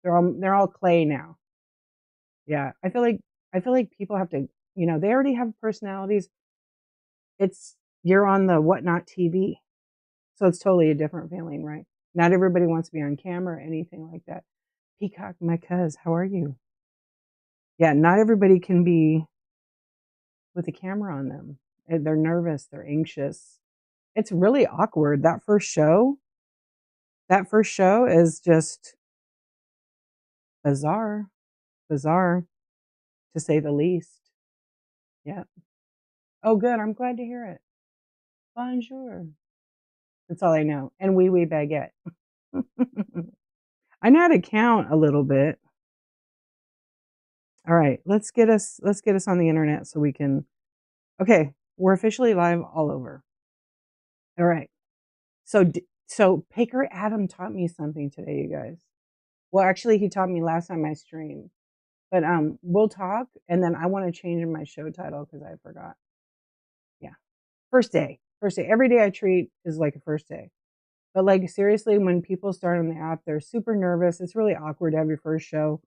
They're all clay now. Yeah, I feel like people have to, they already have personalities. It's You're on the whatnot TV, so it's totally a different feeling, right? Not everybody wants to be on camera or anything like that. Peacock, my cuz, how are you? Yeah, not everybody can be with a camera on them. They're nervous, they're anxious. It's really awkward. That first show is just bizarre, bizarre to say the least. Yeah. Oh, good. I'm glad to hear it. Bonjour. That's all I know. And oui baguette. I know how to count a little bit. All right, let's get us on the internet so we can. Okay, we're officially live all over. All right. So Picker Adam taught me something today, you guys. Well, actually, he taught me last time I streamed. But we'll talk, and then I want to change my show title because I forgot. Yeah, first day, first day. Every day I treat is like a first day. But like seriously, when people start on the app, they're super nervous. It's really awkward to have your first show.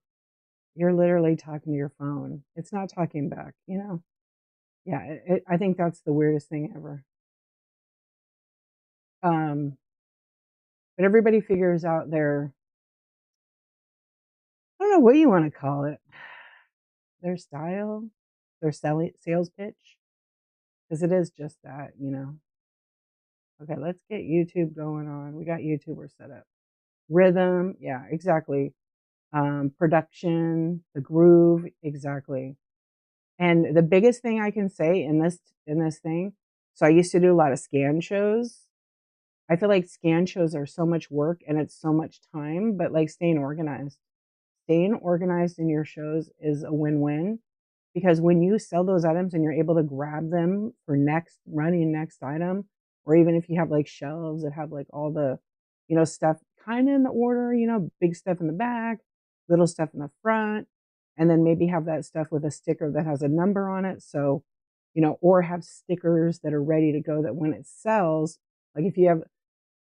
You're literally talking to your phone. It's not talking back. Yeah, I think that's the weirdest thing ever. Um, but everybody figures out I don't know what you want to call it, their style, their sales pitch, because it is just that. Okay, let's get YouTube going on. We got YouTuber set up. Rhythm, yeah, exactly. Production, the groove, exactly. And the biggest thing I can say in this thing, so I used to do a lot of scan shows. I feel like scan shows are so much work and it's so much time, but like staying organized. Staying organized in your shows is a win-win because when you sell those items and you're able to grab them for running next item, or even if you have like shelves that have like all the, stuff kind of in the order, big stuff in the back, little stuff in the front, and then maybe have that stuff with a sticker that has a number on it. So, or have stickers that are ready to go that when it sells, like if you have,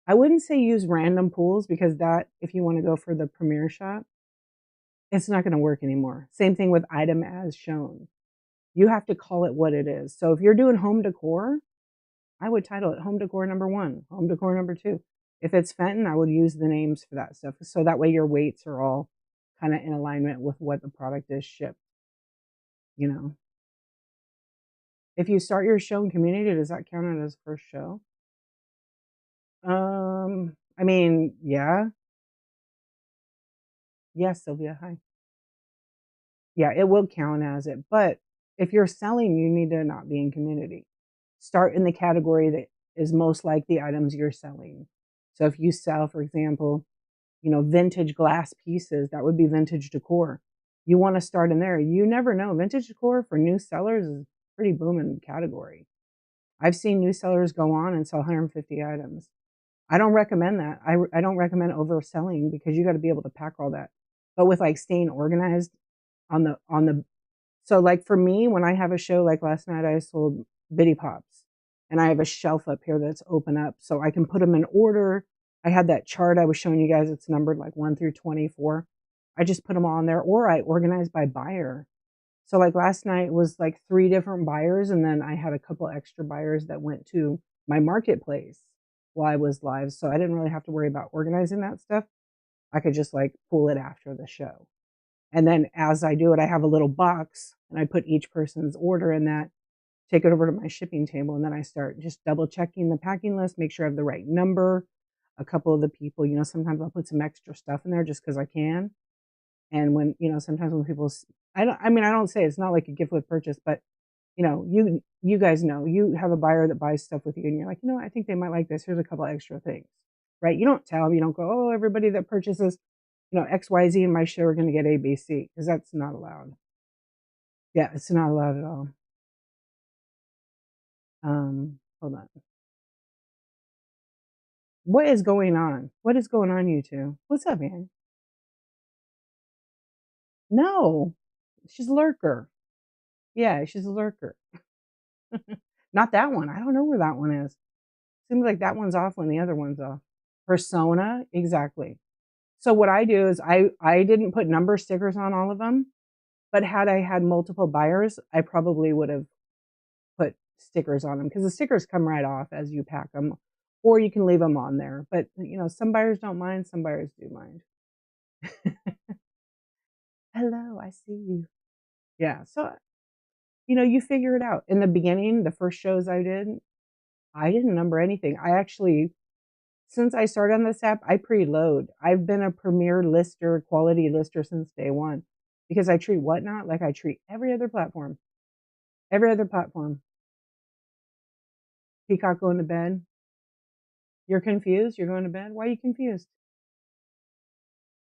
I wouldn't say use random pools because that, if you want to go for the premiere shot, it's not going to work anymore. Same thing with item as shown. You have to call it what it is. So if you're doing home decor, I would title it home decor number 1, home decor number 2. If it's Fenton, I would use the names for that stuff. So that way your weights are all kind of in alignment with what the product is shipped, you know. If you start your show in community, does that count as first show? I mean, yeah. Yes, Sylvia, hi. Yeah, it will count as it. But if you're selling, you need to not be in community. Start in the category that is most like the items you're selling. So if you sell, for example, vintage glass pieces, that would be vintage decor. You want to start in there. You never know. Vintage decor for new sellers is a pretty booming category. I've seen new sellers go on and sell 150 items. I don't recommend that. I don't recommend overselling because you got to be able to pack all that. But with like staying organized on the so like for me, when I have a show like last night, I sold Bitty Pops, and I have a shelf up here that's open up so I can put them in order. I had that chart I was showing you guys. It's numbered like 1 through 24. I just put them all in there, or I organize by buyer. So like last night was like 3 different buyers, and then I had a couple extra buyers that went to my marketplace while I was live. So I didn't really have to worry about organizing that stuff. I could just like pull it after the show. And then as I do it, I have a little box and I put each person's order in that, take it over to my shipping table, and then I start just double checking the packing list, make sure I have the right number. A couple of the people, sometimes I'll put some extra stuff in there just because I can. And sometimes when people, I don't say it's not like a gift with purchase, but you guys know, you have a buyer that buys stuff with you and you're like, I think they might like this. Here's a couple extra things, right? You don't tell them, you don't go, oh, everybody that purchases, XYZ in my show are going to get ABC because that's not allowed. Yeah, it's not allowed at all. Hold on. What is going on? What is going on, you two? What's up, man? No, she's a lurker. Yeah, she's a lurker. Not that one. I don't know where that one is. Seems like that one's off when the other one's off. Persona, exactly. So what I do is I didn't put number stickers on all of them, but had I had multiple buyers, I probably would have put stickers on them because the stickers come right off as you pack them, or you can leave them on there. But you know, some buyers don't mind, some buyers do mind. Hello, I see you. Yeah. So, you know, you figure it out. In the beginning, the first shows I didn't number anything. I actually, since I started on this app, I preload. I've been a premier lister, quality lister since day one because I treat Whatnot like I treat every other platform. Every other platform. Peacock going to bed. You're confused. You're going to bed. Why are you confused?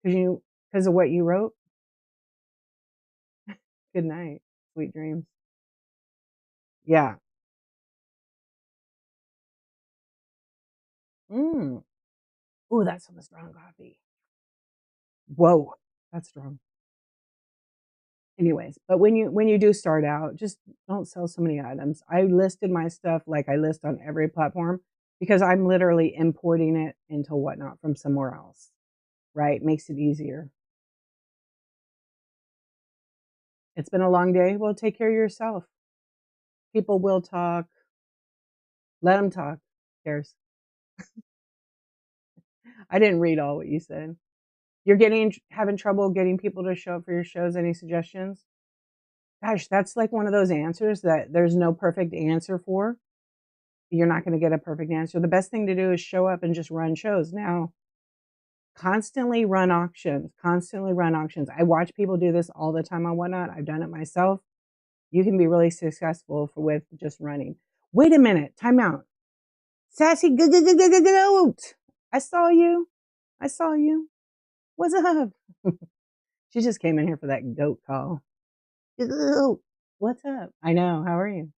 Because of what you wrote. Good night. Sweet dreams. Yeah. Mm. Ooh, that's some strong coffee. Whoa, that's strong. Anyways, but when you do start out, just don't sell so many items. I listed my stuff like I list on every platform because I'm literally importing it into Whatnot from somewhere else. Right? Makes it easier. It's been a long day. Well, take care of yourself. People will talk. Let them talk. Who cares? I didn't read all what you said. You're having trouble getting people to show up for your shows. Any suggestions? Gosh, that's like one of those answers that there's no perfect answer for. You're not going to get a perfect answer. The best thing to do is show up and just run shows. Now, constantly run auctions, constantly run auctions. I watch people do this all the time on Whatnot. I've done it myself. You can be really successful with just running. Wait a minute, time out. Sassy, goat. I saw you. I saw you. What's up? She just came in here for that goat call. Goat. What's up? I know. How are you?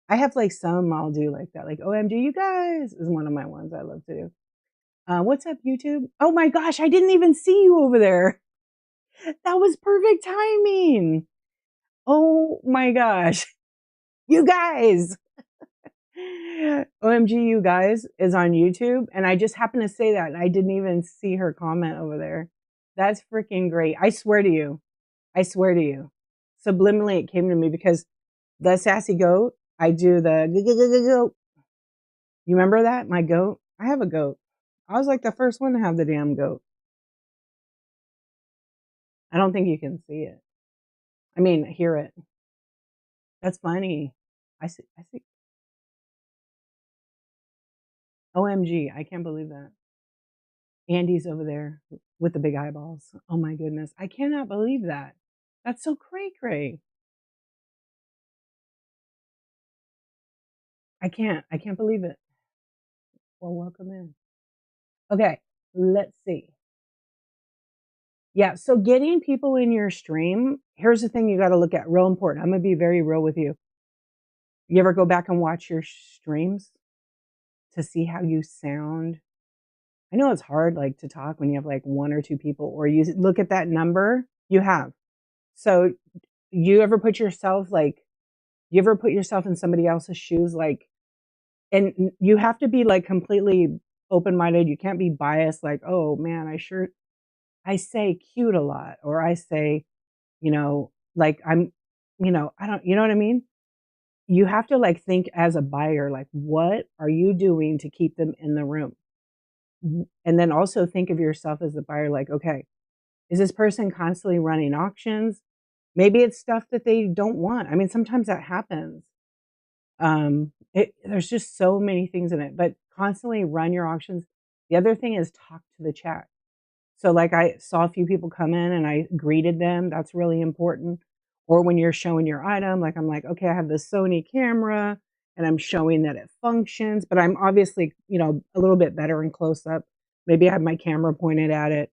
I have like some I'll do like that. Like OMG, you guys is one of my ones I love to do. What's up, YouTube? Oh my gosh, I didn't even see you over there. That was perfect timing. Oh my gosh. You guys. OMG, you guys is on YouTube. And I just happened to say that and I didn't even see her comment over there. That's freaking great. I swear to you. I swear to you. Subliminally, it came to me because the sassy goat, I do the goat. You remember that? My goat? I have a goat. I was like the first one to have the damn goat. I don't think you can see it. I mean, hear it. That's funny. I see. I see. OMG. I can't believe that. Andy's over there with the big eyeballs. Oh my goodness. I cannot believe that. That's so cray cray. I can't. I can't believe it. Well, welcome in. Okay. Let's see. Yeah. So getting people in your stream, here's the thing you got to look at. Real important. I'm going to be very real with you. You ever go back and watch your streams to see how you sound? I know it's hard like to talk when you have like one or two people, or you look at that number you have. So you ever put yourself in somebody else's shoes, like, and you have to be like completely open-minded. You can't be biased like, oh man, I say cute a lot, or I say, like I don't, you know what I mean? You have to like think as a buyer, like, what are you doing to keep them in the room? And then also think of yourself as the buyer, like, okay, is this person constantly running auctions? Maybe it's stuff that they don't want. I mean, sometimes that happens. There's just so many things in it, but constantly run your auctions. The other thing is talk to the chat. So like I saw a few people come in and I greeted them. That's really important. Or when you're showing your item, like I'm like, okay, I have this Sony camera and I'm showing that it functions, but I'm obviously, a little bit better in close up. Maybe I have my camera pointed at it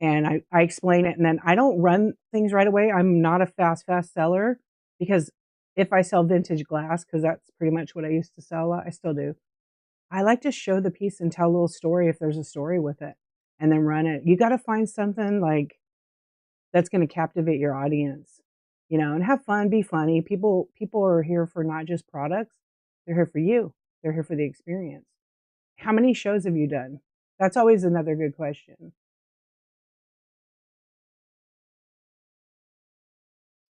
and I explain it, and then I don't run things right away. I'm not a fast seller because if I sell vintage glass, because that's pretty much what I used to sell, I still do. I like to show the piece and tell a little story if there's a story with it, and then run it. You got to find something like that's going to captivate your audience, and have fun, be funny. People are here for not just products; they're here for you. They're here for the experience. How many shows have you done? That's always another good question.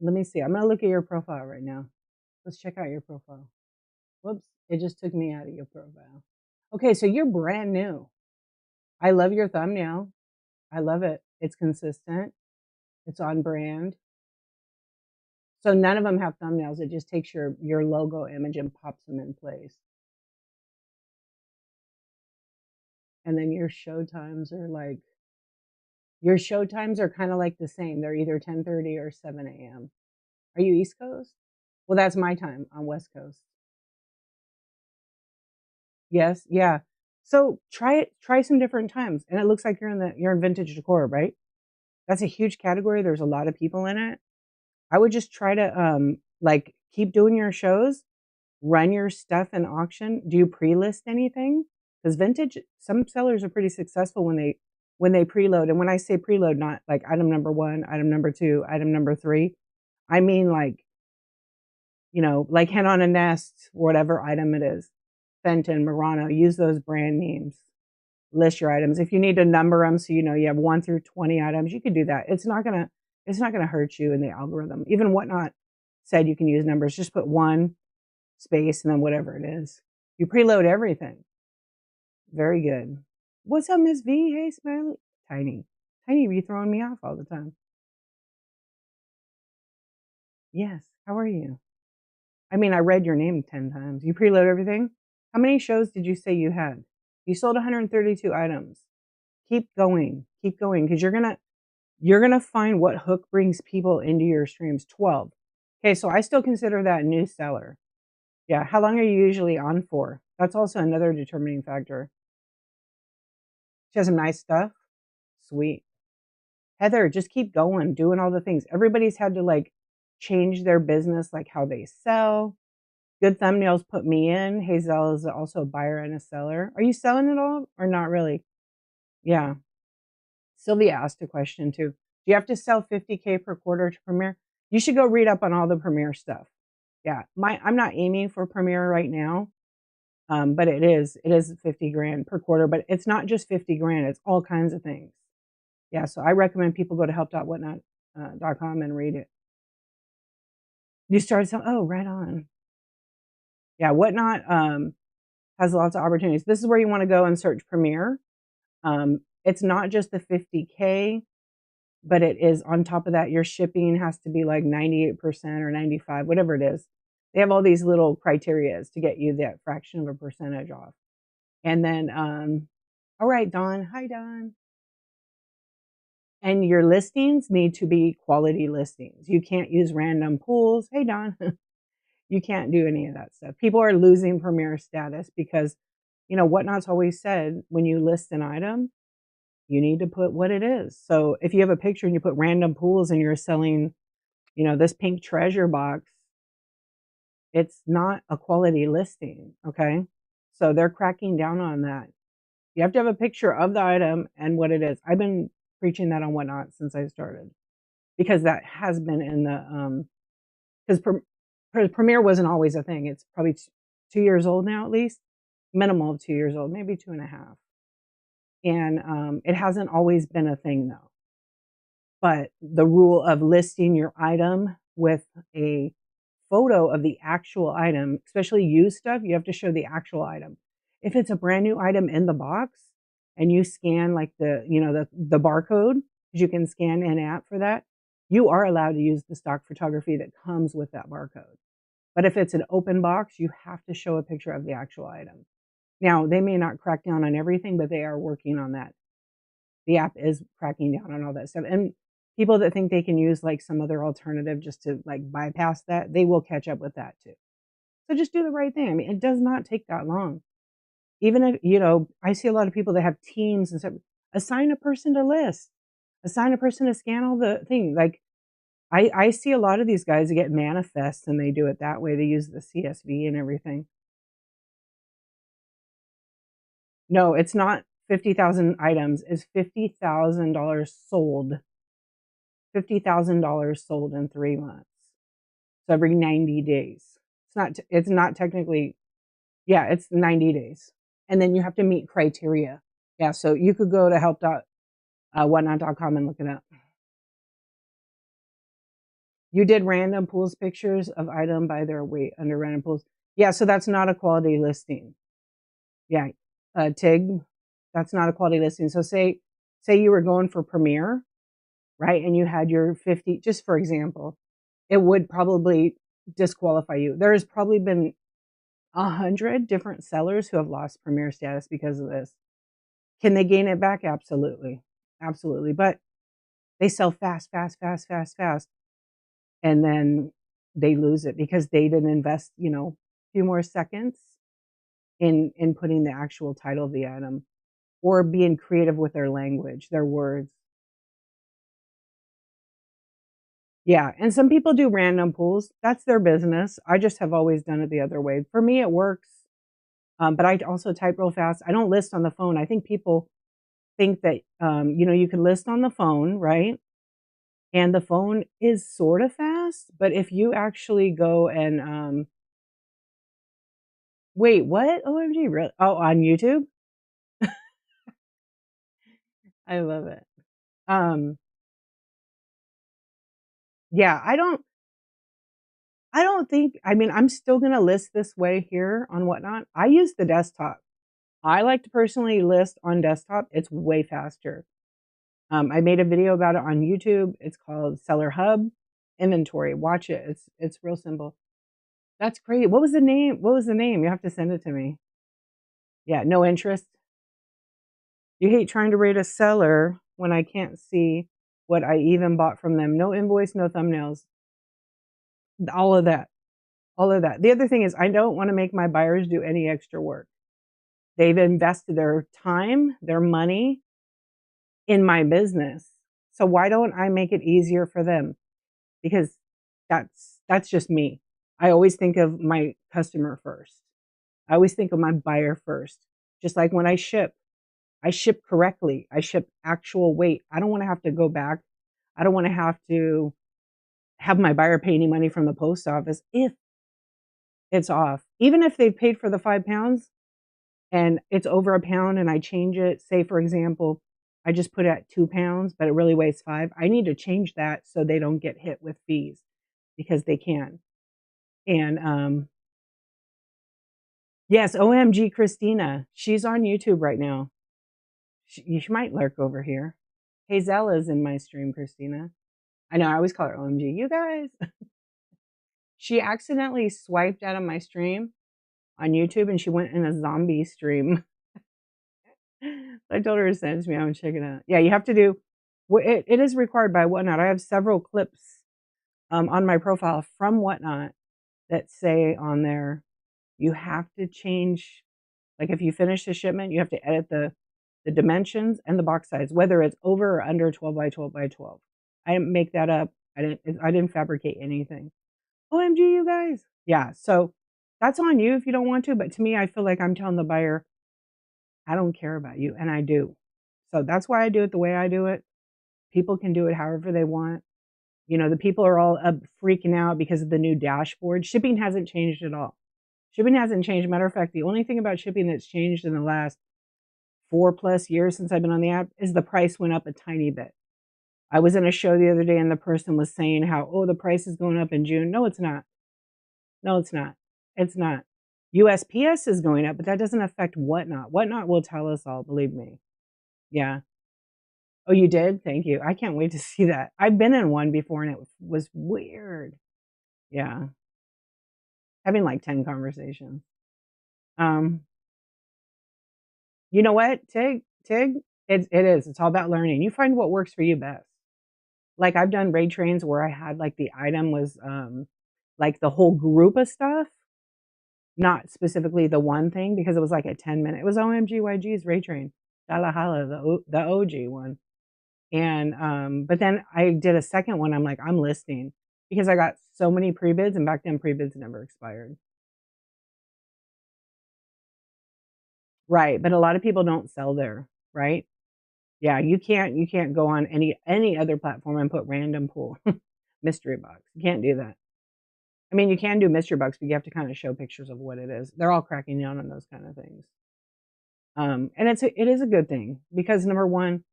Let me see. I'm gonna look at your profile right now. Let's check out your profile. Whoops, it just took me out of your profile. Okay, so you're brand new. I love your thumbnail. I love it. It's consistent. It's on brand. So none of them have thumbnails. It just takes your logo image and pops them in place. And then your show times are kind of like the same. They're either 10:30 or 7 a.m. Are you East Coast? Well, that's my time on West Coast. Yes, yeah. So try some different times. And it looks like you're in vintage decor, right? That's a huge category. There's a lot of people in it. I would just try to like keep doing your shows, run your stuff in auction. Do you pre-list anything? Because vintage, some sellers are pretty successful when they preload. And when I say preload, not like item number 1, item number 2, item number 3. I mean like, like hen on a nest, whatever item it is. Fenton, Murano, use those brand names. List your items. If you need to number them so you have 1 through 20 items, you could do that. It's not gonna hurt you in the algorithm. Even Whatnot said you can use numbers. Just put 1 space and then whatever it is. You preload everything. Very good. What's up, Miss V? Hey, Smiley. Tiny. Tiny, you throwing me off all the time. Yes. How are you? I mean, I read your name 10 times. You preload everything? How many shows did you say you had? You sold 132 items. Keep going. Keep going because you're gonna find what hook brings people into your streams. 12. Okay, so I still consider that a new seller. Yeah. How long are you usually on for? That's also another determining factor. She has some nice stuff. Sweet. Heather, just keep going, doing all the things. Everybody's had to like change their business, like how they sell. Good thumbnails put me in. Hazel is also a buyer and a seller. Are you selling it all or not really? Yeah. Sylvia asked a question too. Do you have to sell 50K per quarter to Premiere? You should go read up on all the Premiere stuff. Yeah. I'm not aiming for Premiere right now. But it is 50 grand per quarter, but it's not just 50 grand. It's all kinds of things. Yeah. So I recommend people go to help.whatnot.com and read it. You started some, oh, right on. Yeah. Whatnot, has lots of opportunities. This is where you want to go and search Premiere. It's not just the 50K, but it is on top of that. Your shipping has to be like 98% or 95, whatever it is. They have all these little criterias to get you that fraction of a percentage off. And then, all right, Dawn. Hi, Dawn. And your listings need to be quality listings. You can't use random pools. Hey, Dawn. You can't do any of that stuff. People are losing Premiere status because, Whatnot's always said when you list an item, you need to put what it is. So if you have a picture and you put random pools and you're selling, this pink treasure box, it's not a quality listing. Okay. So they're cracking down on that. You have to have a picture of the item and what it is. I've been preaching that on Whatnot since I started because that has been in the, because Premiere wasn't always a thing. It's probably 2 years old now, at least minimal of 2 years old, maybe 2.5. And it hasn't always been a thing though. But the rule of listing your item with a photo of the actual item, especially used stuff, you have to show the actual item. If it's a brand new item in the box and you scan like the barcode, because you can scan in app for that, you are allowed to use the stock photography that comes with that barcode. But if it's an open box, you have to show a picture of the actual item. Now, they may not crack down on everything, but they are working on that. The app is cracking down on all that stuff. And people that think they can use like some other alternative just to like bypass that, they will catch up with that too. So just do the right thing. I mean, it does not take that long. Even if, I see a lot of people that have teams and stuff, assign a person to list, assign a person to scan all the things. Like I see a lot of these guys that get manifests and they do it that way. They use the CSV and everything. No, it's not 50,000 items. It's $50,000 sold. $50,000 sold in 3 months. So every 90 days. It's not technically, yeah, it's 90 days. And then you have to meet criteria. Yeah, so you could go to help.whatnot.com and look it up. You did random pools pictures of item by their weight under random pools. Yeah, so that's not a quality listing. Yeah, TIG, that's not a quality listing. So say you were going for Premier, right? And you had your 50, just for example, it would probably disqualify you. There's probably been 100 different sellers who have lost Premier status because of this. Can they gain it back? Absolutely. Absolutely. But they sell fast, fast, fast, fast, fast. And then they lose it because they didn't invest, a few more seconds in putting the actual title of the item or being creative with their language, their words. Yeah, and some people do random pulls. That's their business. I just have always done it the other way. For me, it works. But I also type real fast. I don't list on the phone. I think people think that, you can list on the phone, right? And the phone is sort of fast. But if you actually go and, wait, what? OMG, really? Oh, on YouTube? I love it. Um, yeah, I don't think, I mean, I'm still gonna list this way here on Whatnot. I use the desktop. I like to personally list on desktop. It's way faster. I made a video about it on YouTube. It's called Seller Hub Inventory. Watch it. It's real simple. That's great. What was the name? What was the name? You have to send it to me. Yeah, no interest. You hate trying to rate a seller when I can't see what I even bought from them. No invoice, no thumbnails. All of that. All of that. The other thing is I don't want to make my buyers do any extra work. They've invested their time, their money in my business. So why don't I make it easier for them? Because that's just me. I always think of my customer first. I always think of my buyer first. Just like when I ship correctly. I ship actual weight. I don't want to have to go back. I don't want to have my buyer pay any money from the post office if it's off. Even if they've paid for the 5 pounds and it's over a pound and I change it, say for example, I just put it at 2 pounds, but it really weighs 5. I need to change that so they don't get hit with fees because they can. And yes, OMG Christina. She's on YouTube right now. She might lurk over here. Hazel is in my stream, Christina. I know, I always call her OMG. You guys. She accidentally swiped out of my stream on YouTube and she went in a zombie stream. I told her to send it to me. I'm checking it out. Yeah, you have to do it is required by Whatnot. I have several clips on my profile from Whatnot that say on there you have to change, like if you finish the shipment, you have to edit the dimensions and the box size, whether it's over or under 12 by 12 by 12. I didn't make that up. I didn't fabricate anything. OMG, you guys. Yeah, so that's on you if you don't want to, but to me, I feel like I'm telling the buyer, I don't care about you, and I do. So that's why I do it the way I do it. People can do it however they want. The people are all up freaking out because of the new dashboard. Shipping hasn't changed at all. Shipping hasn't changed. Matter of fact, the only thing about shipping that's changed in the last 4+ years since I've been on the app is the price went up a tiny bit. I was in a show the other day and the person was saying how, oh, the price is going up in June. No, it's not. No, it's not. It's not. USPS is going up, but that doesn't affect Whatnot. Whatnot will tell us all, believe me. Yeah. Oh, you did? Thank you. I can't wait to see that. I've been in one before and it was weird. Yeah. Having like 10 conversations. Um, you know what, Tig? It is. It's all about learning. You find what works for you best. Like I've done raid trains where I had like the item was like the whole group of stuff, not specifically the one thing because it was like a 10-minute. It was OMGYG's raid train. Dalahala, the OG one. And but then I did a second one. I'm like, I'm listing because I got so many pre-bids, and back then pre-bids never expired. Right. But a lot of people don't sell there, right? Yeah, you can't go on any other platform and put random pool mystery box. You can't do that. I mean, you can do mystery box, but you have to kind of show pictures of what it is. They're all cracking down on those kind of things. And it is a good thing because number one,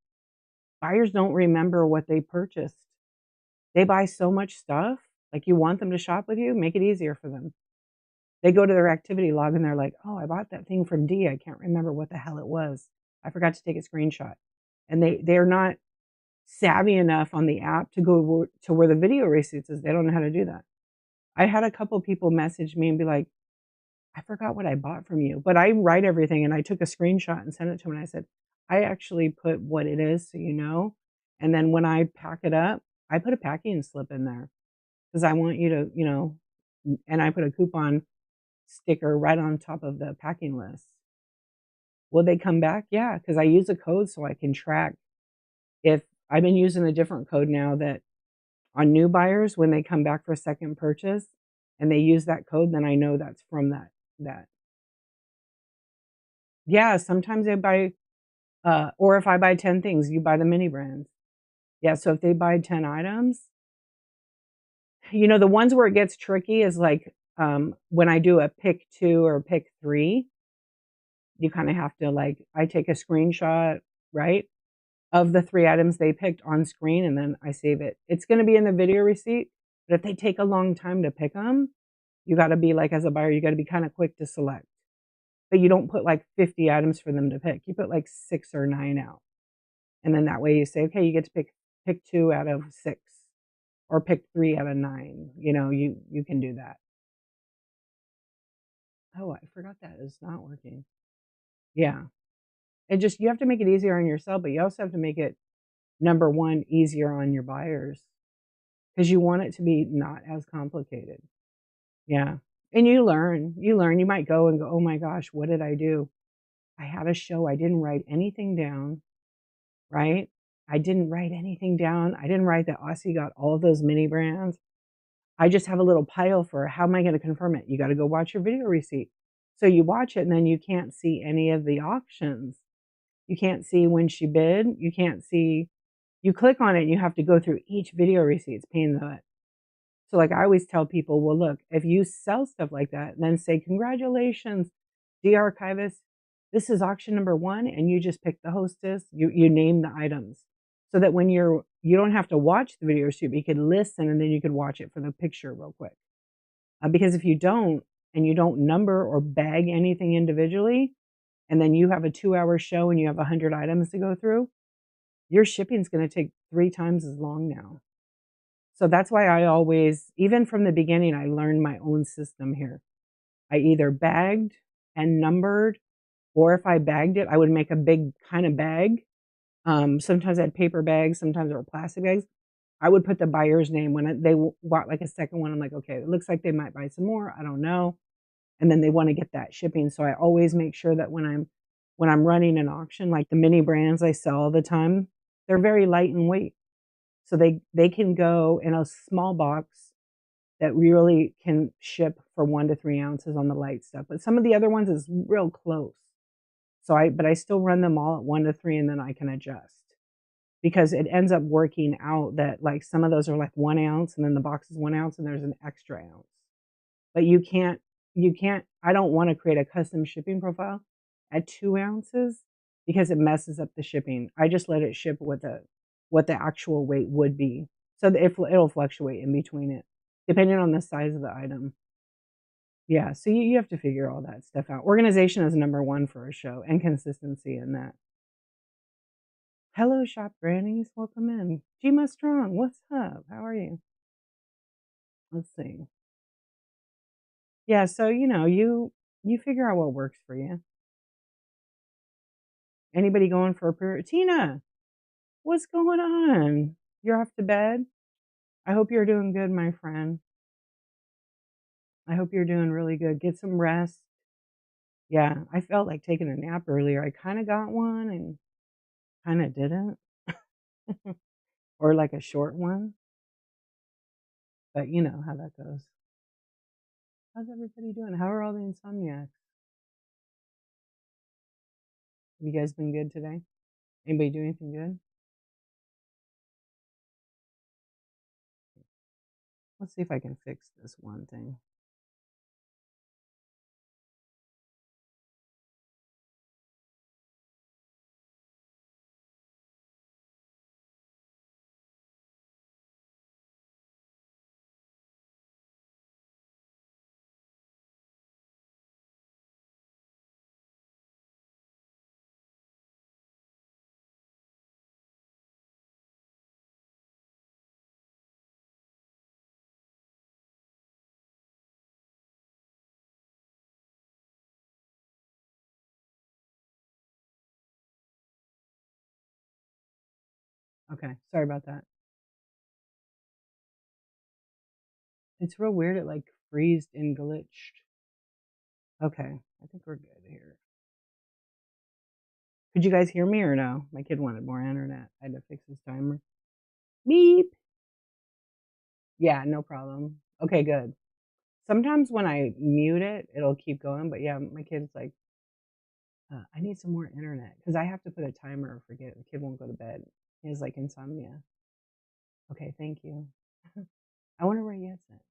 buyers don't remember what they purchased. They buy so much stuff Like, you want them to shop with you? Make it easier for them. They go to their activity log and they're like, "Oh, I bought that thing from D. I can't remember what the hell it was. I forgot to take a screenshot." And they're not savvy enough on the app to go to where the video receipts is. They don't know how to do that. I had a couple people message me and be like, "I forgot what I bought from you," but I write everything and I took a screenshot and sent it to him and I said, "I actually put what it is so you know, and then when I pack it up, I put a packing slip in there because I want you to, you know," and I put a coupon sticker right on top of the packing list. Will they come back? Yeah, because I use a code so I can track if I've been using a different code now that on new buyers, when they come back for a second purchase and they use that code, then I know that's from that. Yeah, sometimes they buy, or if I buy 10 things, you buy the mini brands. Yeah, so if they buy 10 items, you know, the ones where it gets tricky is like, when I do a pick 2 or pick 3, you kinda have to, like, I take a screenshot, right, of the 3 items they picked on screen, and then I save it. It's gonna be in the video receipt, but if they take a long time to pick them, you gotta be like, as a buyer, you gotta be kinda quick to select. But you don't put, like, 50 items for them to pick. You put, like, 6 or 9 out, and then that way you say, "Okay, you get to pick 2 out of 6 or pick 3 out of 9." You know, you can do that. Oh, I forgot that is not working. Yeah. And just you have to make it easier on yourself, but you also have to make it, number 1, easier on your buyers because you want it to be not as complicated. Yeah. And you learn, you might go and go, "Oh my gosh, what did I do? I had a show, I didn't write anything down." Right? I didn't write anything down. I didn't write that Aussie got all of those mini brands. I just have a little pile for how am I gonna confirm it? You gotta go watch your video receipt. So you watch it and then you can't see any of the auctions. You can't see when she bid. You can't see you click on it and you have to go through each video receipt. It's a pain in the butt. So, like, I always tell people, "Well, look, if you sell stuff like that, then say, 'Congratulations, de-archivist. This is auction number 1,' and you just pick the hostess, you name the items, so that when you don't have to watch the video shoot, but you could listen and then you could watch it for the picture real quick. Because if you don't, and you don't number or bag anything individually, and then you have a 2-hour show and you have 100 items to go through, your shipping's gonna take 3 times as long now. So that's why I always even from the beginning, I learned my own system here. I either bagged and numbered, or if I bagged it, I would make a big kinda bag. Sometimes I had paper bags, sometimes they were plastic bags. I would put the buyer's name when they bought, like, a second one, I'm like, "Okay, it looks like they might buy some more, I don't know." And then they wanna get that shipping, so I always make sure that when I'm running an auction, like the mini brands I sell all the time, they're very light in weight. So they can go in a small box that really can ship for 1 to 3 ounces on the light stuff, but some of the other ones is real close. So I still run them all at 1 to 3 and then I can adjust. Because it ends up working out that, like, some of those are like 1 ounce and then the box is 1 ounce and there's an extra ounce. But you can't I don't wanna create a custom shipping profile at 2 ounces because it messes up the shipping. I just let it ship what the actual weight would be. So that it'll fluctuate in between it, depending on the size of the item. Yeah, so you have to figure all that stuff out. Organization is number 1 for a show and consistency in that. Hello, shop grannies, welcome in. Gma Strong, what's up? How are you? Let's see. Yeah, so, you figure out what works for you. Anybody going for a period? Tina, what's going on? You're off to bed? I hope you're doing good, my friend. I hope you're doing really good. Get some rest. Yeah, I felt like taking a nap earlier. I kinda got one and kinda didn't, or like a short one, but you know how that goes. How's everybody doing? How are all the insomniacs? Have you guys been good today? Anybody do anything good? Let's see if I can fix this one thing. Okay, sorry about that. It's real weird, it, like, freezed and glitched. Okay, I think we're good here. Could you guys hear me or no? My kid wanted more internet. I had to fix his timer. Beep. Yeah, no problem. Okay, good. Sometimes when I mute it, it'll keep going, but yeah, my kid's like, "I need some more internet because I have to put a timer or forget the kid won't go to bed. He has, like, insomnia. Okay, thank you. I wonder where he is at.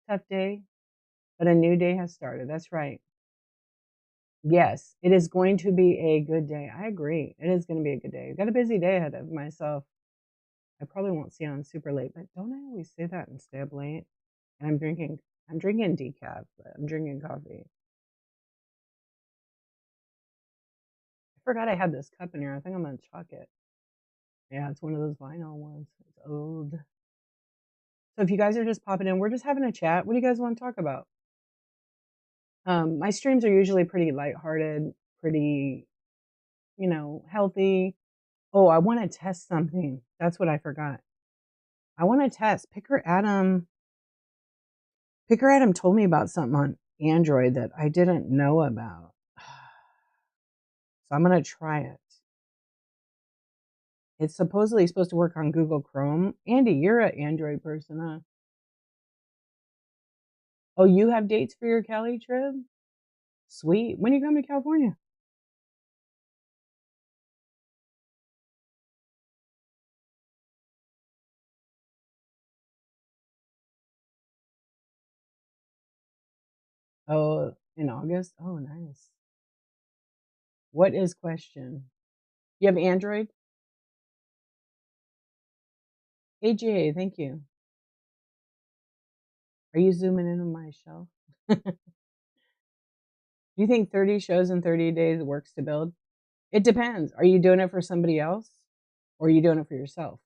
Tough day, but a new day has started. That's right. Yes, it is going to be a good day. I agree. It is gonna be a good day. I've got a busy day ahead of myself. I probably won't stay on super late, but don't I always say that and stay up late? And I'm drinking decaf, but I'm drinking coffee. I forgot I had this cup in here. I think I'm gonna chuck it. Yeah, it's one of those vinyl ones. It's old. So if you guys are just popping in, we're just having a chat. What do you guys want to talk about? My streams are usually pretty lighthearted, pretty, healthy. Oh, I want to test something. That's what I forgot. I want to test. Picker Adam told me about something on Android that I didn't know about. So I'm gonna try it. It's supposedly supposed to work on Google Chrome. Andy, you're an Android person, huh? Oh, you have dates for your Cali trip? Sweet. When are you coming to California? Oh, in August? Oh, nice. What is question? You have Android? AJ, thank you. Are you zooming in on my shelf? Do you think 30 shows in 30 days works to build? It depends. Are you doing it for somebody else or are you doing it for yourself?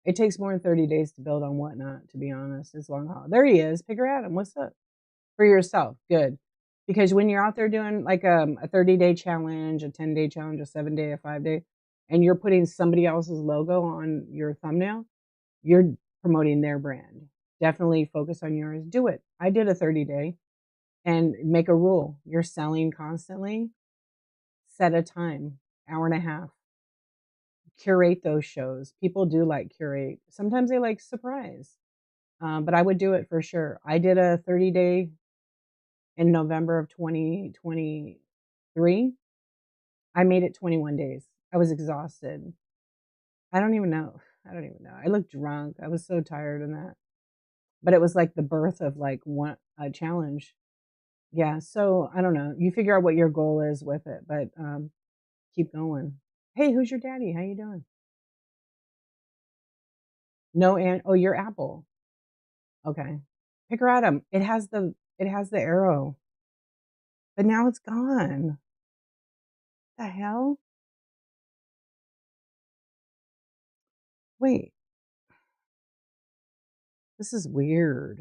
It takes more than 30 days to build on Whatnot, to be honest. It's long haul. There he is. Picker Adam. What's up? For yourself. Good. Because when you're out there doing like a 30-day challenge, a 10-day challenge, a 7-day, a 5-day, and you're putting somebody else's logo on your thumbnail, you're promoting their brand. Definitely focus on yours. Do it. I did a 30-day and make a rule. You're selling constantly. Set a time, hour and a half. Curate those shows. People do like curate. Sometimes they like surprise. But I would do it for sure. I did a 30-day in November of 2023. I made it 21 days. I was exhausted. I don't even know. I don't even know. I looked drunk. I was so tired in that. But it was like the birth of like one a challenge. Yeah. So I don't know. You figure out what your goal is with it, but keep going. Hey, who's your daddy? How you doing? No, and oh, you're Apple. Okay. Pick her Adam. It has the arrow, but now it's gone. The hell? Wait, this is weird.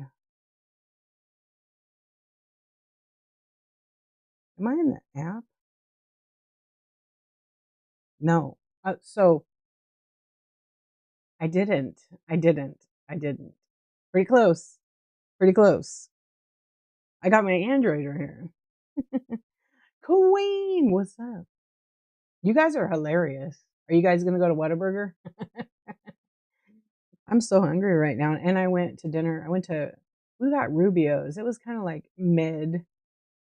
Am I in the app? No. So I didn't. I didn't. I didn't. Pretty close. Pretty close. I got my Android right here. Queen, what's up? You guys are hilarious. Are you guys gonna go to Whataburger? I'm so hungry right now. And I went to dinner. We got Rubio's. It was kind of like mid.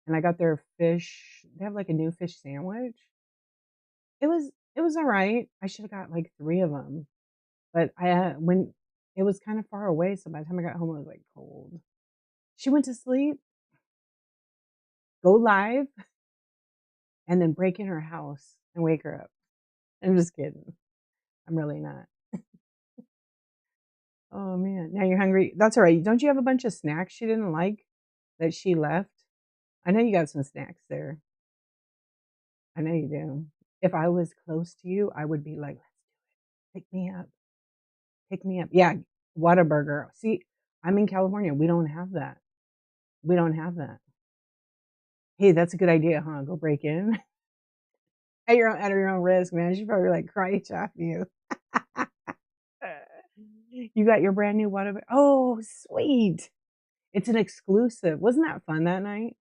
And I got their fish. They have like a new fish sandwich. It was all right. I should have got like 3 of them. But when it was kind of far away, so by the time I got home, it was like cold. She went to sleep, go live, and then break in her house and wake her up. I'm just kidding. I'm really not. Oh man, now you're hungry. That's all right. Don't you have a bunch of snacks she didn't like that she left? I know you got some snacks there. I know you do. If I was close to you, I would be like, let's do it. Pick me up. Pick me up. Yeah, Whataburger. See, I'm in California. We don't have that. We don't have that. Hey, that's a good idea, huh? Go break in. at your own risk, man. She's probably like crying off you. You got your brand new water. Oh, sweet. It's an exclusive. Wasn't that fun that night?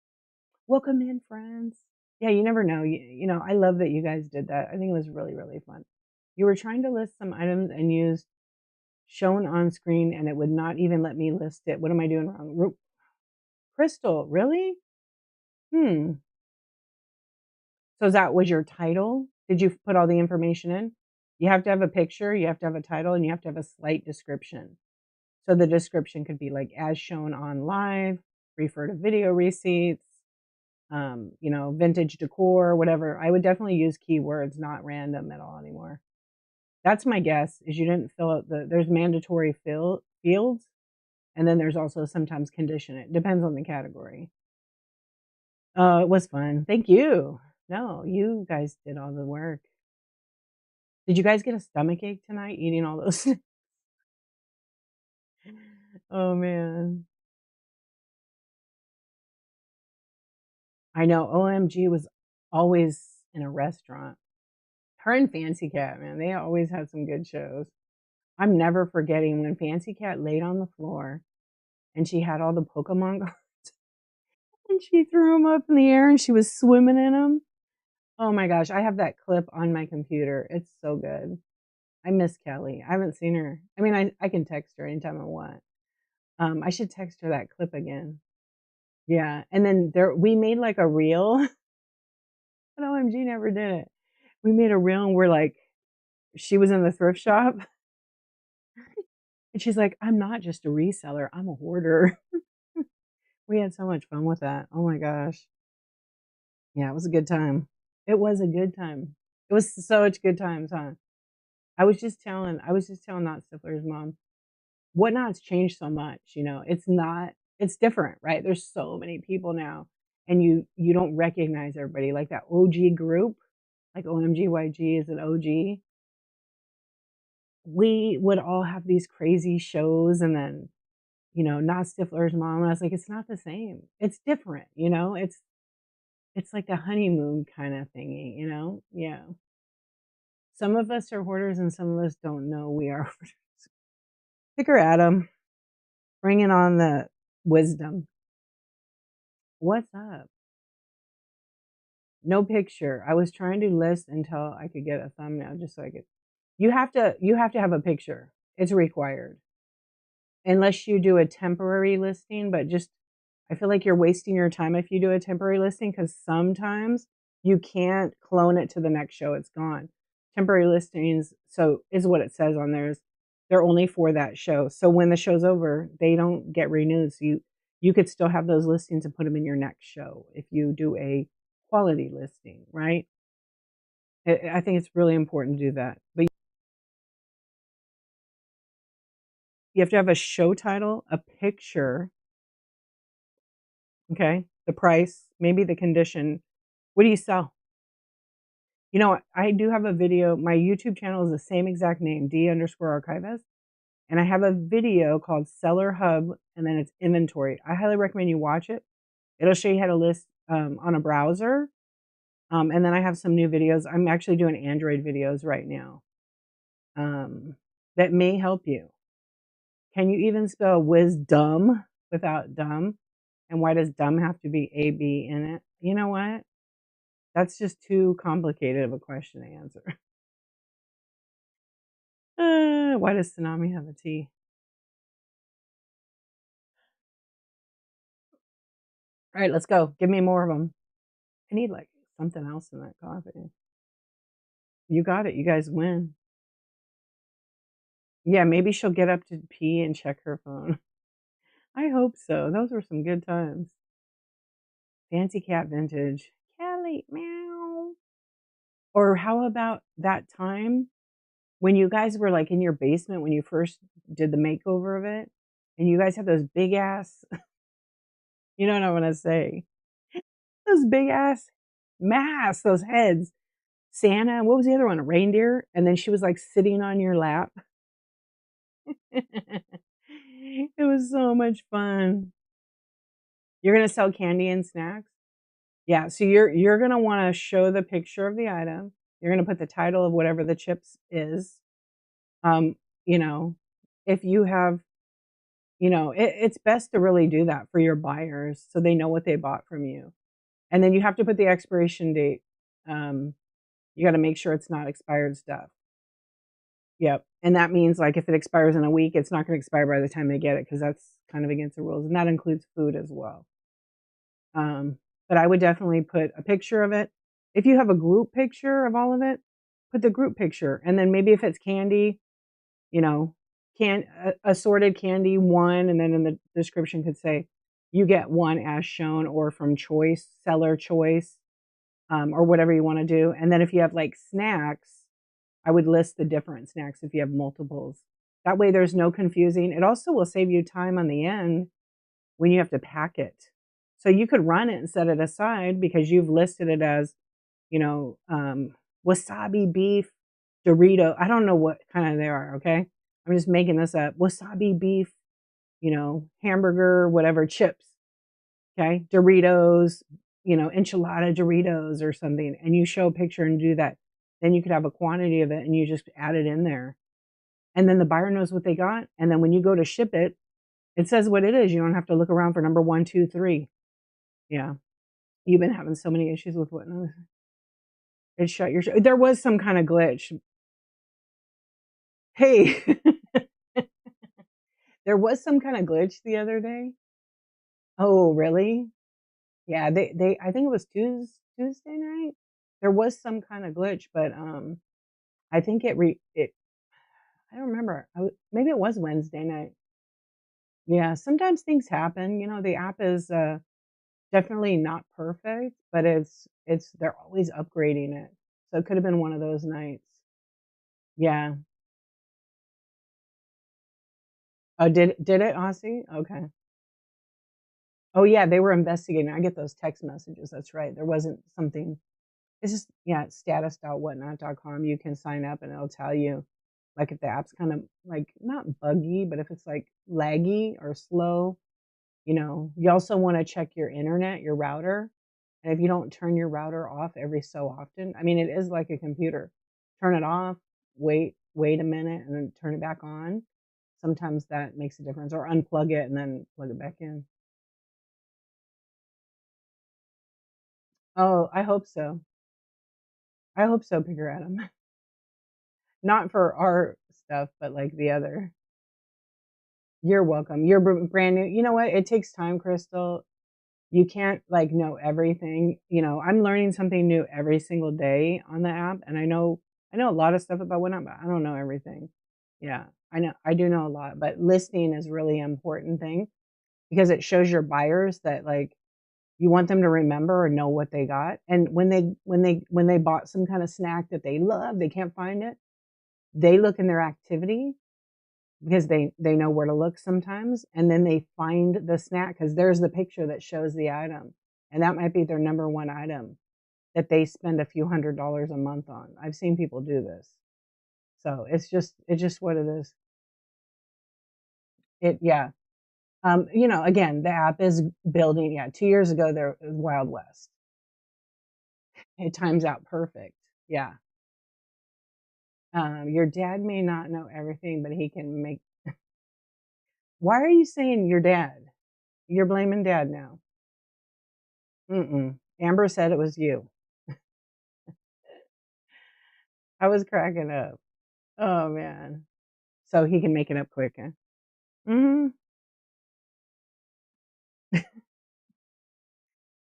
Welcome in, friends. Yeah, you never know. I love that you guys did that. I think it was really, really fun. You were trying to list some items and used shown on screen, and it would not even let me list it. What am I doing wrong? Crystal, really? Hmm. So that was your title? Did you put all the information in? You have to have a picture, you have to have a title, and you have to have a slight description. So the description could be like as shown on live, refer to video receipts, vintage decor, whatever. I would definitely use keywords, not random at all anymore. That's my guess is you didn't fill out there's mandatory fields, and then there's also sometimes condition. It depends on the category. Oh, it was fun. Thank you. No, you guys did all the work. Did you guys get a stomach ache tonight eating all those? Oh man. I know OMG was always in a restaurant. Her and Fancy Cat, man, they always had some good shows. I'm never forgetting when Fancy Cat laid on the floor and she had all the Pokemon cards and she threw them up in the air and she was swimming in them. Oh my gosh, I have that clip on my computer. It's so good. I miss Kelly. I haven't seen her. I mean, I can text her anytime I want. I should text her that clip again. Yeah, and then we made like a reel, but OMG never did it. We made a reel and we're like, she was in the thrift shop and she's like, I'm not just a reseller, I'm a hoarder. We had so much fun with that. Oh my gosh. Yeah, it was a good time. It was a good time. It was such good times, huh? I was just telling Not Stifler's mom, Whatnot's changed so much, it's different, right? There's so many people now and you don't recognize everybody like that OG group, like OMGYG is an OG. We would all have these crazy shows and then, Not Stifler's mom. And I was like, it's not the same. It's different, it's like a honeymoon kind of thingy. Yeah. Some of us are hoarders and some of us don't know we are hoarders. Pick her at 'em. Bringing on the wisdom. What's up? No picture. I was trying to list until I could get a thumbnail just so I could. You have to have a picture. It's required. Unless you do a temporary listing, but just I feel like you're wasting your time if you do a temporary listing because sometimes you can't clone it to the next show. It's gone. Temporary listings, so is what it says on theirs. They're only for that show. So when the show's over, they don't get renewed. So you could still have those listings and put them in your next show if you do a quality listing, right? I think it's really important to do that. But you have to have a show title, a picture, okay, the price, maybe the condition. What do you sell? I do have a video. My YouTube channel is the same exact name, D_archivist. And I have a video called Seller Hub, and then it's inventory. I highly recommend you watch it. It'll show you how to list on a browser. And then I have some new videos. I'm actually doing Android videos right now that may help you. Can you even spell wisdom without dumb? And why does dumb have to be AB in it? You know what? That's just too complicated of a question to answer. Why does tsunami have a T? All right, let's go. Give me more of them. I need like something else in that coffee. You got it. You guys win. Yeah, maybe she'll get up to pee and check her phone. I hope so. Those were some good times. Fancy Cat Vintage. Kelly, meow. Or how about that time when you guys were like in your basement when you first did the makeover of it, and you guys had those big ass, you know what I want to say, those big ass masks, those heads. Santa, what was the other one? A reindeer, and then she was like sitting on your lap. It was so much fun. You're gonna sell candy and snacks? Yeah, so you're gonna wanna show the picture of the item. You're gonna put the title of whatever the chips is. Um, you know, if you have it's best to really do that for your buyers so they know what they bought from you. And then you have to put the expiration date. Um, you gotta make sure it's not expired stuff. Yep, and that means, like, if it expires in a week, it's not gonna expire by the time they get it because that's kind of against the rules, and that includes food as well. Um, but I would definitely put a picture of it. If you have a group picture of all of it, put the group picture, and then maybe if it's candy, you know, assorted candy 1, and then in the description could say, "You get 1 as shown," or from choice, seller choice, or whatever you wanna do, and then if you have, like, snacks, I would list the different snacks if you have multiples. That way there's no confusing. It also will save you time on the end when you have to pack it. So you could run it and set it aside because you've listed it as, you know, wasabi beef Dorito. I don't know what kind they are, okay? I'm just making this up. Wasabi beef, hamburger, whatever, chips, okay? Doritos, enchilada Doritos or something, and you show a picture and do that. Then you could have a quantity of it and you just add it in there. And then the buyer knows what they got. And then when you go to ship it, it says what it is. You don't have to look around for number 1, 2, 3. Yeah. You've been having so many issues with what it shut your there was some kinda glitch. Hey, there was some kinda glitch the other day. Oh, really? Yeah, they I think it was Tuesday night? There was some kinda glitch, but, I think it I don't remember. Maybe it was Wednesday night. Yeah, sometimes things happen, the app is, definitely not perfect, but it's they're always upgrading it. So it could have been one of those nights. Yeah. Oh, did it, Aussie? Okay. Oh, yeah, they were investigating. I get those text messages, that's right. There wasn't something it's just yeah, status.whatnot.com. You can sign up and it'll tell you, like, if the app's kind of, like, not buggy, but if it's, like, laggy or slow, You also wanna check your internet, your router, and if you don't turn your router off every so often I mean, it is like a computer. Turn it off, wait a minute, and then turn it back on. Sometimes that makes a difference, or unplug it and then plug it back in. Oh, I hope so. I hope so, Bigger Adam. Not for our stuff, but, like, the other. You're welcome. You're brand new. You know what? It takes time, Crystal. You can't, like, know everything. I'm learning something new every single day on the app, and I know a lot of stuff about Whatnot, but I don't know everything. Yeah, I do know a lot, but listing is really important thing because it shows your buyers that, like, you want them to remember or know what they got, and when they bought some kinda snack that they love, they can't find it, they look in their activity because they know where to look sometimes, and then they find the snack because there's the picture that shows the item, and that might be their number 1 item that they spend a few $100 a month on. I've seen people do this. So, it's just what it is. Yeah. Again, the app is building 2 years ago, there was Wild West. It times out perfect. Yeah. Your dad may not know everything, but he can make why are you saying your dad? You're blaming dad now. Mm-mm. Amber said it was you. I was cracking up. Oh, man. So he can make it up quick, huh? Mhm.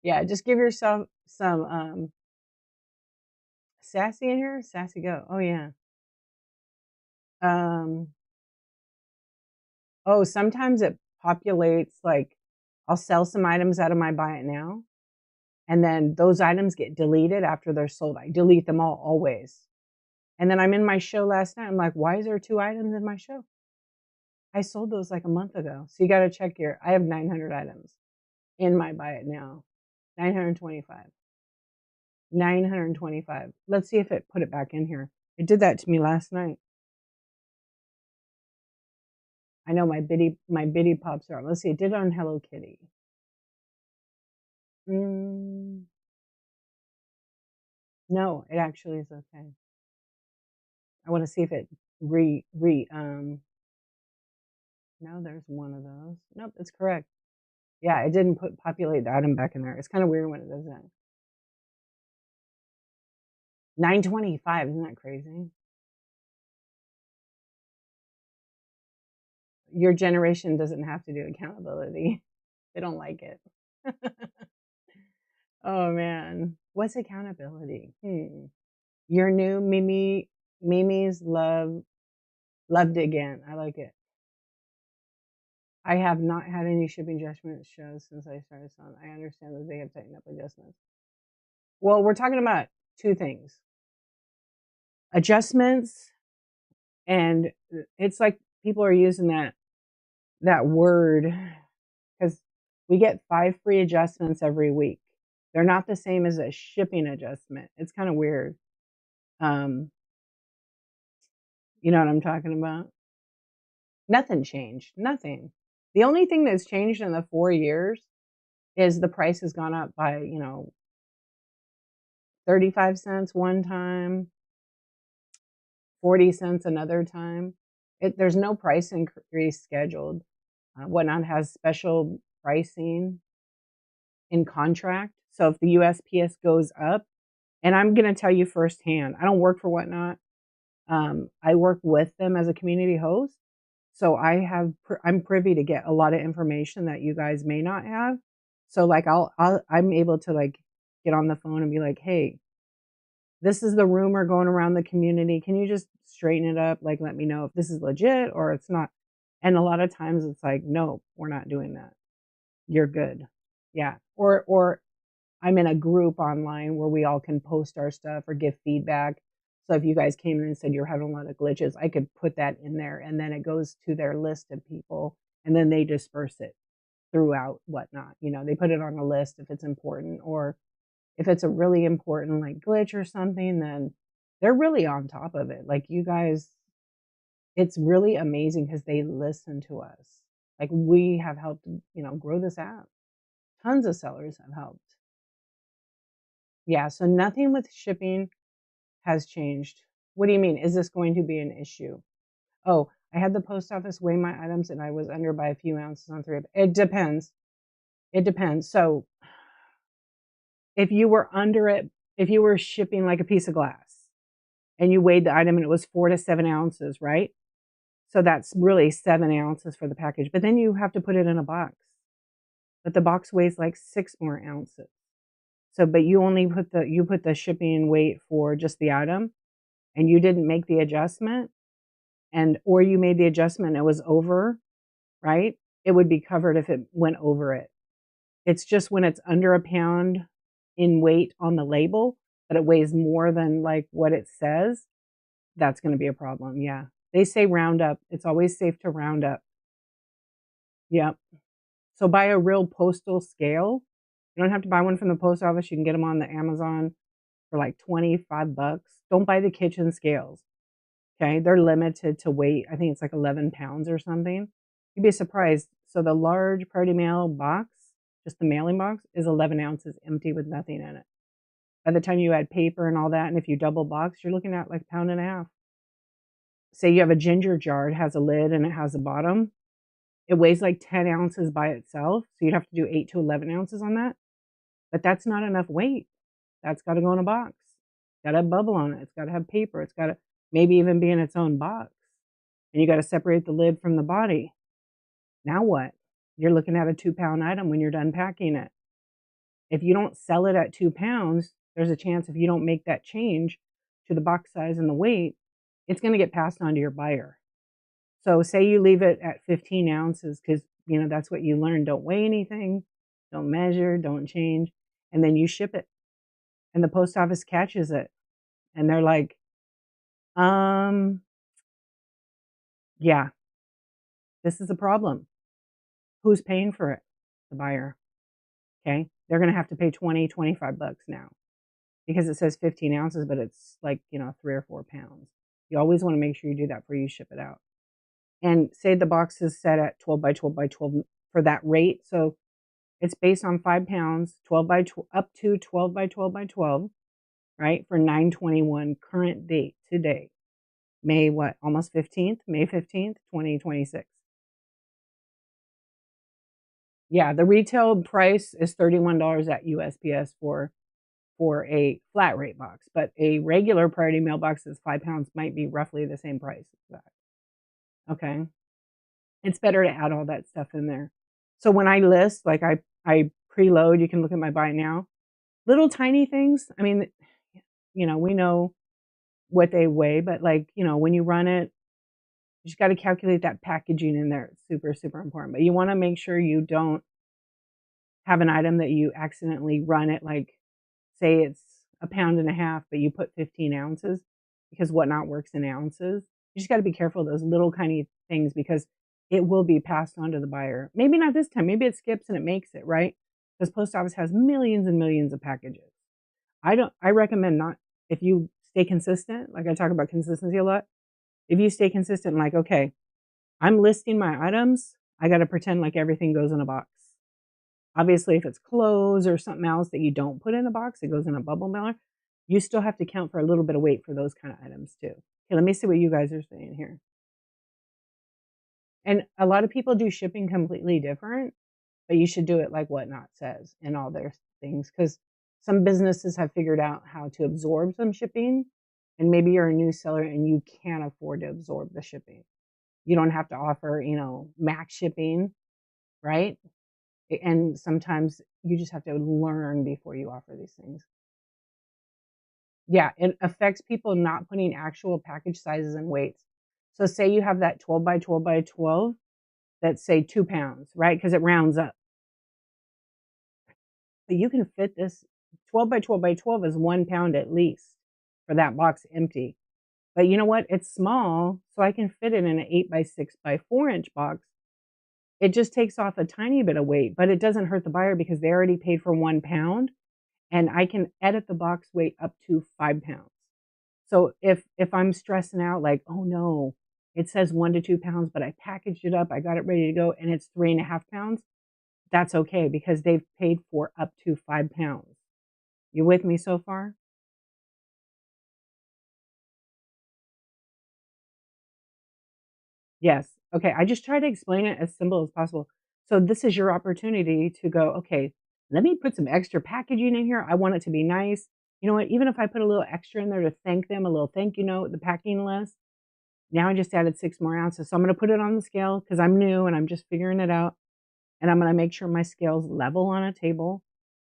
Yeah, just give yourself some, sassy in here? Sassy go. Oh, yeah. Um, sometimes it populates, like, I'll sell some items out of my buy it now, and then those items get deleted after they're sold. I delete them all always. And then I'm in my show last night. I'm like, why is there 2 items in my show? I sold those like a month ago. So you got to check I have 900 items in my buy it now. 925. 925. Let's see if it put it back in here. It did that to me last night. I know my bitty pops are. Let's see. It did it on Hello Kitty. Mm. No, it actually is okay. I wanna see if it re no, there's one of those. Nope, it's correct. Yeah, it didn't populate the item back in there. It's kinda weird when it does that. 925, isn't that crazy? Your generation doesn't have to do accountability. They don't like it. Oh, man. What's accountability? Your new Mimi's loved again. I like it. I have not had any shipping judgment shows since I started selling. I understand that they have tightened up adjustments. Well, we're talking about two things. Adjustments, and it's like people are using that word because we get 5 free adjustments every week. They're not the same as a shipping adjustment. It's kind of weird. Um, you know what I'm talking about? Nothing changed. Nothing. The only thing that's changed in the 4 years is the price has gone up by, 35 cents one time, 40 cents another time. There's no price increase scheduled. Whatnot has special pricing in contract. So if the USPS goes up, and I'm going to tell you firsthand, I don't work for Whatnot. I work with them as a community host. So I'm privy to get a lot of information that you guys may not have. So like I'm able to like get on the phone and be like, hey, this is the rumor going around the community. Can you just straighten it up? Like, let me know if this is legit or it's not. And a lot of times it's like, no, we're not doing that. You're good. Yeah. Or I'm in a group online where we all can post our stuff or give feedback. So if you guys came in and said you're having a lot of glitches, I could put that in there and then it goes to their list of people and then they disperse it throughout Whatnot. They put it on a list if it's important, or if it's a really important like glitch or something, then they're really on top of it. Like you guys, it's really amazing because they listen to us. Like we have helped, grow this app. Tons of sellers have helped. Yeah, so nothing with shipping has changed. What do you mean? Is this going to be an issue? Oh, I had the post office weigh my items and I was under by a few ounces on 3 of it. It depends. It depends. So if you were under it, if you were shipping like a piece of glass and you weighed the item and it was 4 to 7 ounces, right? So that's really 7 ounces for the package. But then you have to put it in a box. But the box weighs like 6 more ounces. So, but you only put the shipping weight for just the item and you didn't make the adjustment, or you made the adjustment and it was over, right? It would be covered if it went over it. It's just when it's under a pound in weight on the label, but it weighs more than like what it says, that's going to be a problem. Yeah. They say round up. It's always safe to round up. Yep. So buy a real postal scale. You don't have to buy one from the post office. You can get them on the Amazon for like 25 bucks. Don't buy the kitchen scales. Okay. They're limited to weight. I think it's like 11 pounds or something. You'd be surprised. So the large Priority Mail box, just the mailing box, is 11 ounces empty with nothing in it. By the time you add paper and all that, and if you double box, you're looking at like a pound and a half. Say you have a ginger jar, it has a lid and it has a bottom. It weighs like 10 ounces by itself. So you'd have to do 8 to 11 ounces on that. But that's not enough weight. That's got to go in a box. Got to have bubble on it. It's got to have paper. It's got to maybe even be in its own box. And you got to separate the lid from the body. Now what? You're looking at a 2-pound item when you're done packing it. If you don't sell it at 2 pounds, there's a chance if you don't make that change to the box size and the weight, it's going to get passed on to your buyer. So say you leave it at 15 ounces because, that's what you learn. Don't weigh anything, don't measure, don't change. And then you ship it and the post office catches it. And they're like, yeah, this is a problem. Who's paying for it? The buyer. Okay. They're going to have to pay 20, 25 bucks now because it says 15 ounces, but it's like, 3 or 4 pounds. You always want to make sure you do that before you ship it out. And say the box is set at 12 by 12 by 12 for that rate. So it's based on 5 pounds, 12 by 12, up to 12 by 12 by 12. right? For 9/21 current date today. May what? Almost 15th? May 15th, 2026. Yeah, the retail price is $31 at USPS for a flat rate box, but a regular priority mail box that's 5 pounds might be roughly the same price as that. Okay. It's better to add all that stuff in there. So when I list, like I preload, you can look at my buy now. Little tiny things. I mean, we know what they weigh, but like, when you run it, you just got to calculate that packaging in there. It's super, super important. But you want to make sure you don't have an item that you accidentally run it like, say it's a pound and a half, but you put 15 ounces because whatnot works in ounces. You just got to be careful of those little tiny things because it will be passed on to the buyer. Maybe not this time. Maybe it skips and it makes it, right? Because post office has millions and millions of packages. I recommend not, if you stay consistent, like I talk about consistency a lot. If you stay consistent, like, okay, I'm listing my items, I got to pretend like everything goes in a box. Obviously, if it's clothes or something else that you don't put in a box, it goes in a bubble mailer, you still have to count for a little bit of weight for those kind of items too. Okay, let me see what you guys are saying here. And a lot of people do shipping completely different, but you should do it like Whatnot says in all their things because some businesses have figured out how to absorb some shipping, and maybe you're a new seller and you can't afford to absorb the shipping. You don't have to offer, max shipping, right? And sometimes you just have to learn before you offer these things. Yeah, it affects people not putting actual package sizes and weights. So say you have that 12 by 12 by 12 that's say 2 pounds, right? Because it rounds up. But you can fit this 12 by 12 by 12 is 1 pound at least for that box empty. But you know what? It's small, so I can fit it in an 8 by 6 by 4 inch box. It just takes off a tiny bit of weight, but it doesn't hurt the buyer because they already paid for 1 pound and I can edit the box weight up to 5 pounds. So if I'm stressing out like, oh no, it says 1 to 2 pounds, but I packaged it up, I got it ready to go, and it's 3.5 pounds, that's okay because they've paid for up to 5 pounds. You with me so far? Yes. Okay. I just try to explain it as simple as possible. So this is your opportunity to go, okay, let me put some extra packaging in here. I want it to be nice. You know what? Even if I put a little extra in there to thank them, a little thank you note, the packing list. Now I just added 6 more ounces. So I'm going to put it on the scale because I'm new and I'm just figuring it out. And I'm going to make sure my scale's level on a table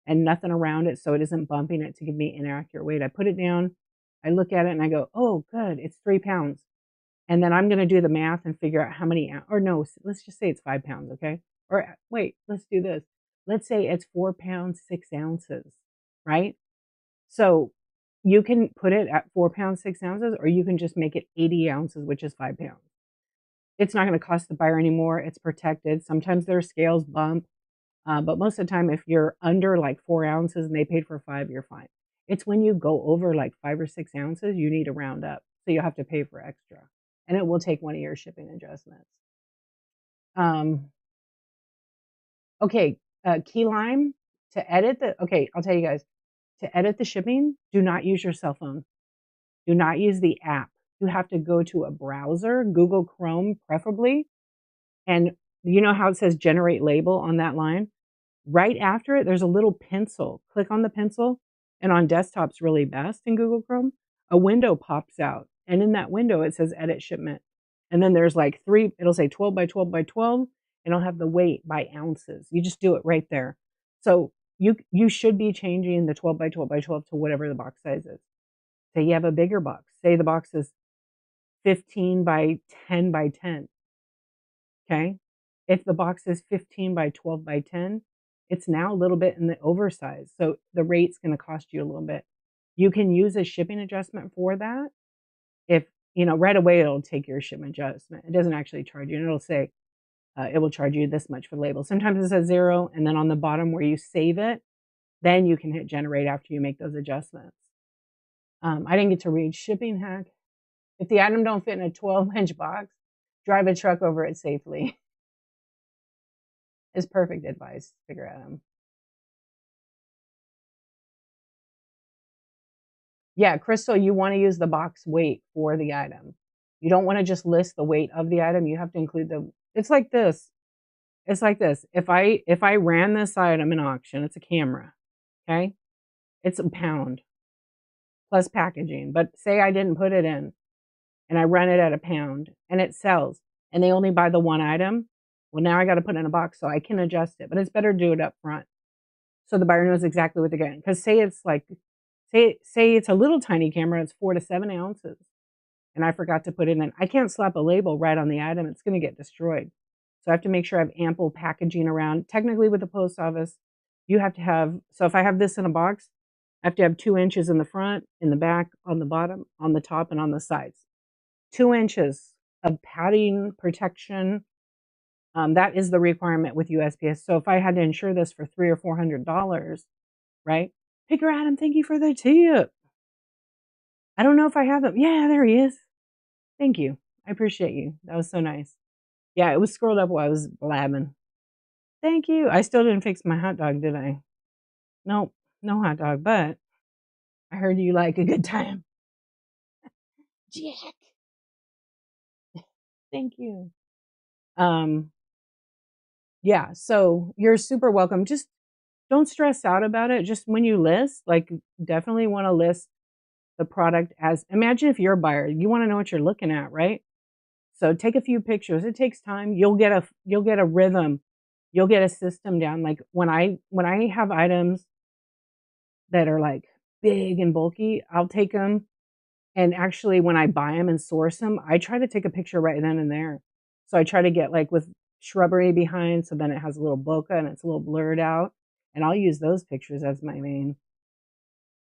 and nothing around it so it isn't bumping it to give me inaccurate weight. I put it down, I look at it and I go, oh, good, it's 3 pounds. And then I'm going to do the math and figure out how many, or no, let's just say it's 5 pounds, okay? Or wait, let's do this. Let's say it's 4 pounds, 6 ounces, right? So you can put it at 4 pounds, 6 ounces, or you can just make it 80 ounces, which is 5 pounds. It's not going to cost the buyer anymore. It's protected. Sometimes their scales bump, but most of the time, if you're under like 4 ounces and they paid for 5, you're fine. It's when you go over like 5 or 6 ounces, you need to round up. So you'll have to pay for extra. And it will take one of your shipping adjustments. Um, okay, key lime to edit okay, I'll tell you guys, to edit the shipping, do not use your cell phone. Do not use the app. You have to go to a browser, Google Chrome preferably, and you know how it says generate label on that line? Right after it, there's a little pencil. Click on the pencil, and on desktops really best in Google Chrome, a window pops out, and in that window, it says edit shipment. And then there's like 3, it'll say 12 by 12 by 12, and it'll have the weight by ounces. You just do it right there. So you should be changing the 12 by 12 by 12 to whatever the box size is. Say you have a bigger box. Say the box is 15 by 10 by 10. Okay. If the box is 15 by 12 by 10, it's now a little bit in the oversize. So the rate's going to cost you a little bit. You can use a shipping adjustment for that. If, right away, it'll take your shipment adjustment. It doesn't actually charge you. And it'll say, it will charge you this much for the label. Sometimes it says 0. And then on the bottom where you save it, then you can hit generate after you make those adjustments. I didn't get to read shipping hack. If the item don't fit in a 12-inch box, drive a truck over it safely. Is perfect advice. Figure out them. Yeah, Crystal, you want to use the box weight for the item. You don't want to just list the weight of the item. You have to include the, it's like this. It's like this. If I ran this item in auction, it's a camera, okay? It's a pound plus packaging. But say I didn't put it in and I run it at a pound and it sells and they only buy the one item. Well, now I got to put it in a box so I can adjust it, but it's better to do it up front so the buyer knows exactly what they're getting. Because say it's like, say it's a little tiny camera, it's 4 to 7 ounces, and I forgot to put it in. I can't slap a label right on the item; it's going to get destroyed. So I have to make sure I have ample packaging around. Technically, with the post office, you have to have. So if I have this in a box, I have to have 2 inches in the front, in the back, on the bottom, on the top, and on the sides. 2 inches of padding protection. That is the requirement with USPS. So if I had to insure this for $300 or $400, right? Picker Adam, thank you for the tip. I don't know if I have them. Yeah, there he is. Thank you. I appreciate you. That was so nice. Yeah, it was scrolled up while I was blabbing. Thank you. I still didn't fix my hot dog, did I? Nope, no hot dog, but I heard you like a good time. Jack. Thank you. Yeah, so you're super welcome. Just don't stress out about it. Just when you list, like definitely want to list the product as, imagine if you're a buyer, you want to know what you're looking at, right? So take a few pictures. It takes time. You'll get a rhythm. You'll get a system down. Like when I have items that are like big and bulky, I'll take them, and actually when I buy them and source them, I try to take a picture right then and there. So I try to get like with shrubbery behind, so then it has a little bokeh and it's a little blurred out, and I'll use those pictures as my main.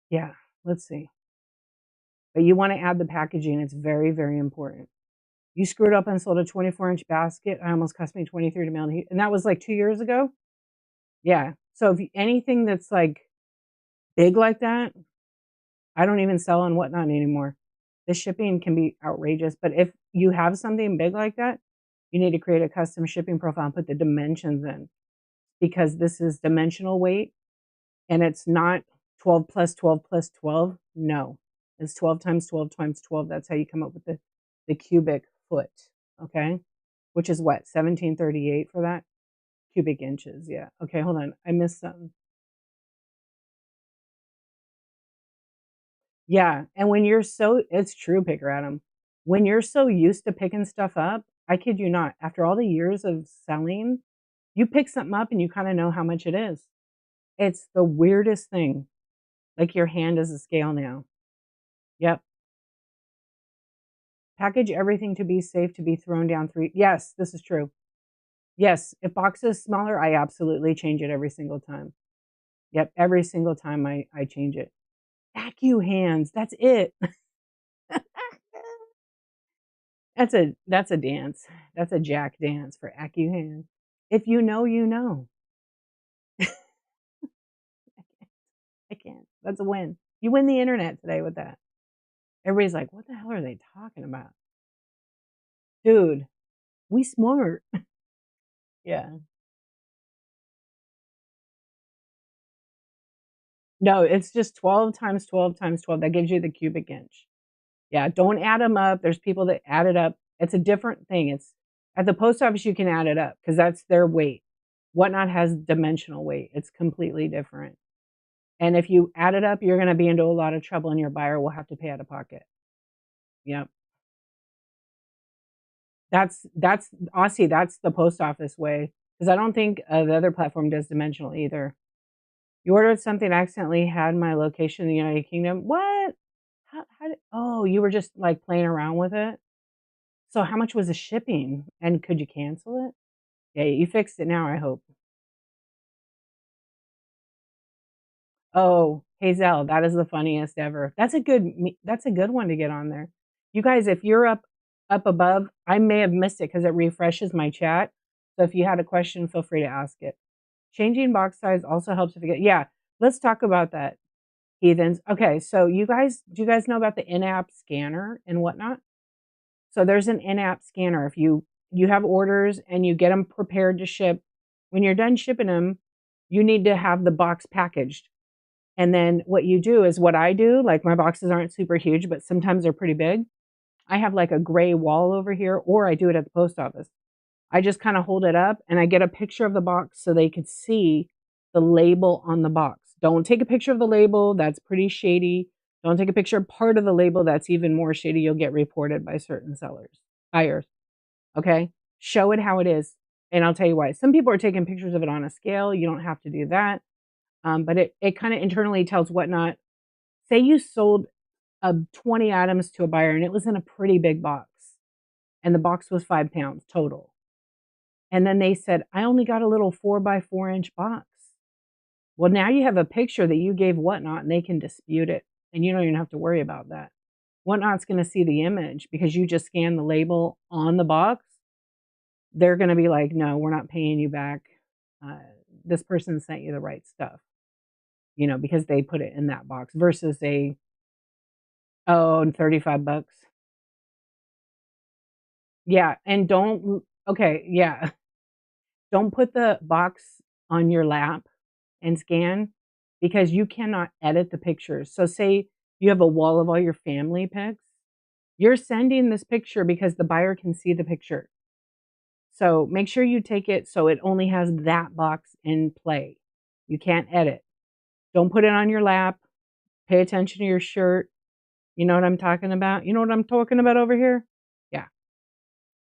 Yeah, let's see. But you want to add the packaging. It's very, very important. You screwed up and sold a 24-inch basket. It almost cost me 23 to mail, and that was like 2 years ago. Yeah. So if anything that's like big like that, I don't even sell on Whatnot anymore. The shipping can be outrageous. But if you have something big like that, you need to create a custom shipping profile and put the dimensions in, because this is dimensional weight and it's not 12 plus 12 plus 12. No, it's 12 times 12 times 12. That's how you come up with the cubic foot. Okay. Which is what? 1738 for that? Cubic inches. Yeah. Okay. Hold on. I missed something. Yeah, and when you're so, it's true, Picker Adam. When you're so used to picking stuff up, I kid you not, after all the years of selling, you pick something up and you kind of know how much it is. It's the weirdest thing. Like your hand is a scale now. Yep. Package everything to be safe to be thrown down three. Yes, this is true. Yes, if box is smaller, I absolutely change it every single time. Yep, every single time I change it. Vacuum hands, that's it. That's a dance. That's a jack dance for Acu hands. If you know, you know. I can't. That's a win. You win the internet today with that. Everybody's like, what the hell are they talking about? Dude, we smart. Yeah. No, it's just 12 times 12 times 12. That gives you the cubic inch. Yeah, don't add them up. There's people that add it up. It's a different thing. It's at the post office, you can add it up because that's their weight. Whatnot has dimensional weight. It's completely different. And if you add it up, you're going to be into a lot of trouble and your buyer will have to pay out of pocket. Yep. That's Aussie, that's the post office way, because I don't think the other platform does dimensional either. You ordered something, accidentally had my location in the United Kingdom. What? How did, oh, you were just like playing around with it? So how much was the shipping? And could you cancel it? Yeah, you fixed it now, I hope. Oh, Hazel, that is the funniest ever. That's a good one to get on there. You guys, if you're up above, I may have missed it because it refreshes my chat. So if you had a question, feel free to ask it. Changing box size also helps if you get, yeah, let's talk about that, heathens. Okay, so do you guys know about the in-app scanner and whatnot? So there's an in-app scanner. If you have orders and you get them prepared to ship, when you're done shipping them, you need to have the box packaged. And then what you do is what I do, like my boxes aren't super huge, but sometimes they're pretty big. I have like a gray wall over here, or I do it at the post office. I just kind of hold it up and I get a picture of the box so they could see the label on the box. Don't take a picture of the label, that's pretty shady. Don't take a picture of part of the label, that's even more shady. You'll get reported by certain sellers, buyers. Okay? Show it how it is. And I'll tell you why. Some people are taking pictures of it on a scale. You don't have to do that. But it kind of internally tells Whatnot. Say you sold 20 items to a buyer and it was in a pretty big box and the box was 5 pounds total. And then they said, I only got a little 4 by 4 inch box. Well, now you have a picture that you gave Whatnot and they can dispute it. And you don't even have to worry about that. Whatnot's going to see the image because you just scanned the label on the box. They're going to be like, no, we're not paying you back. This person sent you the right stuff, because they put it in that box versus and $35. Yeah. And okay. Yeah. Don't put the box on your lap and scan because you cannot edit the pictures. So say you have a wall of all your family pics. You're sending this picture because the buyer can see the picture. So make sure you take it so it only has that box in play. You can't edit. Don't put it on your lap. Pay attention to your shirt. You know what I'm talking about? You know what I'm talking about over here? Yeah.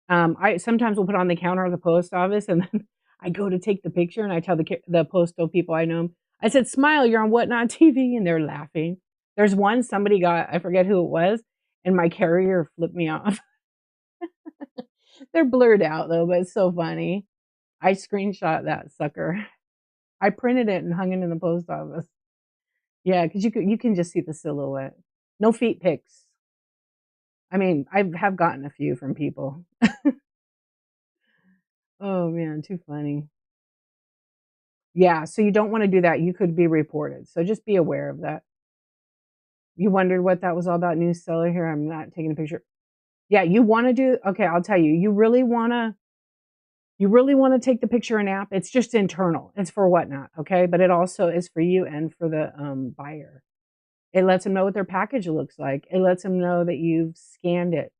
I sometimes will put it on the counter of the post office, and then I go to take the picture, and I tell the postal people I know, I said, "Smile, you're on Whatnot TV," and they're laughing. There's one somebody got, I forget who it was, and my carrier flipped me off. They're blurred out though, but it's so funny. I screenshot that sucker. I printed it and hung it in the post office. Yeah, because you can just see the silhouette. No feet pics. I mean, I have gotten a few from people. Oh man, too funny. Yeah, so you don't wanna do that, you could be reported, so just be aware of that. You wondered what that was all about, new seller here, I'm not taking a picture. Yeah, you wanna do okay, I'll tell you, you really wanna take the picture in app, it's just internal, it's for Whatnot, okay? But it also is for you and for the, buyer. It lets them know what their package looks like, it lets them know that you've scanned it.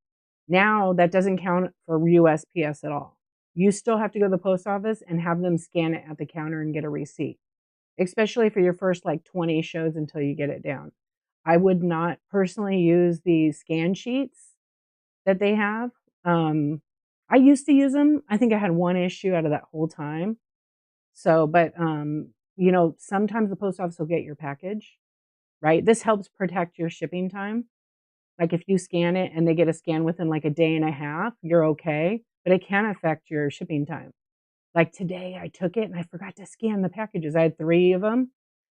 Now, that doesn't count for USPS at all. You still have to go to the post office and have them scan it at the counter and get a receipt, especially for your first, like, 20 shows until you get it down. I would not personally use the scan sheets that they have. Um, I used to use them. I think I had 1 issue out of that whole time. So, but, sometimes the post office will get your package, right? This helps protect your shipping time. Like, if you scan it and they get a scan within, like, a day and a half, you're okay, but it can affect your shipping time. Like, today, I took it and I forgot to scan the packages. I had 3 of them.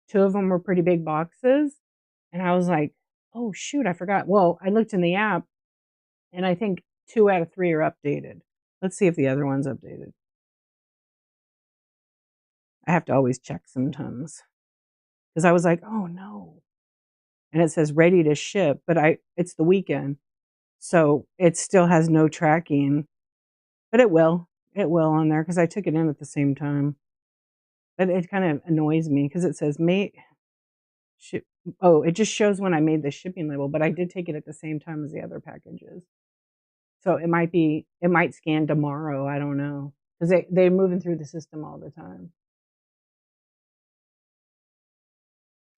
2 of them were pretty big boxes, and I was like, "Oh, shoot, I forgot." Well, I looked in the app, and I think 2 out of 3 are updated. Let's see if the other one's updated. I have to always check sometimes because I was like, "Oh, no." And it says ready to ship, but it's the weekend, so it still has no tracking. But it will. It will on there because I took it in at the same time. But it kind of annoys me because it says "May ship." Oh, it just shows when I made the shipping label, but I did take it at the same time as the other packages. So it might scan tomorrow, I don't know, because they're moving through the system all the time.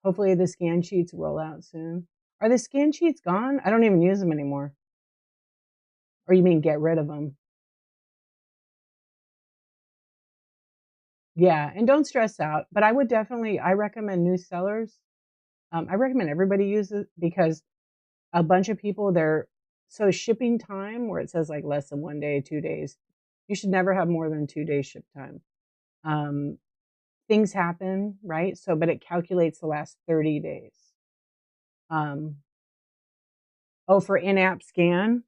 Hopefully, the scan sheets roll out soon. Are the scan sheets gone? I don't even use them anymore. Or you mean get rid of them? Yeah, and don't stress out, but I recommend new sellers. I recommend everybody use it because a bunch of people, so shipping time where it says, like, less than 1 day, 2 days, you should never have more than 2 days ship time. Um, things happen, right? So, but it calculates the last 30 days. Um, oh, for in-app scan?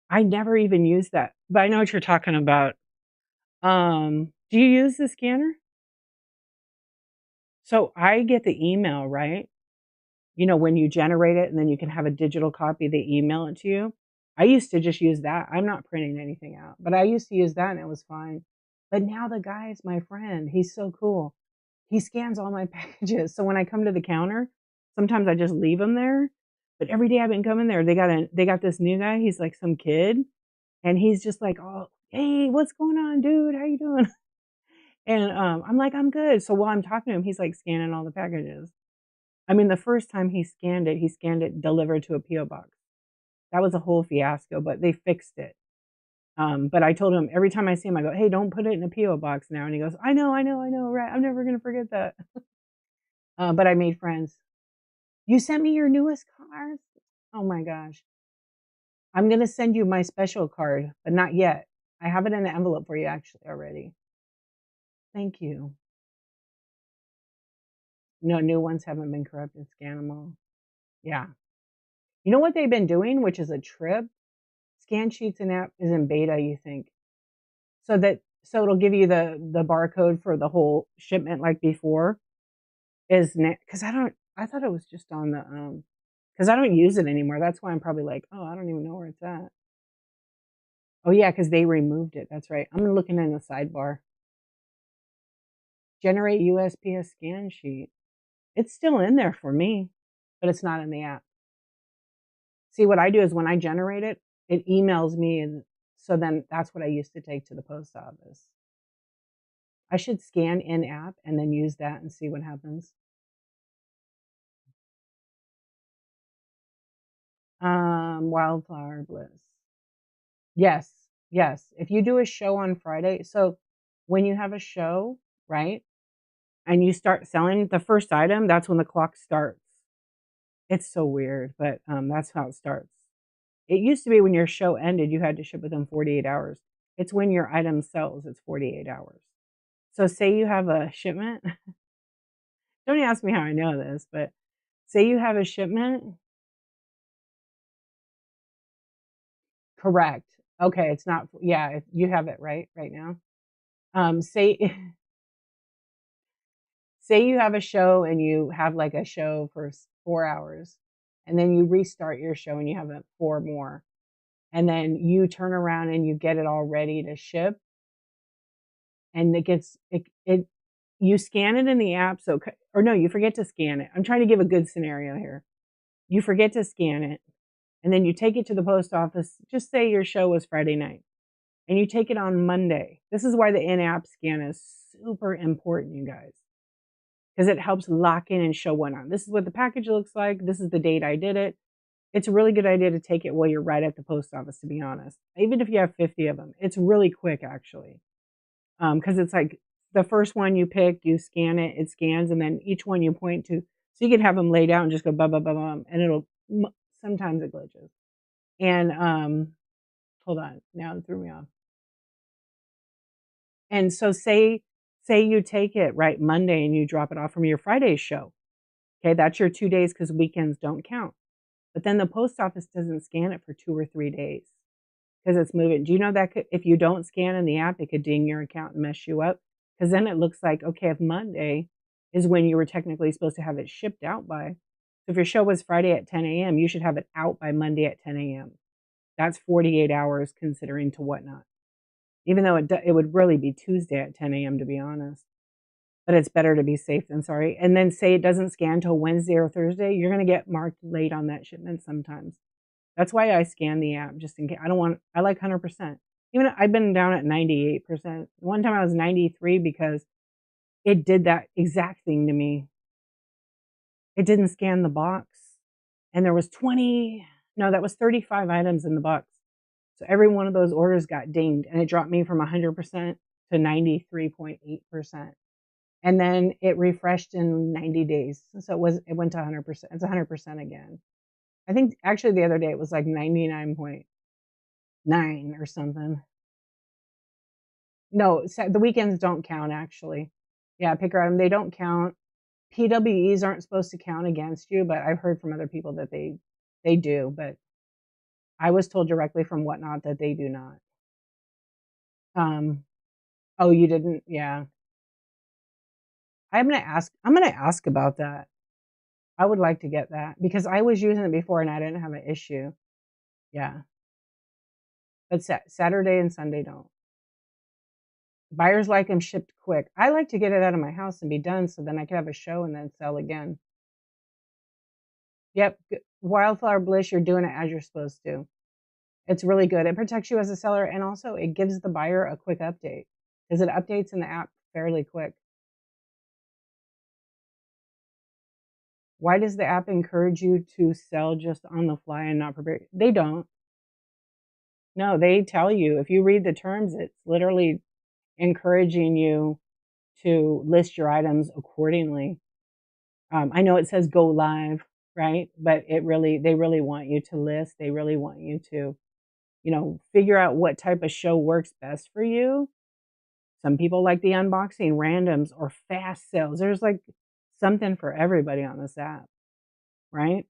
I never even used that, but I know what you're talking about. Do you use the scanner? So I get the email, right? When you generate it and then you can have a digital copy, they email it to you. I used to just use that. I'm not printing anything out, but I used to use that and it was fine. But now the guy is my friend. He's so cool. He scans all my packages. So when I come to the counter, sometimes I just leave them there. But every day I've been coming there, they got this new guy. He's like some kid, and he's just like, "Oh, hey, what's going on, dude? How you doing?" And I'm like, "I'm good." So while I'm talking to him, he's like scanning all the packages. I mean, the first time he scanned it delivered to a PO box. That was a whole fiasco, but they fixed it. But I told him every time I see him, I go, "Hey, don't put it in a PO box now." And he goes, "I know, I know, I know, right? I'm never gonna forget that." But I made friends. You sent me your newest card? Oh my gosh. I'm gonna send you my special card, but not yet. I have it in an envelope for you actually already. Thank you. No, new ones haven't been corrupted. Scan them all. Yeah. You know what they've been doing, which is a trip? Scan Sheets and app is in beta, you think. So it'll give you the barcode for the whole shipment like before. Because I thought it was just on the because I don't use it anymore. That's why I'm probably like, oh, I don't even know where it's at. Oh yeah, because they removed it. That's right. I'm looking in the sidebar. Generate USPS scan sheet. It's still in there for me, but it's not in the app. See, what I do is when I generate it, it emails me, and so then that's what I used to take to the post office. I should scan in app and then use that and see what happens. Wildflower Bliss. Yes, yes. If you do a show on Friday, so when you have a show, right, and you start selling the first item, that's when the clock starts. It's so weird, but that's how it starts. It used to be when your show ended, you had to ship within 48 hours. It's when your item sells, it's 48 hours. So say you have a shipment. Don't ask me how I know this, but say you have a shipment. Correct. Okay, it's not, yeah, you have it right now. Say say you have a show and you have like a show for 4 hours, and then you restart your show and you have 4 more, and then you turn around and you get it all ready to ship, and it you scan it in the app. So, or no, you forget to scan it. I'm trying to give a good scenario here. You forget to scan it, and then you take it to the post office. Just say your show was Friday night, and you take it on Monday. This is why the in-app scan is super important, you guys, because it helps lock in and show what on. This is what the package looks like. This is the date I did it. It's a really good idea to take it while you're right at the post office, to be honest. Even if you have 50 of them, it's really quick actually. Because it's like the first one you pick, you scan it, it scans, and then each one you point to. So you can have them laid out and just go bum bum bum bum, and it'll sometimes it glitches. And hold on, now it threw me off. And so say you take it right Monday and you drop it off from your Friday show. Okay, that's your 2 days because weekends don't count. But then the post office doesn't scan it for 2 or 3 days because it's moving. Do you know that if you don't scan in the app, it could ding your account and mess you up? Because then it looks like, okay, if Monday is when you were technically supposed to have it shipped out by, so if your show was Friday at 10 a.m., you should have it out by Monday at 10 a.m. That's 48 hours considering to whatnot. Even though it would really be Tuesday at 10 a.m., to be honest. But it's better to be safe than sorry. And then say it doesn't scan till Wednesday or Thursday, you're going to get marked late on that shipment sometimes. That's why I scan the app just in case. I like 100%. Even I've been down at 98%. One time I was 93 because it did that exact thing to me. It didn't scan the box. And there was 35 items in the box. So every one of those orders got dinged and it dropped me from 100% to 93.8%. And then it refreshed in 90 days. So it went to 100%. It's 100% again. I think actually the other day it was like 99.9 or something. No, the weekends don't count actually. Yeah, picker item, they don't count. PWEs aren't supposed to count against you, but I've heard from other people that they do, but I was told directly from Whatnot that they do not. Oh, you didn't? Yeah. I'm gonna ask about that. I would like to get that because I was using it before and I didn't have an issue. Yeah. But Saturday and Sunday don't. Buyers like them shipped quick. I like to get it out of my house and be done so then I can have a show and then sell again. Yep, Wildflower Bliss, you're doing it as you're supposed to. It's really good. It protects you as a seller, and also it gives the buyer a quick update because it updates in the app fairly quick. Why does the app encourage you to sell just on the fly and not prepare? They don't. No, they tell you. If you read the terms, it's literally encouraging you to list your items accordingly. I know it says go live, right? But they really want you to list. They really want you to, figure out what type of show works best for you. Some people like the unboxing, randoms, or fast sales. There's like something for everybody on this app, right?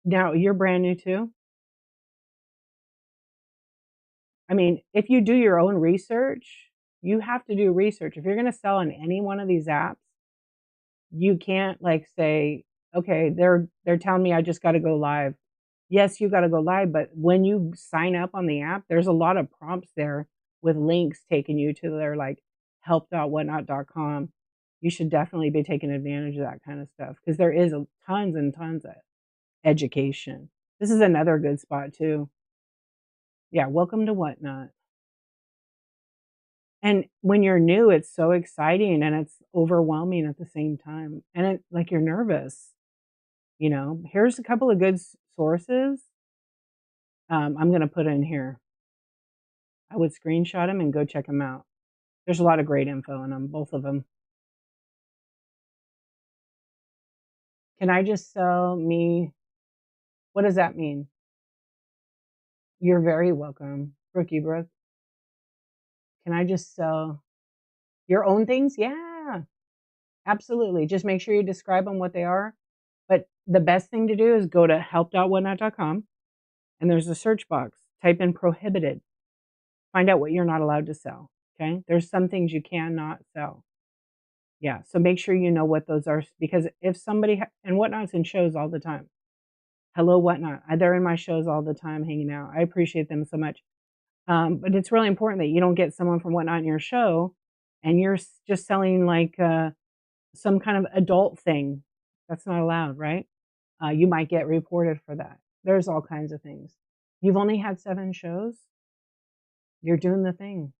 Now, you're brand new too. I mean, if you do your own research, you have to do research. If you're going to sell on any one of these apps, you can't like say, okay, they're telling me I just got to go live. Yes, you got to go live, but when you sign up on the app, there's a lot of prompts there with links taking you to their like help.whatnot.com. You should definitely be taking advantage of that kind of stuff because there is tons and tons of education. This is another good spot too. Yeah, welcome to Whatnot. And when you're new, it's so exciting and it's overwhelming at the same time. And it like you're nervous, Here's a couple of good sources. I'm going to put in here. I would screenshot them and go check them out. There's a lot of great info in them, both of them. Can I just sell me? What does that mean? You're very welcome, Brookie Brooke. Can I just sell your own things? Yeah, absolutely. Just make sure you describe them what they are. But the best thing to do is go to help.whatnot.com and there's a search box. Type in prohibited. Find out what you're not allowed to sell. Okay. There's some things you cannot sell. Yeah. So make sure you know what those are because if somebody, and Whatnot's in shows all the time. Hello, Whatnot. They're in my shows all the time hanging out. I appreciate them so much. But it's really important that you don't get someone from Whatnot in your show and you're just selling like some kind of adult thing. That's not allowed, right? You might get reported for that. There's all kinds of things. You've only had 7 shows. You're doing the thing.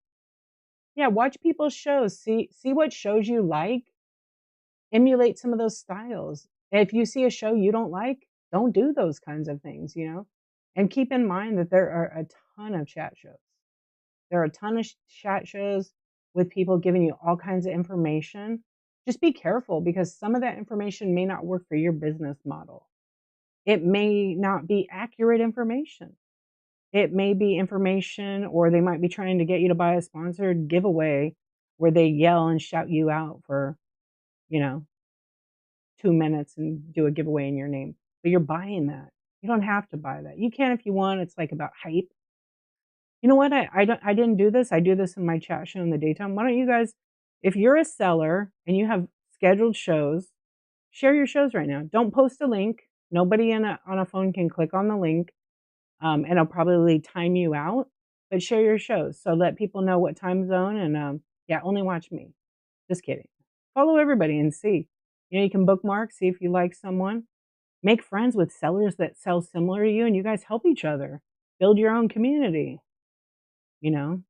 Yeah, watch people's shows. See what shows you like. Emulate some of those styles. If you see a show you don't like, don't do those kinds of things. And keep in mind that there are a ton of chat shows. There are a ton of chat shows with people giving you all kinds of information. Just be careful because some of that information may not work for your business model. It may not be accurate information. It may be information, or they might be trying to get you to buy a sponsored giveaway where they yell and shout you out for, you know, 2 minutes and do a giveaway in your name. But you're buying that. You don't have to buy that. You can if you want. It's like about hype. You know what? I didn't do this. I do this in my chat show in the daytime. Why don't you guys, if you're a seller and you have scheduled shows, share your shows right now. Don't post a link. Nobody on a phone can click on the link, and it'll probably time you out. But share your shows. So let people know what time zone and yeah, only watch me. Just kidding. Follow everybody and see. You can bookmark, see if you like someone. Make friends with sellers that sell similar to you and you guys help each other. Build your own community, you know?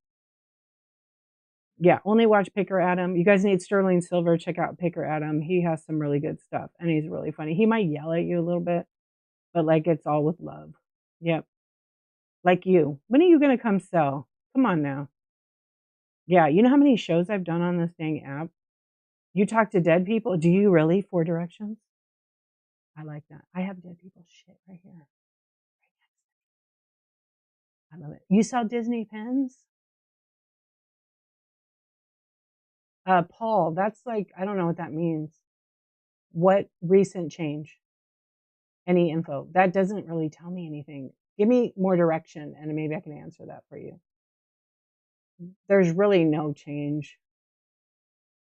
Yeah, only watch Picker Adam. You guys need Sterling Silver. Check out Picker Adam. He has some really good stuff and he's really funny. He might yell at you a little bit, but like it's all with love. Yep. Like you. When are you going to come sell? Come on now. Yeah, you know how many shows I've done on this dang app? You talk to dead people. Do you really? 4 Directions? I like that. I have dead people shit right here. I love it. You saw Disney pens? Paul, that's like, I don't know what that means. What recent change? Any info? That doesn't really tell me anything. Give me more direction and maybe I can answer that for you. There's really no change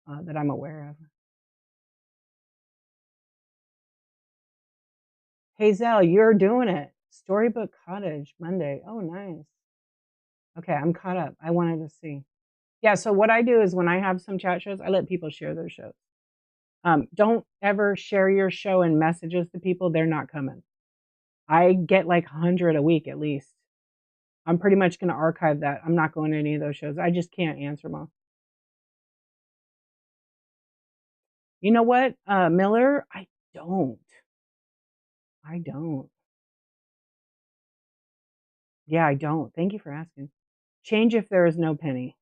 that I'm aware of. Hazel, you're doing it. Storybook Cottage Monday. Oh, nice. Okay, I'm caught up. I wanted to see. Yeah, so what I do is when I have some chat shows, I let people share their shows. Don't ever share your show in messages to people, they're not coming. I get like 100 a week at least. I'm pretty much gonna archive that. I'm not going to any of those shows. I just can't answer them all. You know what, Miller? Don't. I don't. Yeah, I don't. Thank you for asking. Change if there is no penny.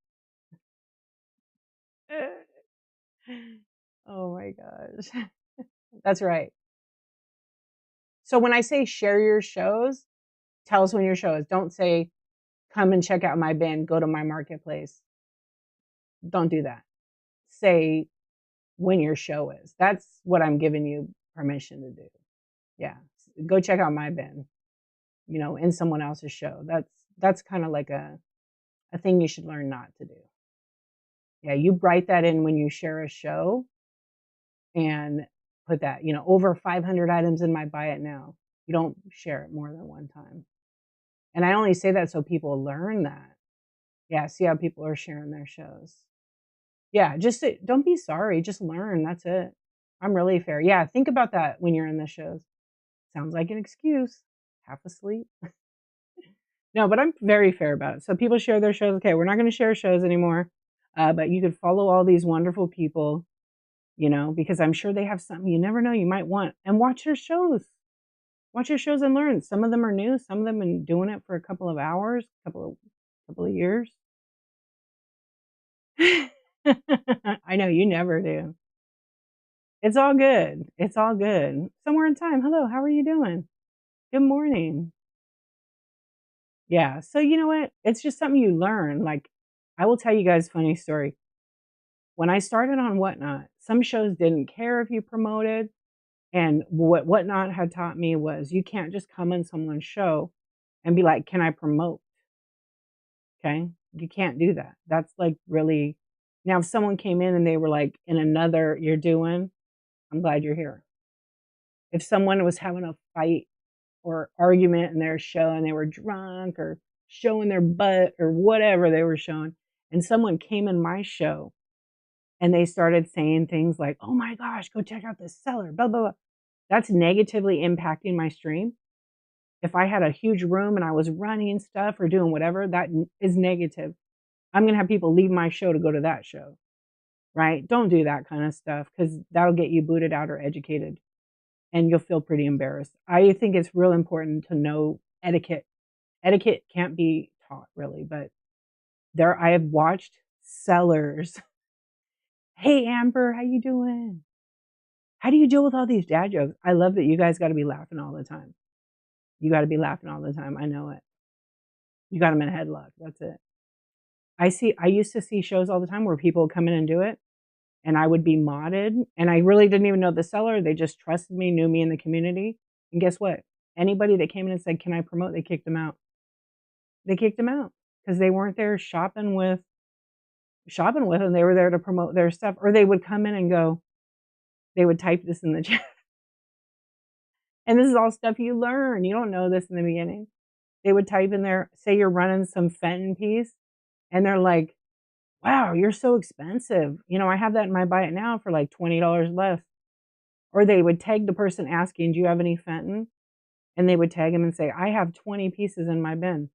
Oh my gosh. That's right. So when I say share your shows, tell us when your show is. Don't say, come and check out my bin, go to my marketplace. Don't do that. Say when your show is. That's what I'm giving you permission to do. Yeah. Go check out my bin, in someone else's show. That's kind of like a thing you should learn not to do. Yeah, you write that in when you share a show and put that, over 500 items in my buy it now. You don't share it more than one time. And I only say that so people learn that. Yeah, see how people are sharing their shows. Yeah, just don't be sorry, just learn, that's it. I'm really fair. Yeah, think about that when you're in the shows. Sounds like an excuse. Half asleep. No, but I'm very fair about it. So people share their shows. Okay, we're not going to share shows anymore, but you could follow all these wonderful people, because I'm sure they have something you never know you might want. And watch their shows. Watch your shows and learn. Some of them are new. Some of them have been doing it for a couple of hours, couple of years. I know you never do. It's all good. It's all good. Somewhere in time. Hello, how are you doing? Good morning. Yeah. So you know what? It's just something you learn. Like, I will tell you guys a funny story. When I started on Whatnot, some shows didn't care if you promoted. And what Whatnot had taught me was you can't just come on someone's show and be like, can I promote? Okay. You can't do that. That's like really, now if someone came in and they were like in another you're doing, I'm glad you're here. If someone was having a fight or argument in their show and they were drunk or showing their butt or whatever they were showing, and someone came in my show and they started saying things like, oh my gosh, go check out this seller, blah, blah, blah. That's negatively impacting my stream. If I had a huge room and I was running stuff or doing whatever, that is negative. I'm going to have people leave my show to go to that show, right? Don't do that kind of stuff because that'll get you booted out or educated and you'll feel pretty embarrassed. I think it's real important to know etiquette. Etiquette can't be taught really, but I have watched sellers. Hey Amber, how you doing? How do you deal with all these dad jokes? I love that you guys got to be laughing all the time. You got to be laughing all the time. I know it. You got them in a headlock. That's it. I used to see shows all the time where people would come in and do it and I would be modded and I really didn't even know the seller. They just trusted me, knew me in the community. And guess what? Anybody that came in and said, can I promote? They kicked them out. They kicked them out because they weren't there shopping with them. They were there to promote their stuff, or they would come in and go, they would type this in the chat. And this is all stuff you learn. You don't know this in the beginning. They would type in there, say you're running some Fenton piece, and they're like, wow, you're so expensive. I have that in my buy it now for like $20 less. Or they would tag the person asking, do you have any Fenton? And they would tag them and say, I have 20 pieces in my bin.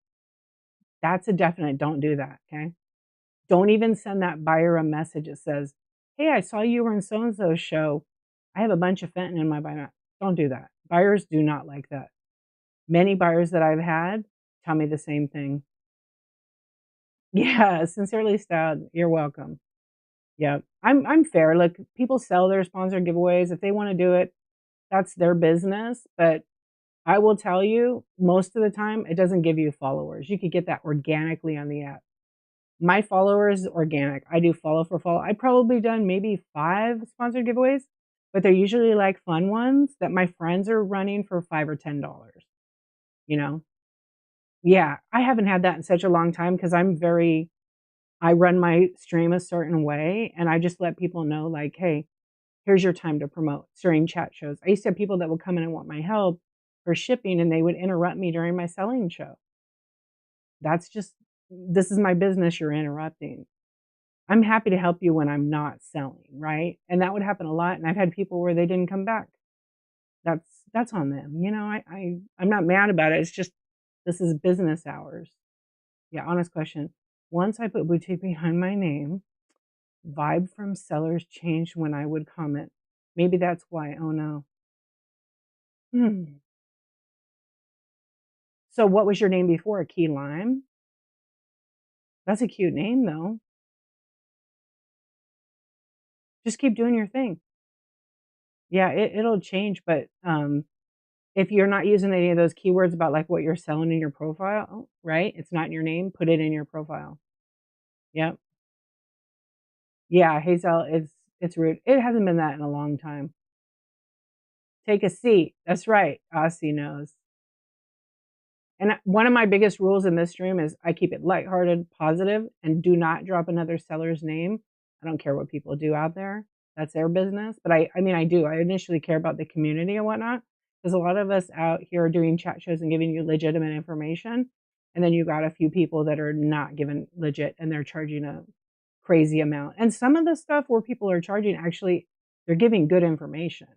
That's a definite don't do that, okay? Don't even send that buyer a message that says, hey, I saw you were in so-and-so's show. I have a bunch of Fenton in my buy. Don't do that. Buyers do not like that. Many buyers that I've had tell me the same thing. Yeah, sincerely styled. You're welcome. Yeah, I'm fair. Look, people sell their sponsored giveaways. If they want to do it, that's their business. But I will tell you, most of the time, it doesn't give you followers. You could get that organically on the app. My followers is organic. I do follow for follow. I've probably done maybe 5 sponsored giveaways, but they're usually like fun ones that my friends are running for $5 or $10, you know? Yeah, I haven't had that in such a long time because I run my stream a certain way and I just let people know like, hey, here's your time to promote during chat shows. I used to have people that would come in and want my help for shipping and they would interrupt me during my selling show. That's just this is my business, you're interrupting. I'm happy to help you when I'm not selling, right? And that would happen a lot, and I've had people where they didn't come back. That's that's on them, you know, I'm not mad about it, it's just this is business hours. Yeah, honest question. Once I put boutique behind my name, vibe from sellers changed when I would comment. Maybe that's why, oh no. Hmm. So what was your name before? Key Lime? That's a cute name though. Just keep doing your thing. Yeah, it'll change, but, if you're not using any of those keywords about, like, what you're selling in your profile, right? It's not in your name, put it in your profile. Yep. Yeah, Hazel, it's rude. It hasn't been that in a long time. Take a seat. That's right. Aussie knows. And one of my biggest rules in this room is I keep it lighthearted, positive, and do not drop another seller's name. I don't care what people do out there. That's their business. But I mean, I do. I initially care about the community and whatnot because a lot of us out here are doing chat shows and giving you legitimate information. And then you got a few people that are not giving legit and they're charging a crazy amount. And some of the stuff where people are charging actually, they're giving good information.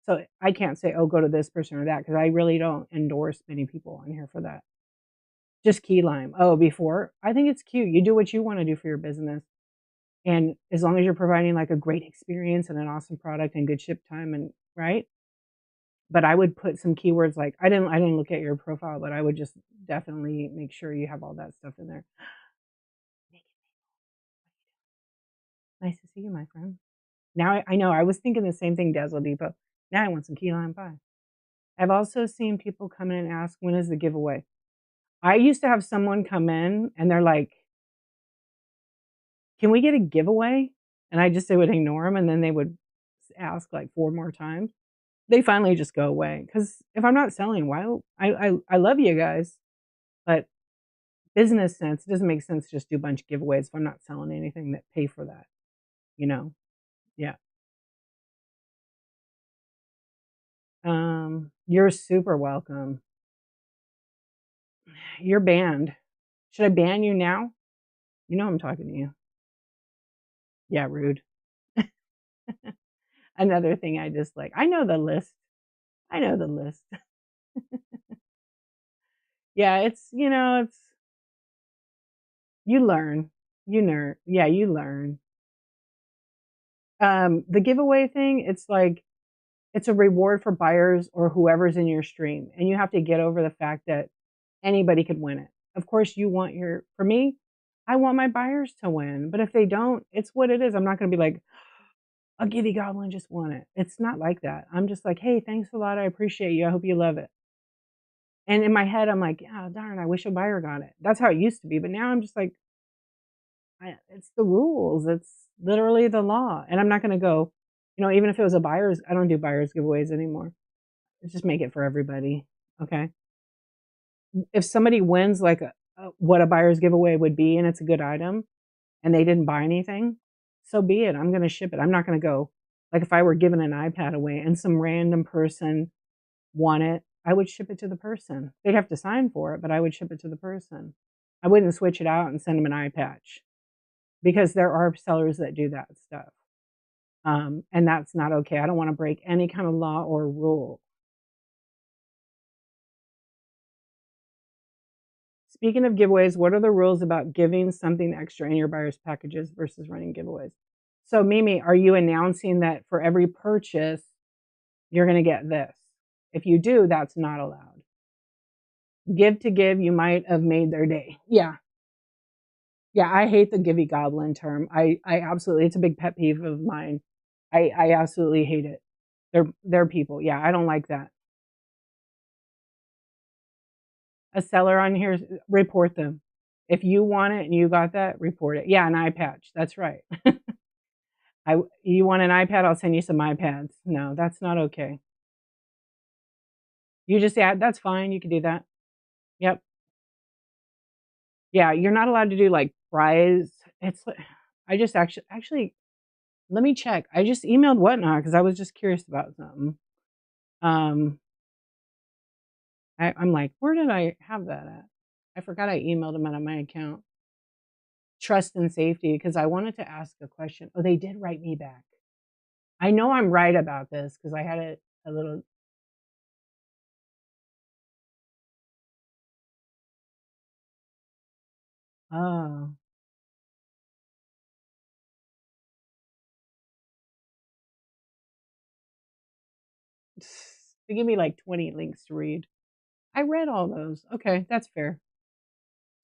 So I can't say, "Oh, go to this person or that," because I really don't endorse many people on here for that. Just key lime. Oh, before? I think it's cute. You do what you wanna do for your business, and as long as you're providing, like, a great experience and an awesome product and good ship time and right? But I would put some keywords like I didn't look at your profile, but I would just definitely make sure you have all that stuff in there. Nice to see you, my friend. Now I know, I was thinking the same thing, Dazzle Depot. Now I want some key lime pie. I've also seen people come in and ask, "When is the giveaway?" I used to have someone come in and they're like, "Can we get a giveaway?" And I just would ignore them, and then they would ask like 4 more times. They finally just go away because if I'm not selling, why I love you guys, but business sense, it doesn't make sense to just do a bunch of giveaways if I'm not selling anything that pay for that, you know? Yeah. You're super welcome. You're banned. Should I ban you now? You know I'm talking to you. Yeah, rude. Another thing I dislike. I know the list. I know the list. Yeah, it's you learn. Yeah, you learn. The giveaway thing, it's like it's a reward for buyers or whoever's in your stream, and you have to get over the fact that anybody could win it. Of course, you want your for me, I want my buyers to win, but if they don't, it's what it is. I'm not gonna be like, "A giddy goblin just won it." It's not like that. I'm just like, "Hey, thanks a lot. I appreciate you. I hope you love it." And in my head, I'm like, "Yeah, darn, I wish a buyer got it." That's how it used to be, but now I'm just like, it's the rules. It's literally the law, and I'm not gonna go, even if it was a buyer's, I don't do buyer's giveaways anymore. Just make it for everybody, okay? If somebody wins like what a buyer's giveaway would be, and it's a good item, and they didn't buy anything, so be it. I'm gonna ship it. I'm not gonna go like if I were giving an iPad away and some random person won it, I would ship it to the person. They'd have to sign for it, but I would ship it to the person. I wouldn't switch it out and send them an eye patch because there are sellers that do that stuff. And that's not okay. I don't want to break any kind of law or rule. Speaking of giveaways, what are the rules about giving something extra in your buyer's packages versus running giveaways? So, Mimi, are you announcing that for every purchase, you're going to get this? If you do, that's not allowed. Give to give, you might have made their day. Yeah. Yeah. I hate the givey goblin term. I absolutely, it's a big pet peeve of mine. I absolutely hate it. They're people. Yeah. I don't like that. A seller on here, report them. If you want it and you got that, report it. Yeah, an eye patch. That's right. You want an iPad? I'll send you some iPads. No, that's not okay. You just add. That's fine. You can do that. Yep. Yeah, you're not allowed to do like prize. I just actually let me check. I just emailed Whatnot because I was just curious about something. Um, I'm like, where did I have that at? I forgot I emailed them out of my account. Trust and safety, because I wanted to ask a question. Oh, they did write me back. I know I'm right about this because I had a little. Oh, they give me like 20 links to read. I read all those. Okay, that's fair.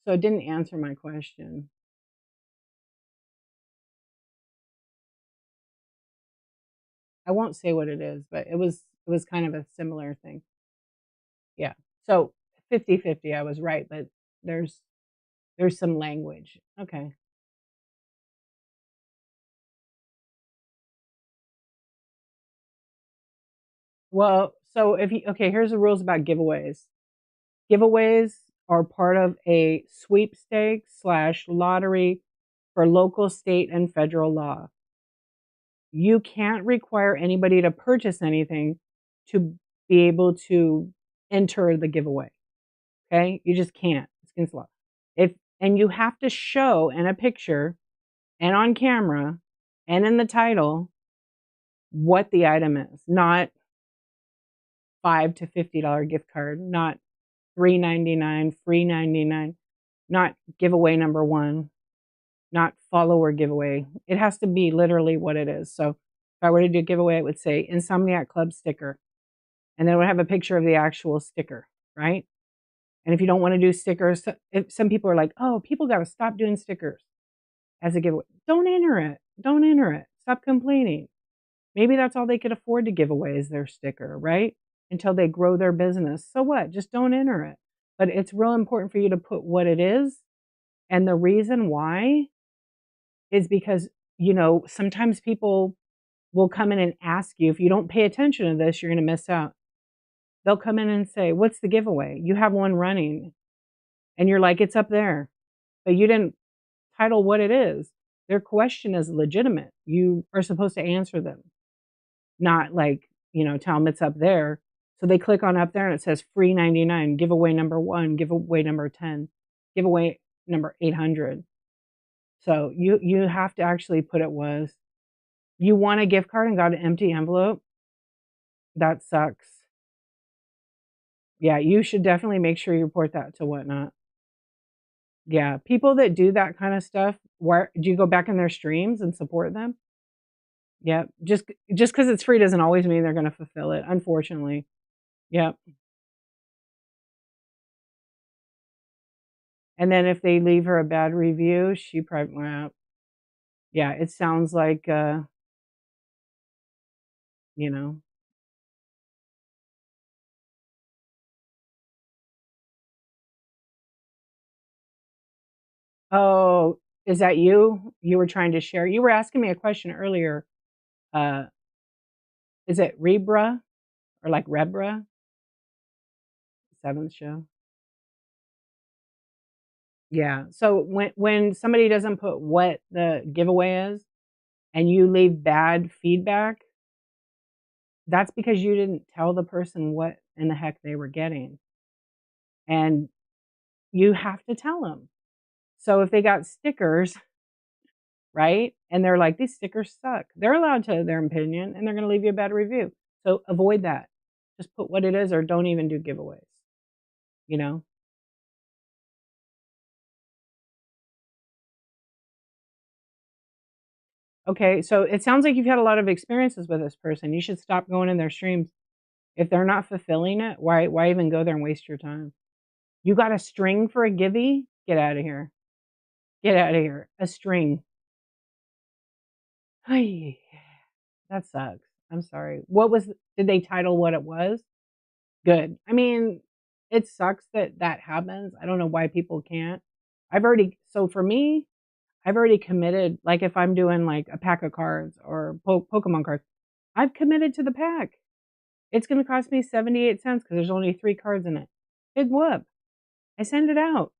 So it didn't answer my question. I won't say what it is, but it was kind of a similar thing. Yeah. So 50-50, I was right, but there's there's some language. Okay. Well, so if you okay, here's the rules about giveaways. Giveaways are part of a sweepstakes slash lottery for local, state, and federal law. You can't require anybody to purchase anything to be able to enter the giveaway. Okay? You just can't. It's against the law. If and you have to show in a picture and on camera and in the title what the item is, not $5 to $50 gift card, not $3.99, free 99, not giveaway number one, not follower giveaway. It has to be literally what it is. So if I were to do a giveaway, it would say Insomniac Club sticker, and then it would have a picture of the actual sticker, right? And if you don't want to do stickers, if some people are like, oh, people got to stop doing stickers as a giveaway. Don't enter it. Don't enter it. Stop complaining. Maybe that's all they could afford to give away is their sticker, right? Until they grow their business. So what? Just don't enter it. But it's real important for you to put what it is. And the reason why is because, sometimes people will come in and ask you, if you don't pay attention to this, you're going to miss out. They'll come in and say, what's the giveaway? You have one running. And you're like, it's up there. But you didn't title what it is. Their question is legitimate. You are supposed to answer them, not like, tell them it's up there. So they click on up there and it says free 99, giveaway number 1, giveaway number 10, giveaway number 800. So you have to actually put it was. You want a gift card and got an empty envelope? That sucks. Yeah, you should definitely make sure you report that to Whatnot. Yeah, people that do that kind of stuff, where do you go back in their streams and support them? Yeah, just because it's free doesn't always mean they're gonna fulfill it, unfortunately. Yep. And then if they leave her a bad review, she probably well, yeah, it sounds like, you know, "Oh, is that you? You were trying to share" you were asking me a question earlier, uh, is it Rebra or like Rebra? 7th show? Yeah, so when somebody doesn't put what the giveaway is and you leave bad feedback, that's because you didn't tell the person what in the heck they were getting, and you have to tell them. So if they got stickers, right, and they're like, "These stickers suck," they're allowed to their opinion, and they're gonna leave you a bad review. So avoid that. Just put what it is or don't even do giveaways, you know? Okay, so it sounds like you've had a lot of experiences with this person. You should stop going in their streams. If they're not fulfilling it, why even go there and waste your time? You got a string for a givey? Get out of here. Get out of here. A string. Ay, that sucks. I'm sorry. Did they title what it was? Good. I mean, it sucks that that happens. I don't know why people can't. So for me, I've already committed, like if I'm doing like a pack of cards or Pokemon cards, I've committed to the pack. It's going to cost me 78 cents because there's only 3 cards in it. Big whoop. I send it out.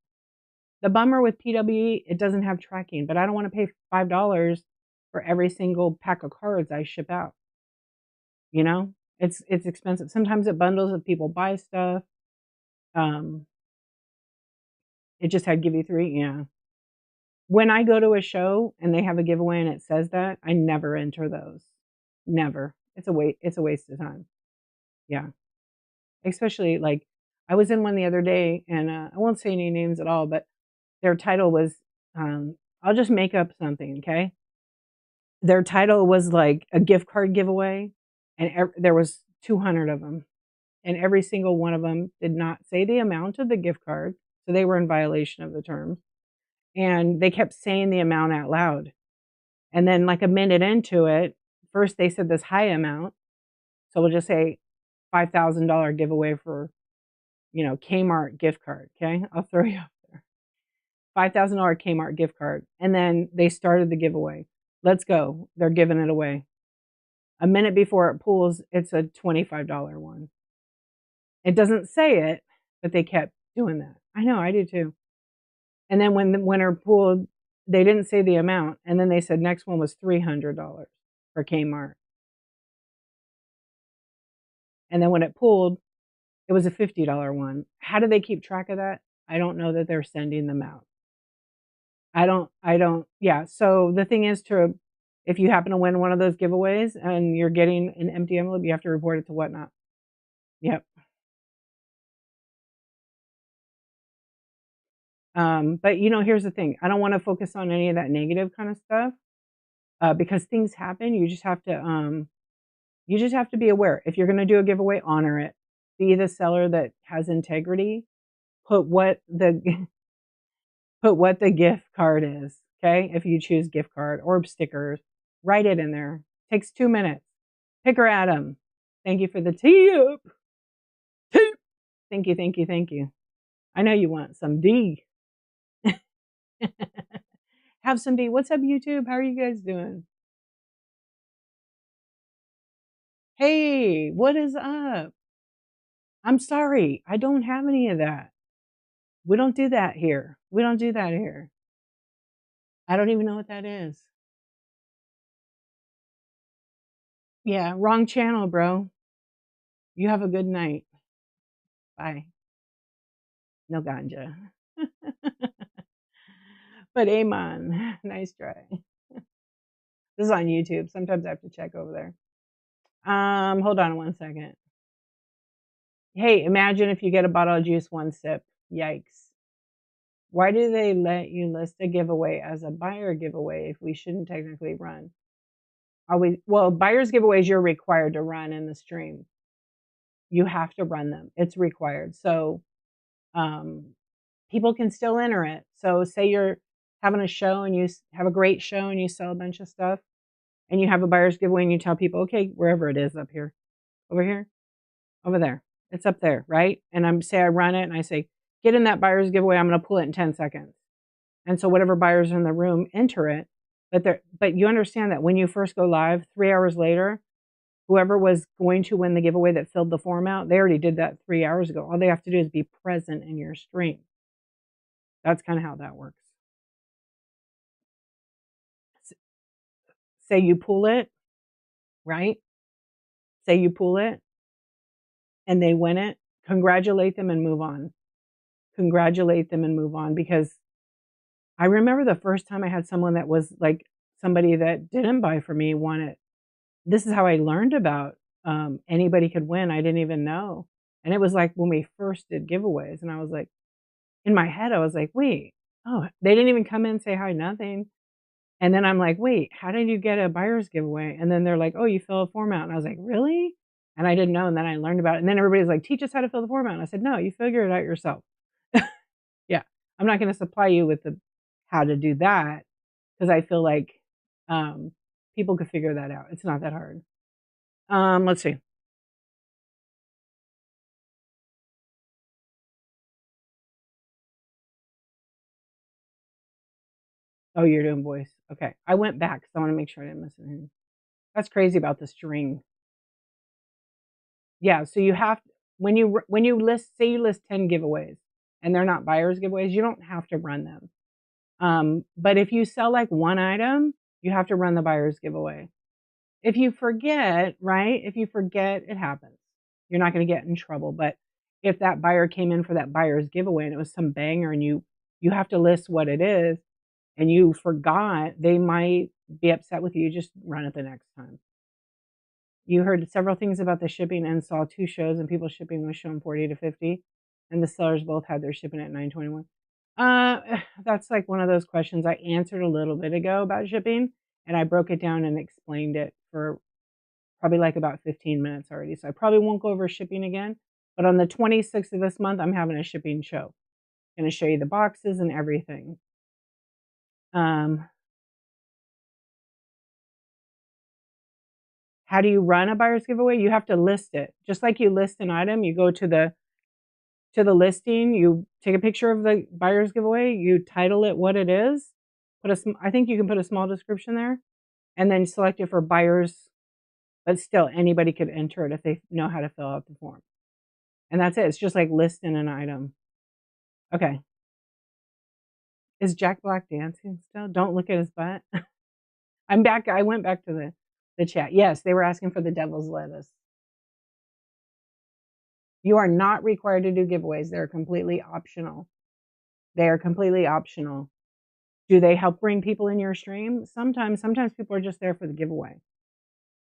The bummer with PWE, it doesn't have tracking, but I don't want to pay $5 for every single pack of cards I ship out. You know, it's expensive. Sometimes it bundles if people buy stuff. Um, It just had give you 3? Yeah. When I go to a show and they have a giveaway and it says that, I never enter those. Never. It's a waste of time. Yeah. Especially, like, I was in one the other day, and, I won't say any names at all, but their title was, I'll just make up something, okay? Their title was, like, a gift card giveaway, and there was 200 of them, and every single one of them did not say the amount of the gift card, so they were in violation of the terms, and they kept saying the amount out loud, and then, like, a minute into it, first they said this high amount, so we'll just say $5,000 giveaway for, Kmart gift card, okay? I'll throw you off there. $5,000 Kmart gift card, and then they started the giveaway. Let's go. They're giving it away. A minute before it pulls, it's a $25 one. It doesn't say it, but they kept doing that. I know, I do too. And then when the winner pulled, they didn't say the amount, and then they said next one was $300 for Kmart. And then when it pulled, it was a $50 one. How do they keep track of that? I don't know that they're sending them out. Yeah, so the thing is, if you happen to win one of those giveaways and you're getting an empty envelope, you have to report it to Whatnot. Yep. But, here's the thing. I don't wanna focus on any of that negative kinda stuff, because things happen. You just have to be aware. If you're gonna do a giveaway, honor it. Be the seller that has integrity. Put what the put what the gift card is, okay? If you choose gift card or stickers, write it in there. Takes 2 minutes. Picker Adam, thank you for the tip. Tip. Thank you, thank you, thank you. I know you want some D. Have some D. What's up, YouTube? How are you guys doing? Hey, what is up? I'm sorry. I don't have any of that. We don't do that here. We don't do that here. I don't even know what that is. Yeah, wrong channel, bro. You have a good night. Bye. No ganja. But amen. Nice try. This is on YouTube. Sometimes I have to check over there. Hold on one second. Hey, imagine if you get a bottle of juice, one sip. Yikes. Why do they let you list a giveaway as a buyer giveaway if we shouldn't technically run? Well, buyer's giveaways you're required to run in the stream. You have to run them. It's required. So people can still enter it. So say you're having a show and you have a great show and you sell a bunch of stuff and you have a buyer's giveaway and you tell people, okay, wherever it is up here, over here, over there, it's up there, right? And I run it and I say, get in that buyer's giveaway. I'm going to pull it in 10 seconds. And so whatever buyers are in the room enter it. But you understand that when you first go live, 3 hours later, whoever was going to win the giveaway that filled the form out, they already did that 3 hours ago. All they have to do is be present in your stream. That's kind of how that works. Say you pull it, right? Say you pull it and they win it. Congratulate them and move on. Congratulate them and move on, because I remember the first time I had someone that was like somebody that didn't buy for me won it. This is how I learned about anybody could win. I didn't even know. And it was like when we first did giveaways, and I was like, in my head, I was like, wait, oh, they didn't even come in and say hi, nothing. And then I'm like, wait, how did you get a buyer's giveaway? And then they're like, oh, you fill a form out. And I was like, really? And I didn't know. And then I learned about it. And then everybody's like, teach us how to fill the form out. And I said, no, you figure it out yourself. Yeah. I'm not going to supply you with how to do that, because I feel like people could figure that out. It's not that hard. Let's see. Oh, you're doing voice. Okay. I went back because I want to make sure I didn't miss anything. That's crazy about the string. Yeah. So you have, when you list, say you list 10 giveaways and they're not buyers giveaways, you don't have to run them. But if you sell like one item, you have to run the buyer's giveaway. If you forget, right? If you forget, it happens. You're not going to get in trouble. But if that buyer came in for that buyer's giveaway and it was some banger and you you have to list what it is and you forgot, they might be upset with you. Just run it the next time. You heard several things about the shipping and saw 2 shows and people shipping was shown 40 to 50, and the sellers both had their shipping at 921. That's like one of those questions I answered a little bit ago about shipping, and I broke it down and explained it for probably like about 15 minutes already. So I probably won't go over shipping again. But on the 26th of this month, I'm having a shipping show. I'm going to show you the boxes and everything. How do you run a buyer's giveaway? You have to list it. Just like you list an item, you go to the listing, you take a picture of the buyer's giveaway, you title it what it is, I think you can put a small description there, and then select it for buyers, but still anybody could enter it if they know how to fill out the form. And that's it. It's just like listing an item. Okay. Is Jack Black dancing still? Don't look at his butt. I'm back. I went back to the chat. Yes, they were asking for the devil's lettuce. You are not required to do giveaways. They're completely optional. They are completely optional. Do they help bring people in your stream? Sometimes people are just there for the giveaway.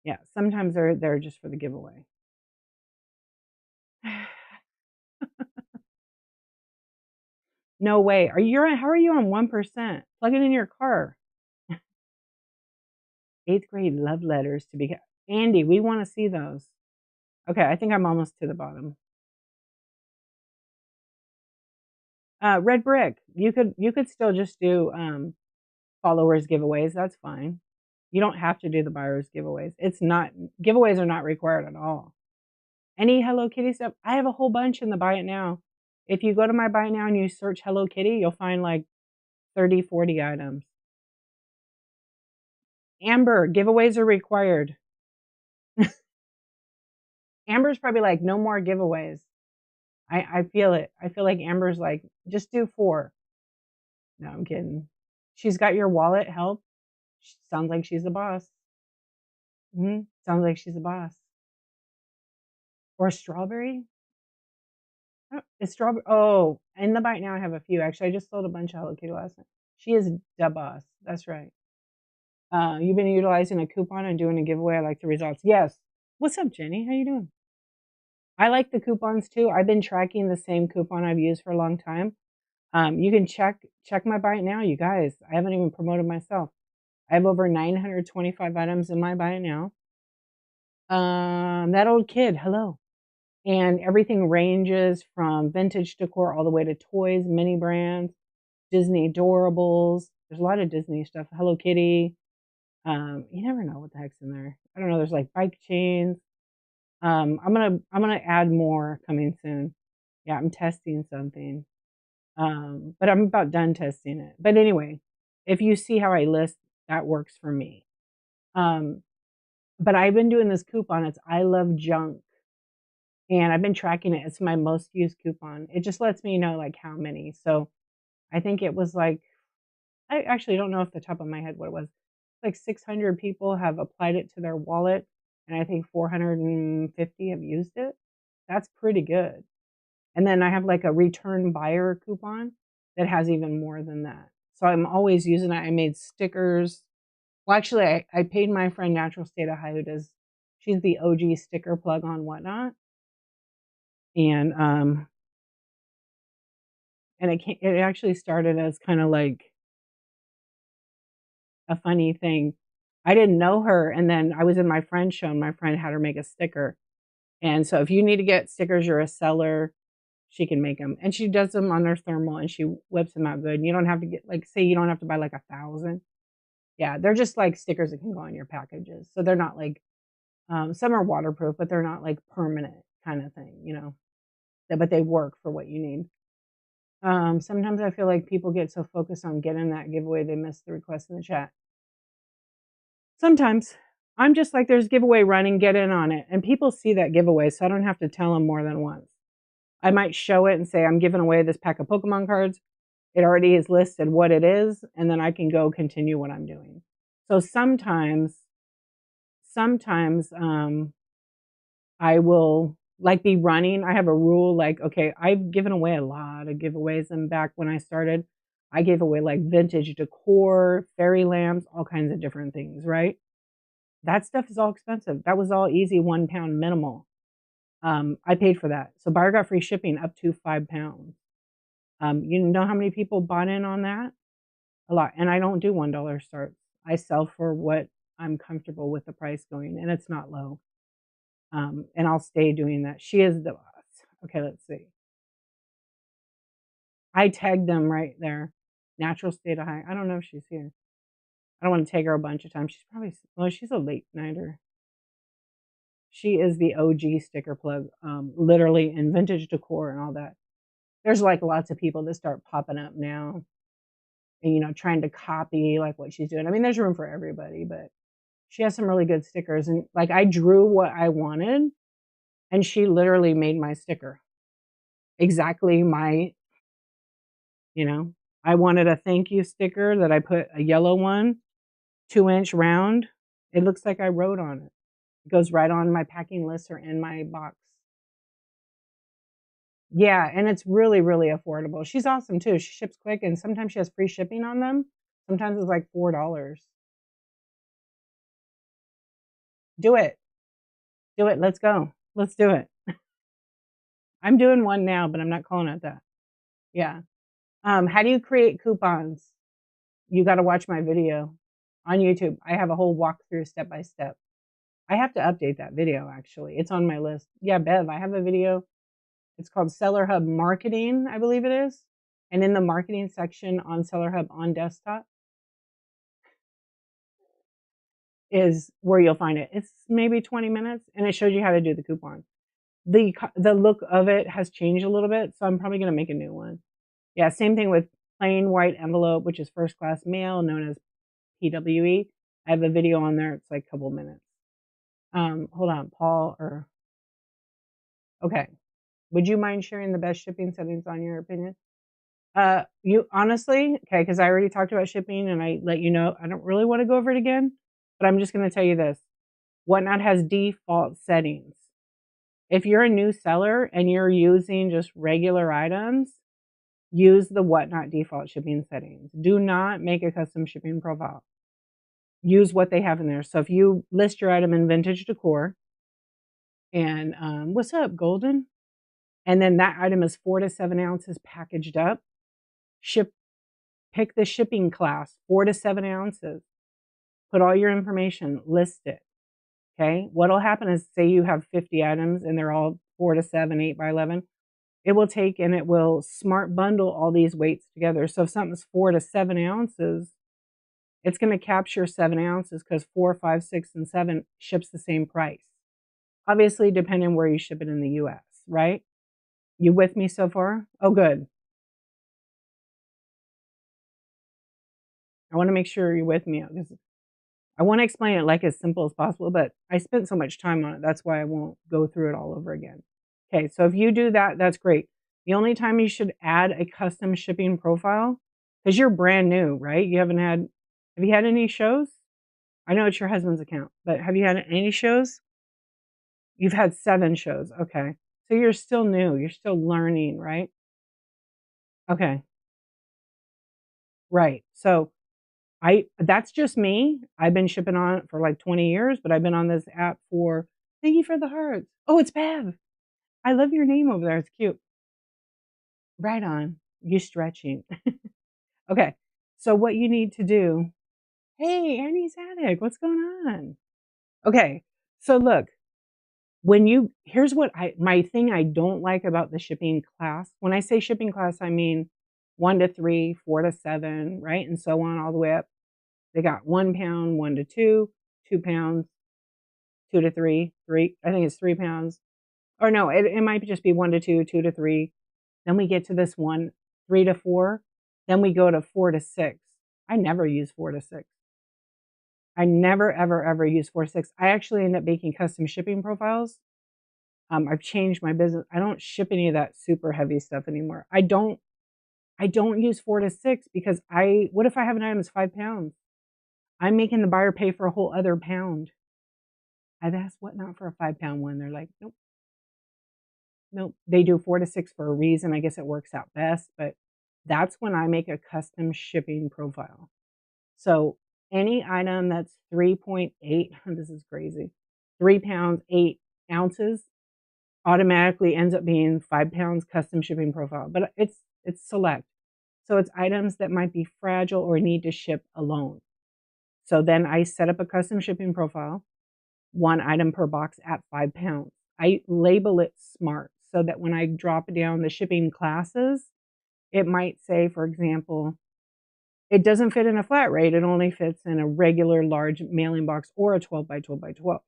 Yeah, sometimes they're there just for the giveaway. No way. How are you on 1%? Plug it in your car. 8th grade love letters to be Andy, we want to see those. Okay, I think I'm almost to the bottom. Red brick. You could still just do followers giveaways. That's fine. You don't have to do the buyers giveaways. Giveaways are not required at all. Any Hello Kitty stuff? I have a whole bunch in the Buy It Now. If you go to my Buy It Now and you search Hello Kitty, you'll find like 30, 40 items. Amber, giveaways are required. Amber's probably like, no more giveaways. I feel it. I feel like Amber's like, just do 4. No, I'm kidding. She's got your wallet help. Sounds like she's a boss. Sounds like she's a boss. Or a strawberry? It's strawberry. Oh, in the Bite Now I have a few. Actually, I just sold a bunch of Hello Kitty last night. She is the boss. That's right. You've been utilizing a coupon and doing a giveaway. I like the results. Yes. What's up, Jenny? How you doing? I like the coupons too. I've been tracking the same coupon I've used for a long time. You can check my Buy It Now, you guys. I haven't even promoted myself. I have over 925 items in my Buy It Now. That old kid, hello. And everything ranges from vintage decor all the way to toys, mini brands, Disney adorables. There's a lot of Disney stuff. Hello Kitty. You never know what the heck's in there. I don't know. There's like bike chains. I'm gonna add more coming soon. Yeah, I'm testing something. But I'm about done testing it. But anyway, if you see how I list, that works for me. But I've been doing this coupon. It's I Love Junk. And I've been tracking it. It's my most used coupon. It just lets me know like how many. So I think it was like, I actually don't know off the top of my head what it was. Like 600 people have applied it to their wallet, and I think 450 have used it. That's pretty good. And then I have like a return buyer coupon that has even more than that. So I'm always using it. I made stickers. Well, actually, I paid my friend Natural State of High, she's the OG sticker plug on Whatnot. And it actually started as kind of like a funny thing. I didn't know her, and then I was in my friend's show, and my friend had her make a sticker. And so if you need to get stickers, you're a seller, she can make them. And she does them on her thermal, and she whips them out good. And you don't have to get, like, say you don't have to buy like 1,000. Yeah, they're just like stickers that can go on your packages. So they're not like, some are waterproof, but they're not like permanent kind of thing, you know. But they work for what you need. Sometimes I feel like people get so focused on getting that giveaway, they miss the request in the chat. Sometimes I'm just like, there's giveaway running, get in on it. And people see that giveaway, so I don't have to tell them more than once. I might show it and say, I'm giving away this pack of Pokemon cards. It already is listed what it is, and then I can go continue what I'm doing. So sometimes I will like be running. I have a rule like, okay, I've given away a lot of giveaways, and back when I started, I gave away like vintage decor, fairy lamps, all kinds of different things, right? That stuff is all expensive. That was all easy £1 minimal. I paid for that. So buyer got free shipping up to £5. You know how many people bought in on that? A lot. And I don't do $1 starts. I sell for what I'm comfortable with the price going, and it's not low. And I'll stay doing that. She is the boss. Okay, let's see. I tagged them right there. Natural state of high. I don't know if she's here. I don't want to tag her a bunch of times. She's probably, well, she's a late nighter. She is the OG sticker plug, literally in vintage decor and all that. There's like lots of people that start popping up now and, trying to copy like what she's doing. I mean, there's room for everybody, but she has some really good stickers. And like I drew what I wanted and she literally made my sticker. Exactly my, I wanted a thank you sticker that I put a yellow one, 2-inch round. It looks like I wrote on it. It goes right on my packing list or in my box. Yeah, and it's really, really affordable. She's awesome too. She ships quick and sometimes she has free shipping on them. Sometimes it's like $4. Do it. Do it. Let's go. Let's do it. I'm doing one now, but I'm not calling it that. Yeah. How do you create coupons? You got to watch my video on YouTube. I have a whole walkthrough step by step. I have to update that video actually. It's on my list. Yeah, Bev, I have a video. It's called Seller Hub Marketing, I believe it is. And in the marketing section on Seller Hub on desktop is where you'll find it. It's maybe 20 minutes and it shows you how to do the coupon. The look of it has changed a little bit, so I'm probably going to make a new one. Yeah, same thing with plain white envelope, which is first class mail, known as PWE. I have a video on there. It's like a couple minutes. Hold on, Paul, okay. Would you mind sharing the best shipping settings on your opinion? You honestly, okay, because I already talked about shipping and I let you know, I don't really want to go over it again, but I'm just going to tell you this. Whatnot has default settings. If you're a new seller and you're using just regular items, use the Whatnot default shipping settings. Do not make a custom shipping profile. Use what they have in there. So if you list your item in vintage decor and what's up, Golden? And then that item is 4 to 7 ounces packaged up. Pick the shipping class, 4 to 7 ounces. Put all your information, list it. Okay. What'll happen is, say you have 50 items and they're all 4 to 7, 8 by 11. It will take and it will smart bundle all these weights together. So if something's 4 to 7 ounces, it's going to capture 7 ounces because 4, 5, 6, and 7 ships the same price. Obviously, depending where you ship it in the US, right? You with me so far? Oh, good. I want to make sure you're with me because I want to explain it like as simple as possible, but I spent so much time on it. That's why I won't go through it all over again. Okay, so if you do that, that's great. The only time you should add a custom shipping profile, because you're brand new, right? Have you had any shows? I know it's your husband's account, but have you had any shows? You've had 7 shows. Okay. So you're still new. You're still learning, right? Okay. Right. So that's just me. I've been shipping on it for like 20 years, but I've been on this app for, thank you for the hearts. Oh, it's Bev. I love your name over there. It's cute. Right on. You stretching. Okay. So what you need to do, hey, Annie's Attic, what's going on? Okay. So look, here's what my thing I don't like about the shipping class. When I say shipping class, I mean 1 to 3, 4 to 7, right? And so on all the way up. They got 1 pound, 1 to 2, 2 pounds, 2 to 3, I think it's 3 pounds. Or no, it might just be 1 to 2, 2 to 3. Then we get to this one, 3 to 4. Then we go to 4 to 6. I never use 4 to 6. I never, ever, ever use 4 to 6. I actually end up making custom shipping profiles. I've changed my business. I don't ship any of that super heavy stuff anymore. I don't use 4 to 6 because what if I have an item that's 5 pounds? I'm making the buyer pay for a whole other pound. I've asked Whatnot for a 5-pound one. They're like, nope. Nope. They do 4 to 6 for a reason. I guess it works out best, but That's when I make a custom shipping profile. So any item that's 3.8, this is crazy, 3 pounds, 8 ounces automatically ends up being 5 pounds custom shipping profile, but it's select. So it's items that might be fragile or need to ship alone. So then I set up a custom shipping profile, 1 item per box at 5 pounds. I label it smart so that when I drop down the shipping classes, it might say, for example, it doesn't fit in a flat rate, it only fits in a regular large mailing box or a 12 by 12 by 12.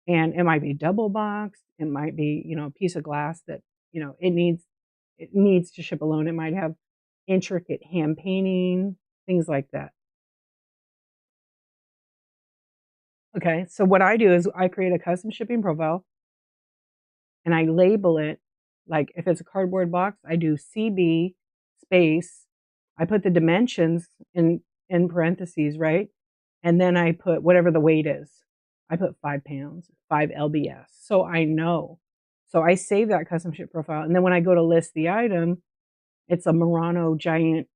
And it might be double boxed, it might be, a piece of glass that, it needs to ship alone. It might have intricate hand painting, things like that. Okay, so what I do is I create a custom shipping profile and I label it, like if it's a cardboard box, I do CB space, I put the dimensions in parentheses, right? And then I put whatever the weight is. I put 5 pounds, 5 lbs. So I know. So I save that custom ship profile. And then when I go to list the item, it's a Murano giant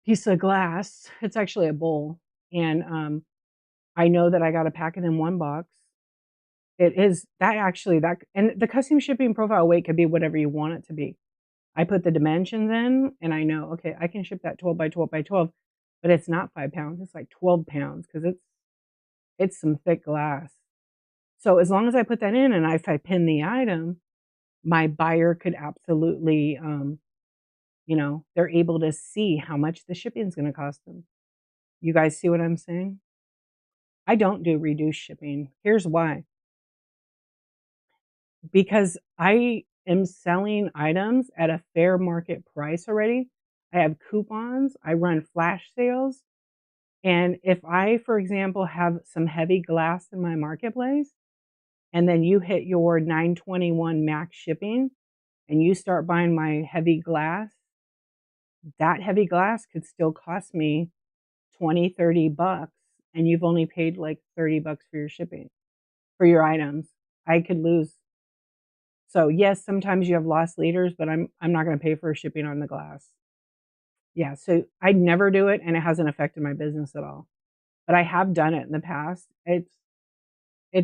piece of glass. It's actually a bowl. And I know that I got to pack it in one box. It is that actually that, and the custom shipping profile weight could be whatever you want it to be. I put the dimensions in and I know, okay, I can ship that 12 by 12 by 12, but it's not 5 pounds. It's like 12 pounds because it's some thick glass. So as long as I put that in and if I pin the item, my buyer could absolutely, they're able to see how much the shipping is going to cost them. You guys see what I'm saying? I don't do reduced shipping. Here's why. Because I am selling items at a fair market price already. I have coupons, I run flash sales. And if I, for example, have some heavy glass in my marketplace, and then you hit your 921 max shipping and you start buying my heavy glass, that heavy glass could still cost me 20, 30 bucks, and you've only paid like 30 bucks for your shipping for your items. I could lose. So yes, sometimes you have lost leaders, but I'm not going to pay for shipping on the glass. Yeah, so I never do it and it hasn't affected my business at all. But I have done it in the past. It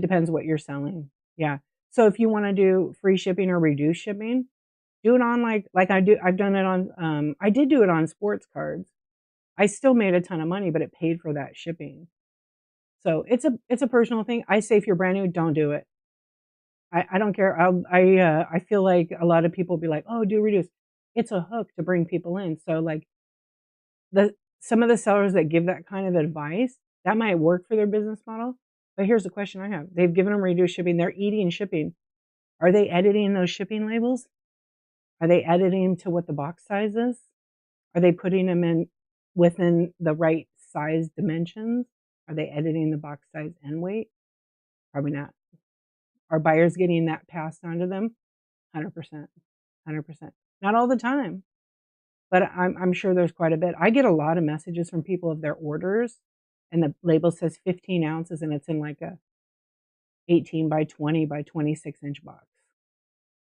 depends what you're selling. Yeah. So if you want to do free shipping or reduced shipping, do it on like I've done it on I did do it on sports cards. I still made a ton of money, but it paid for that shipping. So it's a personal thing. I say if you're brand new, don't do it. I don't care. I feel like a lot of people be like, "Oh, do reduce." It's a hook to bring people in. So like some of the sellers that give that kind of advice, that might work for their business model. But here's the question I have. They've given them reduced shipping. They're eating shipping. Are they editing those shipping labels? Are they editing to what the box size is? Are they putting them in within the right size dimensions? Are they editing the box size and weight? Probably not. Are buyers getting that passed on to them? 100%. 100%. Not all the time, but I'm sure there's quite a bit. I get a lot of messages from people of their orders, and the label says 15 ounces, and it's in like a 18 by 20 by 26-inch box.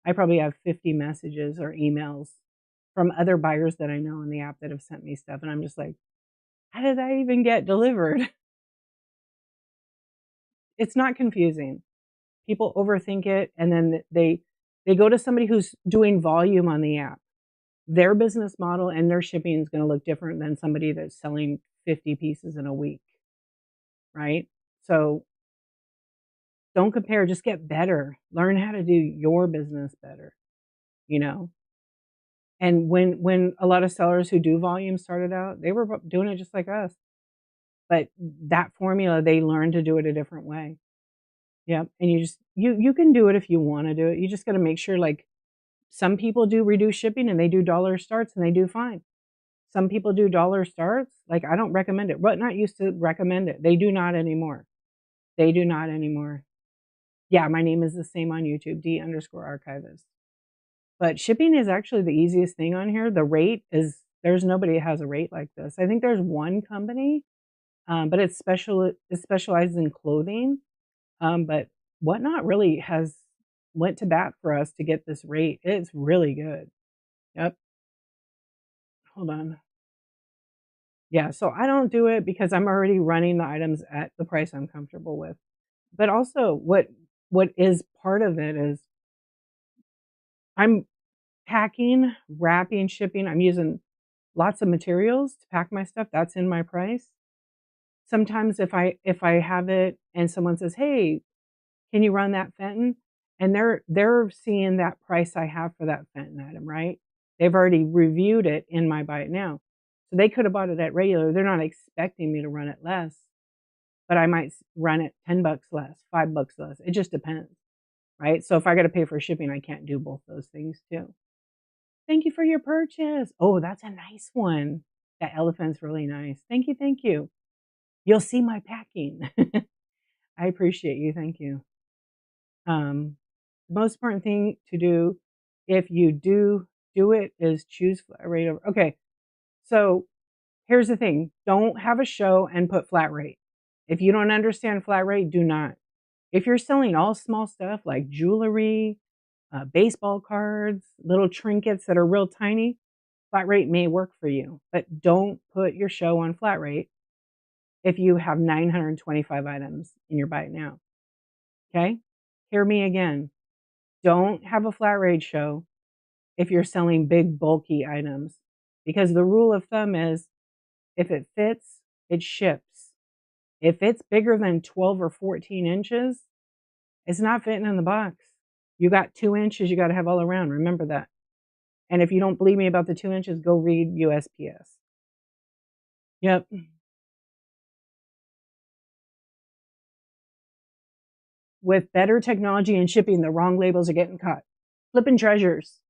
I probably have 50 messages or emails from other buyers that I know in the app that have sent me stuff, and I'm just like, how did that even get delivered? It's not confusing. People overthink it, and then they go to somebody who's doing volume on the app. Their business model and their shipping is gonna look different than somebody that's selling 50 pieces in a week, right? So don't compare, just get better. Learn how to do your business better, you know? And when a lot of sellers who do volume started out, they were doing it just like us. But that formula, they learned to do it a different way. Yep. And you can do it if you want to do it. You just got to make sure, like, some people do reduce shipping and they do dollar starts and they do fine. Some people do dollar starts. Like, I don't recommend it. But not used to recommend it. They do not anymore. They do not anymore. Yeah, my name is the same on YouTube, D_archivist. But shipping is actually the easiest thing on here. The rate is, there's nobody that has a rate like this. I think there's one company, but it specializes in clothing. But Whatnot really has went to bat for us to get this rate. It's really good. Yep. hold on. Yeah, so I don't do it because I'm already running the items at the price I'm comfortable with. But also what is part of it is I'm packing, wrapping, shipping. I'm using lots of materials to pack my stuff. That's in my price. Sometimes if I have it and someone says, "Hey, can you run that Fenton?" And they're seeing that price I have for that Fenton item, right? They've already reviewed it in my Buy It Now. So they could have bought it at regular. They're not expecting me to run it less, but I might run it 10 bucks less, 5 bucks less. It just depends, right? So if I got to pay for shipping, I can't do both those things too. Thank you for your purchase. Oh, that's a nice one. That elephant's really nice. Thank you. Thank you. You'll see my packing. I appreciate you. Thank you. The most important thing to do if you do it is choose flat rate over. Okay, so here's the thing: don't have a show and put flat rate. If you don't understand flat rate, do not. If you're selling all small stuff like jewelry, baseball cards, little trinkets that are real tiny, flat rate may work for you. But don't put your show on flat rate if you have 925 items in your Buy It Now. Okay? Hear me again. Don't have a flat rate show if you're selling big, bulky items, because the rule of thumb is if it fits, it ships. If it's bigger than 12 or 14 inches, it's not fitting in the box. You got 2 inches, you got to have all around. Remember that. And if you don't believe me about the 2 inches, go read USPS. Yep. With better technology and shipping, the wrong labels are getting caught. Flipping treasures.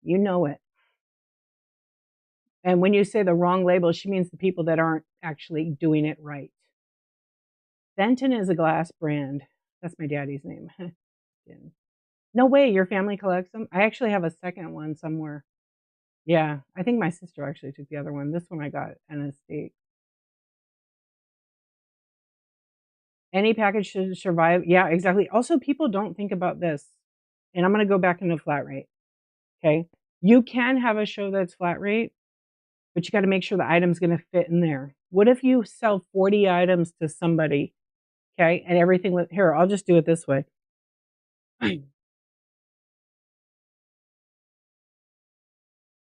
You know it. And when you say the wrong label, she means the people that aren't actually doing it right. Benton is a glass brand. That's my daddy's name. No way, your family collects them? I actually have a second one somewhere. Yeah, I think my sister actually took the other one. This one I got an estate. Any package should survive. Yeah, exactly. Also, people don't think about this. And I'm going to go back into flat rate. Okay. You can have a show that's flat rate, but you got to make sure the item's going to fit in there. What if you sell 40 items to somebody? Okay. And everything with here, I'll just do it this way.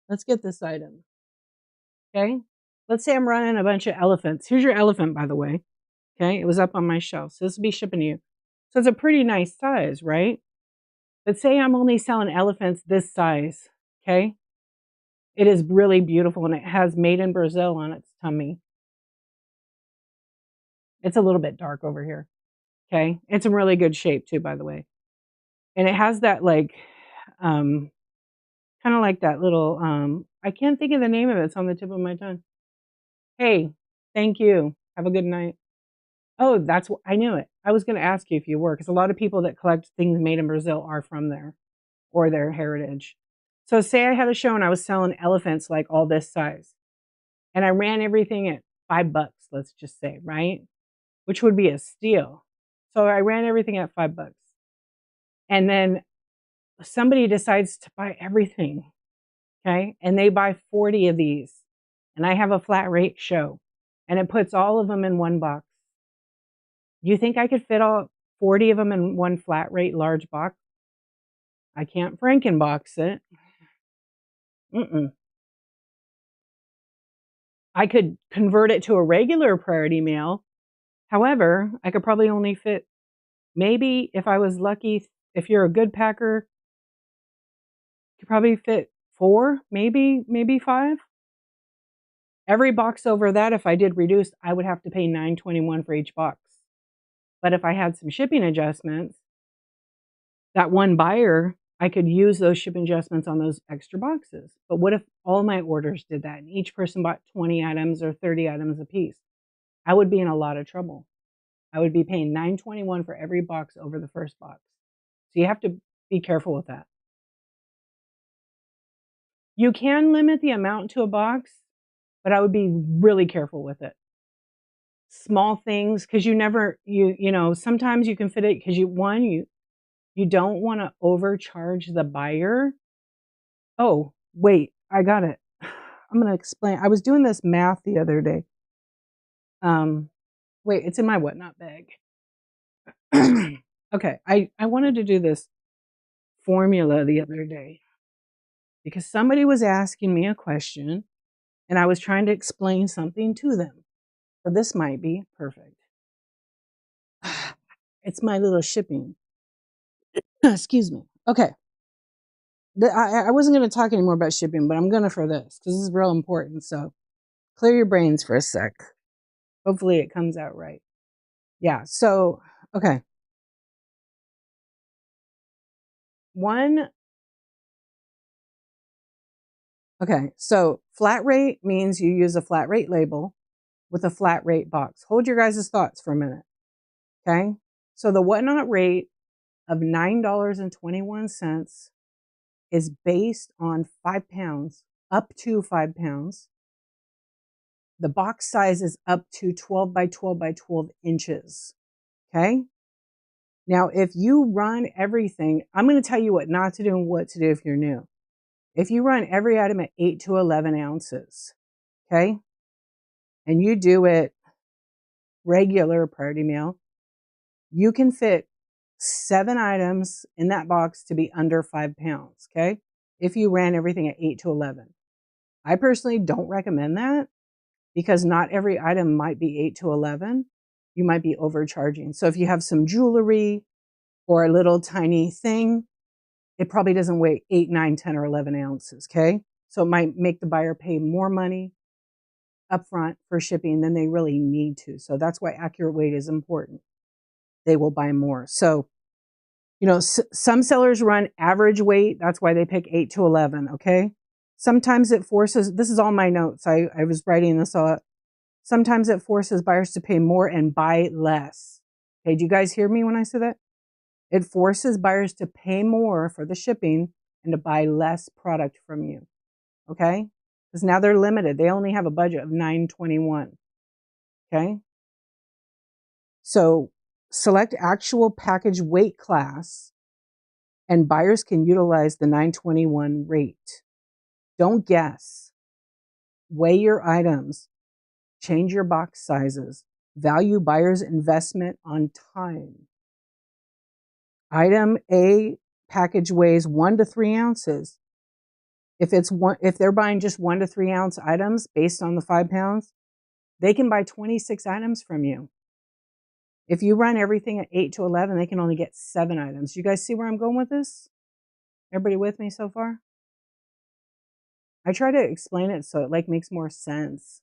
Let's get this item. Okay. Let's say I'm running a bunch of elephants. Here's your elephant, by the way. Okay. It was up on my shelf. So this will be shipping to you. So it's a pretty nice size, right? But say I'm only selling elephants this size. Okay. It is really beautiful and it has made in Brazil on its tummy. It's a little bit dark over here. Okay. It's in really good shape too, by the way. And it has that like, kind of like that little, I can't think of the name of it. It's on the tip of my tongue. Hey, thank you. Have a good night. Oh, that's what I knew it. I was going to ask you if you were, because a lot of people that collect things made in Brazil are from there or their heritage. So say I had a show and I was selling elephants like all this size and I ran everything at 5 bucks, let's just say, right? Which would be a steal. So I ran everything at 5 bucks. And then somebody decides to buy everything. Okay. And they buy 40 of these and I have a flat rate show and it puts all of them in one box. You think I could fit all 40 of them in one flat rate large box? I can't Frankenbox it. Mm-mm. I could convert it to a regular priority mail. However, I could probably only fit, maybe if I was lucky, if you're a good packer, you could probably fit 4, maybe 5. Every box over that, if I did reduced, I would have to pay $9.21 for each box. But if I had some shipping adjustments, that one buyer, I could use those shipping adjustments on those extra boxes. But what if all my orders did that and each person bought 20 items or 30 items a piece? I would be in a lot of trouble. I would be paying $9.21 for every box over the first box. So you have to be careful with that. You can limit the amount to a box, but I would be really careful with it. Small things, because you know, sometimes you can fit it because you don't want to overcharge the buyer. Oh, wait, I got it. I'm going to explain. I was doing this math the other day. Wait, it's in my whatnot bag. Okay, I wanted to do this formula the other day because somebody was asking me a question and I was trying to explain something to them. So this might be perfect. It's my little shipping. Excuse me. Okay. I wasn't going to talk anymore about shipping, but I'm going to for this because this is real important. So clear your brains for a sec. Hopefully it comes out right. Yeah. So, okay. Okay. So flat rate means you use a flat rate label with a flat rate box. Hold your guys' thoughts for a minute. Okay. So the whatnot rate of $9.21 is based on 5 pounds, up to 5 pounds. The box size is up to 12 by 12 by 12 inches. Okay. Now, if you run everything, I'm going to tell you what not to do and what to do if you're new. If you run every item at 8 to 11 ounces, okay, and you do it regular priority mail, you can fit 7 items in that box to be under 5 pounds, okay, if you ran everything at 8 to 11. I personally don't recommend that because not every item might be 8 to 11. You might be overcharging. So if you have some jewelry or a little tiny thing, it probably doesn't weigh 8, 9, 10, or 11 ounces, okay? So it might make the buyer pay more money upfront for shipping than they really need to. So that's why accurate weight is important. They will buy more. So, you know, some sellers run average weight. That's why they pick 8 to 11, okay? Sometimes it forces, this is all my notes. I was writing this all up. Sometimes it forces buyers to pay more and buy less. Okay, do you guys hear me when I say that? It forces buyers to pay more for the shipping and to buy less product from you. Okay? Because now they're limited. They only have a budget of $9.21. Okay? So select actual package weight class and buyers can utilize the $9.21 rate. Don't guess. Weigh your items. Change your box sizes. Value buyers' investment on time. Item A package weighs 1 to 3 ounces. If they're buying just 1 to 3 ounce items based on the 5 pounds, they can buy 26 items from you. If you run everything at 8 to 11, they can only get 7 items. You guys see where I'm going with this? Everybody with me so far? I try to explain it so it like makes more sense.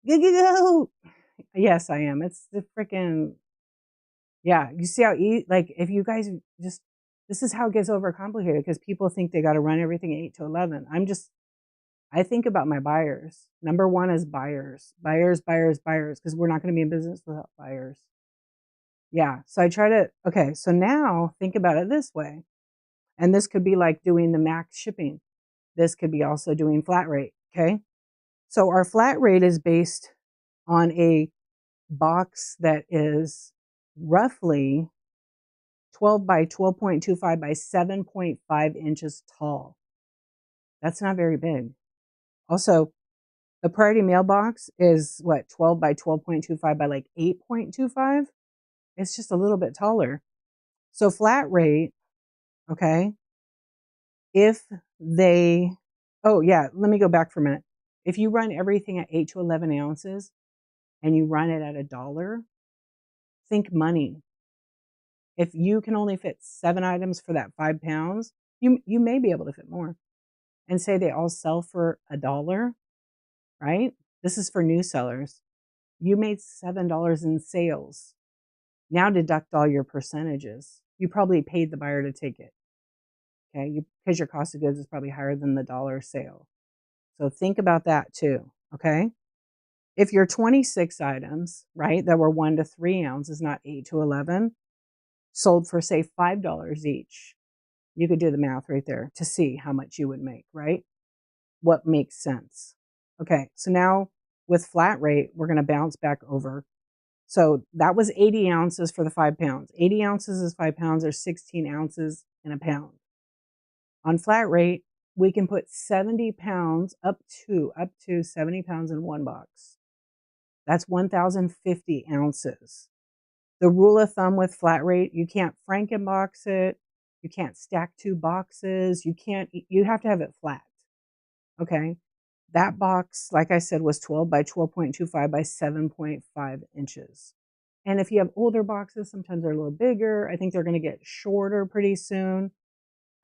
Go! Yes, I am. It's the freaking, yeah. You see how like if you guys just, this is how it gets overcomplicated because people think they got to run everything 8 to 11. I think about my buyers. Number one is buyers, because we're not going to be in business without buyers. Yeah. So I try to, okay. So now think about it this way. And this could be like doing the max shipping. This could be also doing flat rate. Okay. So our flat rate is based on a box that is roughly 12 by 12.25 by 7.5 inches tall. That's not very big. Also, the priority mailbox is what, 12 by 12.25 by like 8.25? It's just a little bit taller. So flat rate, okay, if they, oh yeah, let me go back for a minute. If you run everything at 8 to 11 ounces and you run it at $1, think money. If you can only fit 7 items for that 5 pounds, you may be able to fit more. And say they all sell for $1, right? This is for new sellers. You made $7 in sales. Now deduct all your percentages. You probably paid the buyer to take it. Okay, because your cost of goods is probably higher than the dollar sale. So think about that too. Okay. If your 26 items, right, that were 1 to 3 ounces, not 8 to 11, sold for say $5 each, you could do the math right there to see how much you would make, right? What makes sense. Okay, so now with flat rate, we're going to bounce back over. So that was 80 ounces for the 5 pounds. 80 ounces is 5 pounds, or 16 ounces in a pound. On flat rate, we can put 70 pounds up to 70 pounds in one box. That's 1,050 ounces. The rule of thumb with flat rate, you can't Frankenbox it. You can't stack two boxes. You have to have it flat. Okay. That box, like I said, was 12 by 12.25 by 7.5 inches. And if you have older boxes, sometimes they're a little bigger. I think they're going to get shorter pretty soon.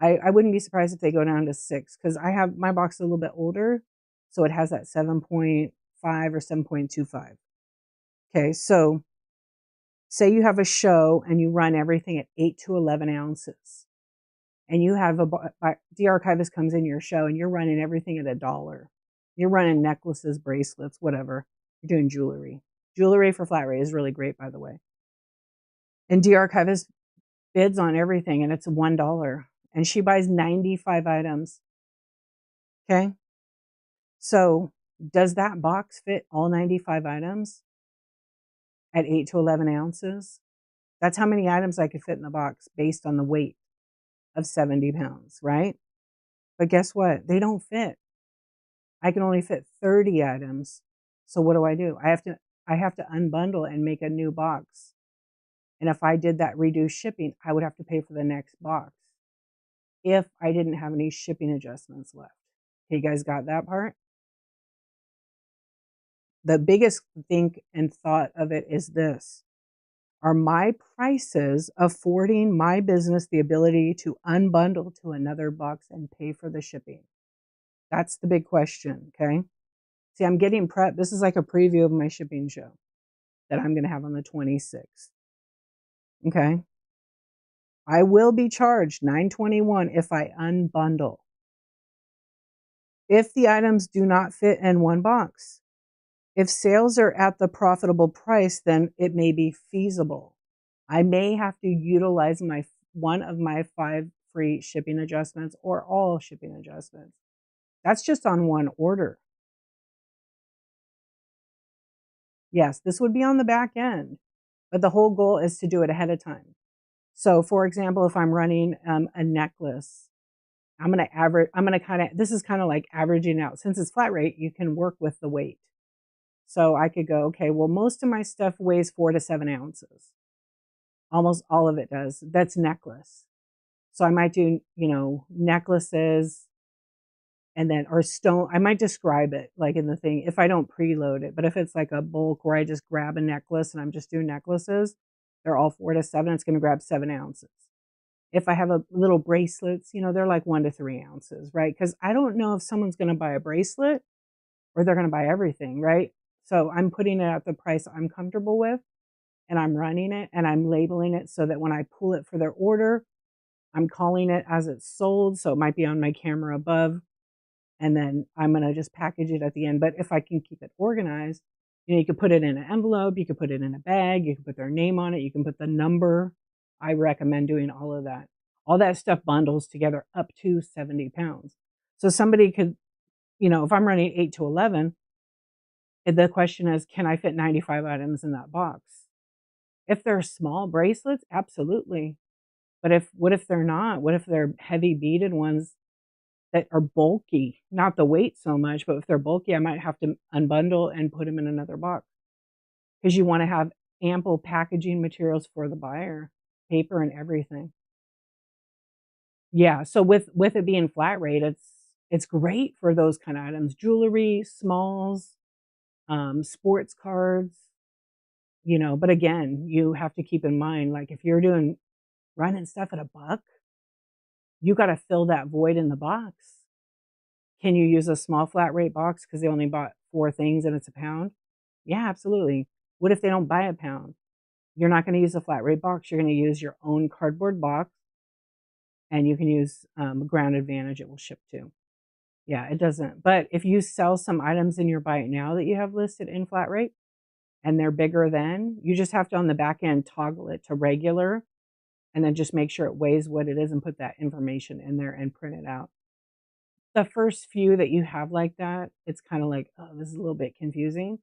I wouldn't be surprised if they go down to 6 because I have my box a little bit older. So it has that 7.5 or 7.25. Okay. So say you have a show and you run everything at 8 to 11 ounces. And you have the archivist comes in your show and you're running everything at $1. You're running necklaces, bracelets, whatever. You're doing jewelry. Jewelry for flat rate is really great, by the way. And archivist bids on everything and it's $1. And she buys 95 items. Okay. So does that box fit all 95 items at 8 to 11 ounces? That's how many items I could fit in the box based on the weight of 70 pounds, right? But guess what? They don't fit. I can only fit 30 items. So what do? I have to unbundle and make a new box. And if I did that reduced shipping, I would have to pay for the next box if I didn't have any shipping adjustments left. Okay, you guys got that part? The biggest think and thought of it is this. Are my prices affording my business the ability to unbundle to another box and pay for the shipping? That's the big question, okay? See, I'm getting prepped. This is like a preview of my shipping show that I'm going to have on the 26th. Okay? I will be charged $9.21 if I unbundle. If the items do not fit in one box. If sales are at the profitable price, then it may be feasible. I may have to utilize one of my 5 free shipping adjustments or all shipping adjustments. That's just on one order. Yes, this would be on the back end, but the whole goal is to do it ahead of time. So for example, if I'm running a necklace, I'm going to this is kind of like averaging out. Since it's flat rate, you can work with the weight. So I could go, okay, well, most of my stuff weighs 4 to 7 ounces. Almost all of it does. That's necklace. So I might do, necklaces and then, or stone. I might describe it like in the thing if I don't preload it. But if it's like a bulk where I just grab a necklace and I'm just doing necklaces, they're all 4 to 7. It's going to grab 7 ounces. If I have a little bracelets, they're like 1 to 3 ounces, right? Because I don't know if someone's going to buy a bracelet or they're going to buy everything, right? So I'm putting it at the price I'm comfortable with and I'm running it and I'm labeling it so that when I pull it for their order, I'm calling it as it's sold. So it might be on my camera above and then I'm going to just package it at the end. But if I can keep it organized, you could put it in an envelope, you could put it in a bag, you can put their name on it, you can put the number. I recommend doing all of that. All that stuff bundles together up to 70 pounds. So somebody could, if I'm running 8 to 11, the question is, can I fit 95 items in that box? If they're small bracelets, absolutely. But what if they're not? What if they're heavy beaded ones that are bulky? Not the weight so much, but if they're bulky, I might have to unbundle and put them in another box because you want to have ample packaging materials for the buyer, paper and everything. Yeah, so with it being flat rate, it's great for those kind of items. Jewelry, smalls, sports cards, but again, you have to keep in mind, like if you're running stuff at $1, you got to fill that void in the box. Can you use a small flat rate box because they only bought 4 things and it's a pound? Yeah, absolutely. What if they don't buy a pound? You're not going to use a flat rate box. You're going to use your own cardboard box and you can use Ground Advantage. It will ship to. Yeah, it doesn't. But if you sell some items in your Buy It Now that you have listed in flat rate and they're bigger than, you just have to on the back end toggle it to regular and then just make sure it weighs what it is and put that information in there and print it out. The first few that you have like that, it's kind of like, oh, this is a little bit confusing,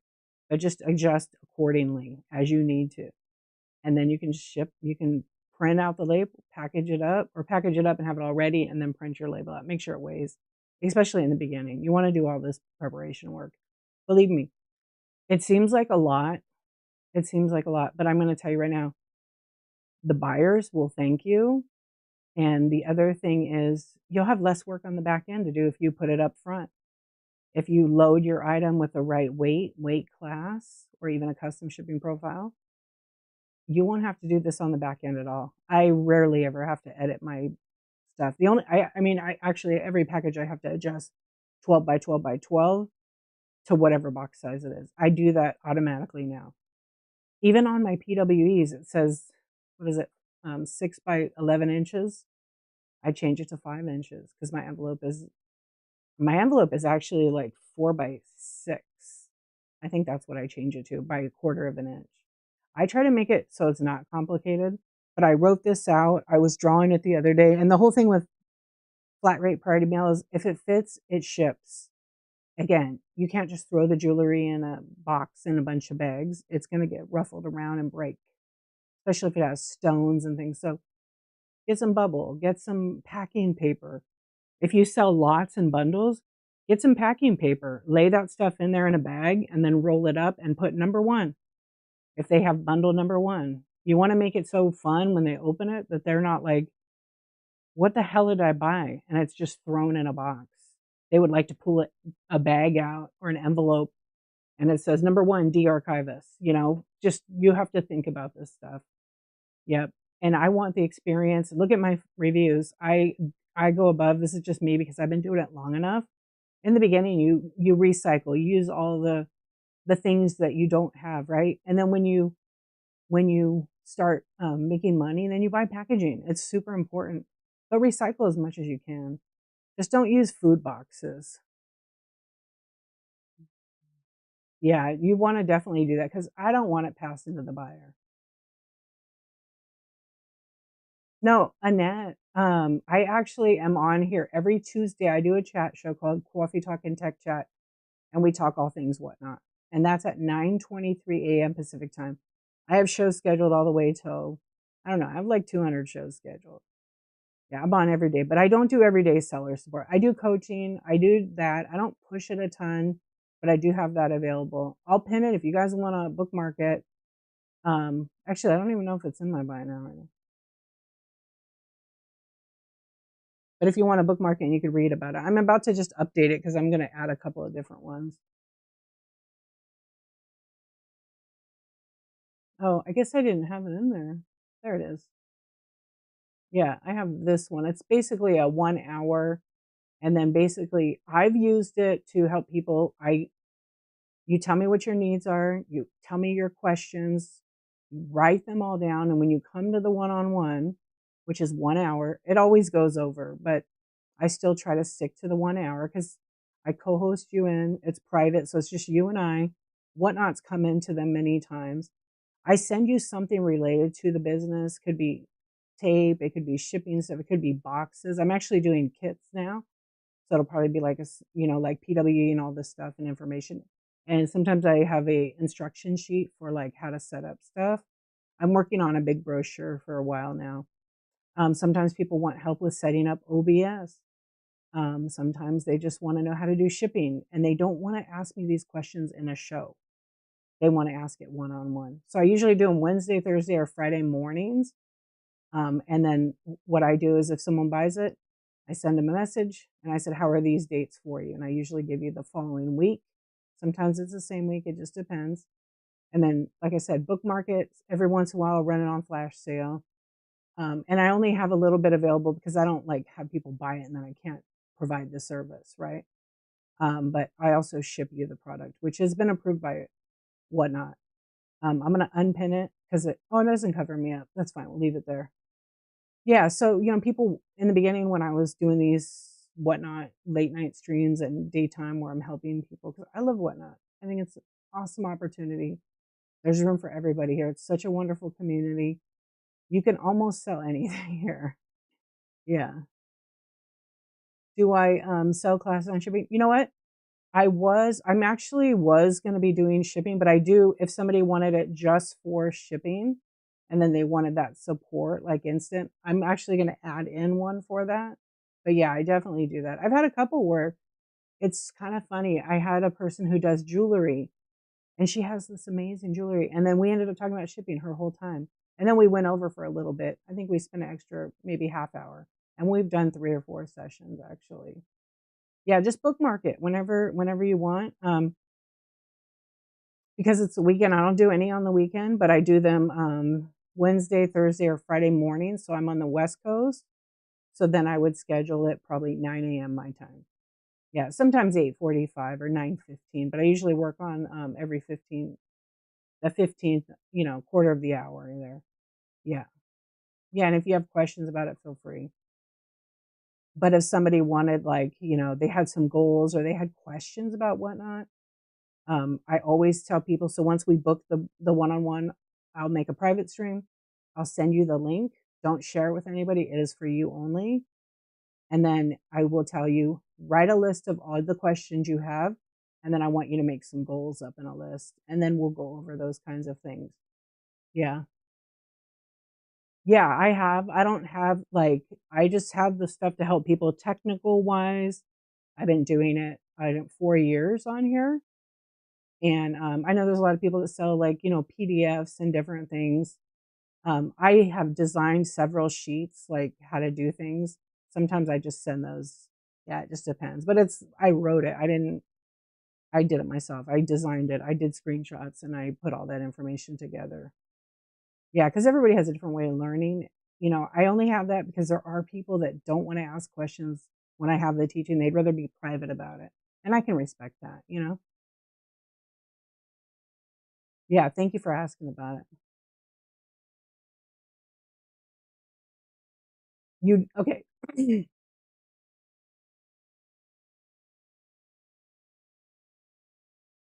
but just adjust accordingly as you need to. And then you can you can print out the label, package it up and have it all ready and then print your label out. Make sure it weighs. especially in the beginning. You want to do all this preparation work. Believe me, it seems like a lot. It seems like a lot, but I'm going to tell you right now, the buyers will thank you. And the other thing is you'll have less work on the back end to do if you put it up front. If you load your item with the right weight class, or even a custom shipping profile, you won't have to do this on the back end at all. I rarely ever have to edit my stuff. I mean, I actually, every package I have to adjust 12 by 12 by 12 to whatever box size it is. I do that automatically now. Even on my PWEs, it says, what is it, 6 by 11 inches. I change it to 5 inches because my envelope is actually like 4 by 6. I think that's what I change it to, by a quarter of an inch. I try to make it so it's not complicated, but I wrote this out. I was drawing it the other day, and the whole thing with flat rate priority mail is if it fits, it ships. Again, you can't just throw the jewelry in a box in a bunch of bags. It's going to get ruffled around and break, especially if it has stones and things. So get some bubble, get some packing paper. If you sell lots and bundles, get some packing paper, lay that stuff in there in a bag, and then roll it up and put number one. If they have bundle number one, you want to make it so fun when they open it that they're not like, what the hell did I buy? And it's just thrown in a box. They would like to pull a bag out or an envelope and it says number one, de-archivist. Just you have to think about this stuff. Yep. And I want the experience. Look at my reviews. I go above. This is just me because I've been doing it long enough. In the beginning, you recycle. You use all the things that you don't have, right? And then when you start making money, then you buy packaging. It's super important. But recycle as much as you can. Just don't use food boxes. Yeah, you want to definitely do that because I don't want it passed into the buyer. No, Annette. I actually am on here every Tuesday. I do a chat show called Coffee Talk and Tech Chat, and we talk all things whatnot. And that's at 9:23 a.m. Pacific time. I have shows scheduled all the way till, I don't know, I have like 200 shows scheduled. Yeah, I'm on every day, but I don't do everyday seller support. I do coaching. I do that. I don't push it a ton, but I do have that available. I'll pin it if you guys want to bookmark it. Actually, I don't even know if it's in my bio now right now. But if you want to bookmark it, you could read about it. I'm about to just update it because I'm going to add a couple of different ones. Oh, I guess I didn't have it in there. There it is. Yeah, I have this one. It's basically a 1 hour. And then basically I've used it to help people. You tell me what your needs are. You tell me your questions, write them all down. And when you come to the one-on-one, which is 1 hour, it always goes over, but I still try to stick to the 1 hour because I co-host you in. It's private, so it's just you and I. Whatnot's come into them many times. I send you something related to the business. Could be tape, it could be shipping stuff, it could be boxes. I'm actually doing kits now. So it'll probably be like like PWE and all this stuff and information. And sometimes I have a instruction sheet for like how to set up stuff. I'm working on a big brochure for a while now. Sometimes people want help with setting up OBS. Sometimes they just want to know how to do shipping and they don't want to ask me these questions in a show. They want to ask it one-on-one. So I usually do them Wednesday, Thursday, or Friday mornings. And then what I do is if someone buys it, I send them a message and I said, how are these dates for you? And I usually give you the following week. Sometimes it's the same week. It just depends. And then, like I said, bookmark it. Every once in a while, I'll run it on flash sale. And I only have a little bit available because I don't like have people buy it and then I can't provide the service, right? But I also ship you the product, which has been approved by Whatnot. I'm going to unpin it because it doesn't cover me up. That's fine. We'll leave it there. Yeah. So, people in the beginning when I was doing these Whatnot late night streams and daytime where I'm helping people, because I love Whatnot. I think it's an awesome opportunity. There's room for everybody here. It's such a wonderful community. You can almost sell anything here. Yeah. Do I sell classes on shipping? You know what? I'm actually was going to be doing shipping, but I do, if somebody wanted it just for shipping and then they wanted that support, like instant, I'm actually going to add in one for that. But yeah, I definitely do that. I've had a couple where it's kind of funny. I had a person who does jewelry and she has this amazing jewelry. And then we ended up talking about shipping her whole time. And then we went over for a little bit. I think we spent an extra maybe half hour. And we've done 3 or 4 sessions actually. Yeah, just bookmark it whenever you want. Because it's a weekend, I don't do any on the weekend, but I do them Wednesday, Thursday, or Friday morning. So I'm on the West Coast. So then I would schedule it probably 9 a.m. my time. Yeah, sometimes 8:45 or 9:15, but I usually work on every 15th, quarter of the hour there. Yeah. Yeah, and if you have questions about it, feel free. But if somebody wanted, like, they had some goals or they had questions about whatnot, I always tell people, so once we book the one-on-one, I'll make a private stream. I'll send you the link. Don't share it with anybody. It is for you only. And then I will tell you, write a list of all the questions you have. And then I want you to make some goals up in a list. And then we'll go over those kinds of things. Yeah. Yeah, I have. I don't have like, I just have the stuff to help people technical wise. I've been doing it, I don't 4 years on here. And I know there's a lot of people that sell like, PDFs and different things. I have designed several sheets, like how to do things. Sometimes I just send those. Yeah, it just depends. But I wrote it. I did it myself. I designed it. I did screenshots and I put all that information together. Yeah, because everybody has a different way of learning. I only have that because there are people that don't want to ask questions when I have the teaching. They'd rather be private about it. And I can respect that. Yeah, thank you for asking about it. You okay.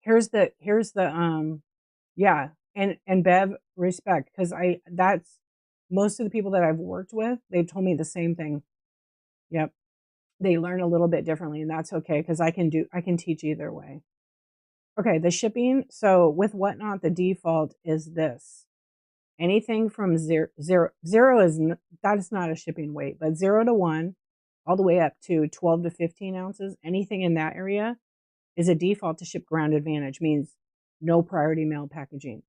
Here's the yeah, and Bev, respect, because I that's most of the people that I've worked with, they've told me the same thing. Yep. They learn a little bit differently, and that's okay because I can teach either way. Okay, the shipping. So with Whatnot, the default is this. Anything from zero is that is not a shipping weight, but 0 to 1, all the way up to 12 to 15 ounces, anything in that area is a default to ship ground advantage, means no priority mail packaging.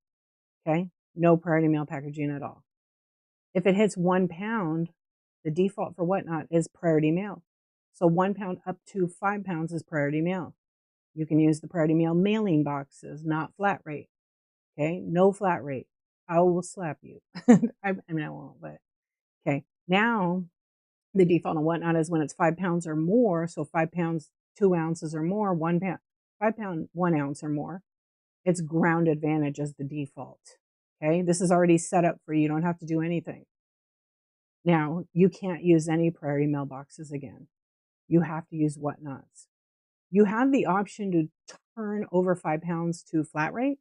Okay? No priority mail packaging at all. If it hits 1 pound, the default for Whatnot is priority mail. So 1 pound up to 5 pounds is priority mail. You can use the priority mail mailing boxes, not flat rate. Okay? No flat rate. I will slap you. I mean, I won't, but okay. Now, the default on Whatnot is when it's 5 pounds or more. So 5 pounds, 2 ounces or more, 1 pound, 5 pound, 1 ounce or more. It's ground advantage as the default. Okay. This is already set up for you. You don't have to do anything. Now, you can't use any priority mailboxes again. You have to use Whatnots. You have the option to turn over 5 pounds to flat rate.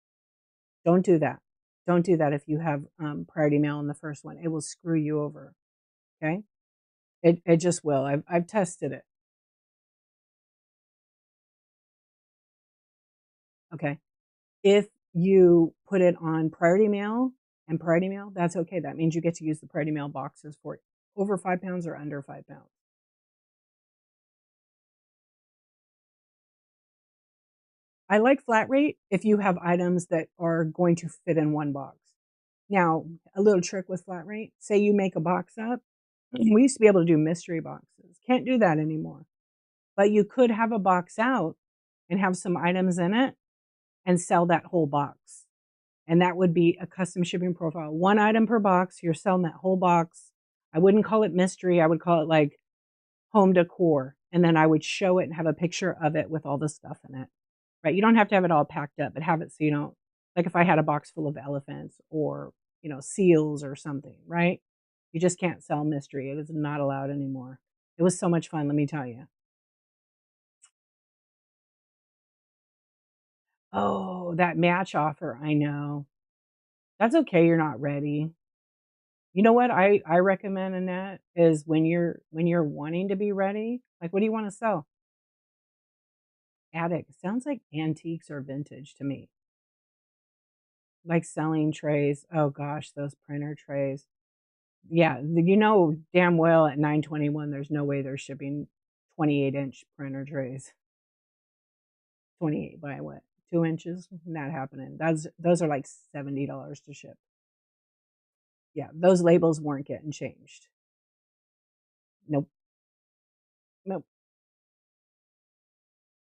Don't do that. Don't do that if you have priority mail in the first one. It will screw you over. Okay. It just will. I've tested it. Okay. If you put it on priority mail and priority mail, that's okay. That means you get to use the priority mail boxes for over 5 pounds or under 5 pounds. I like flat rate if you have items that are going to fit in one box. Now, a little trick with flat rate, say you make a box up. We used to be able to do mystery boxes. Can't do that anymore. But you could have a box out and have some items in it and sell that whole box. And that would be a custom shipping profile. One item per box, you're selling that whole box. I wouldn't call it mystery. I would call it like home decor. And then I would show it and have a picture of it with all the stuff in it. Right? You don't have to have it all packed up, but have it so you don't, like if I had a box full of elephants or, seals or something, right? You just can't sell mystery. It is not allowed anymore. It was so much fun, let me tell you. Oh, that match offer. I know. That's okay. You're not ready. You know what I recommend, Annette, is when you're wanting to be ready, like what do you want to sell? Attic. Sounds like antiques or vintage to me. Like selling trays. Oh gosh, those printer trays. Yeah, you know damn well at 921 there's no way they're shipping 28-inch printer trays. 28 by what? 2 inches? Not happening. Those are like $70 to ship. Yeah, those labels weren't getting changed. Nope. Nope.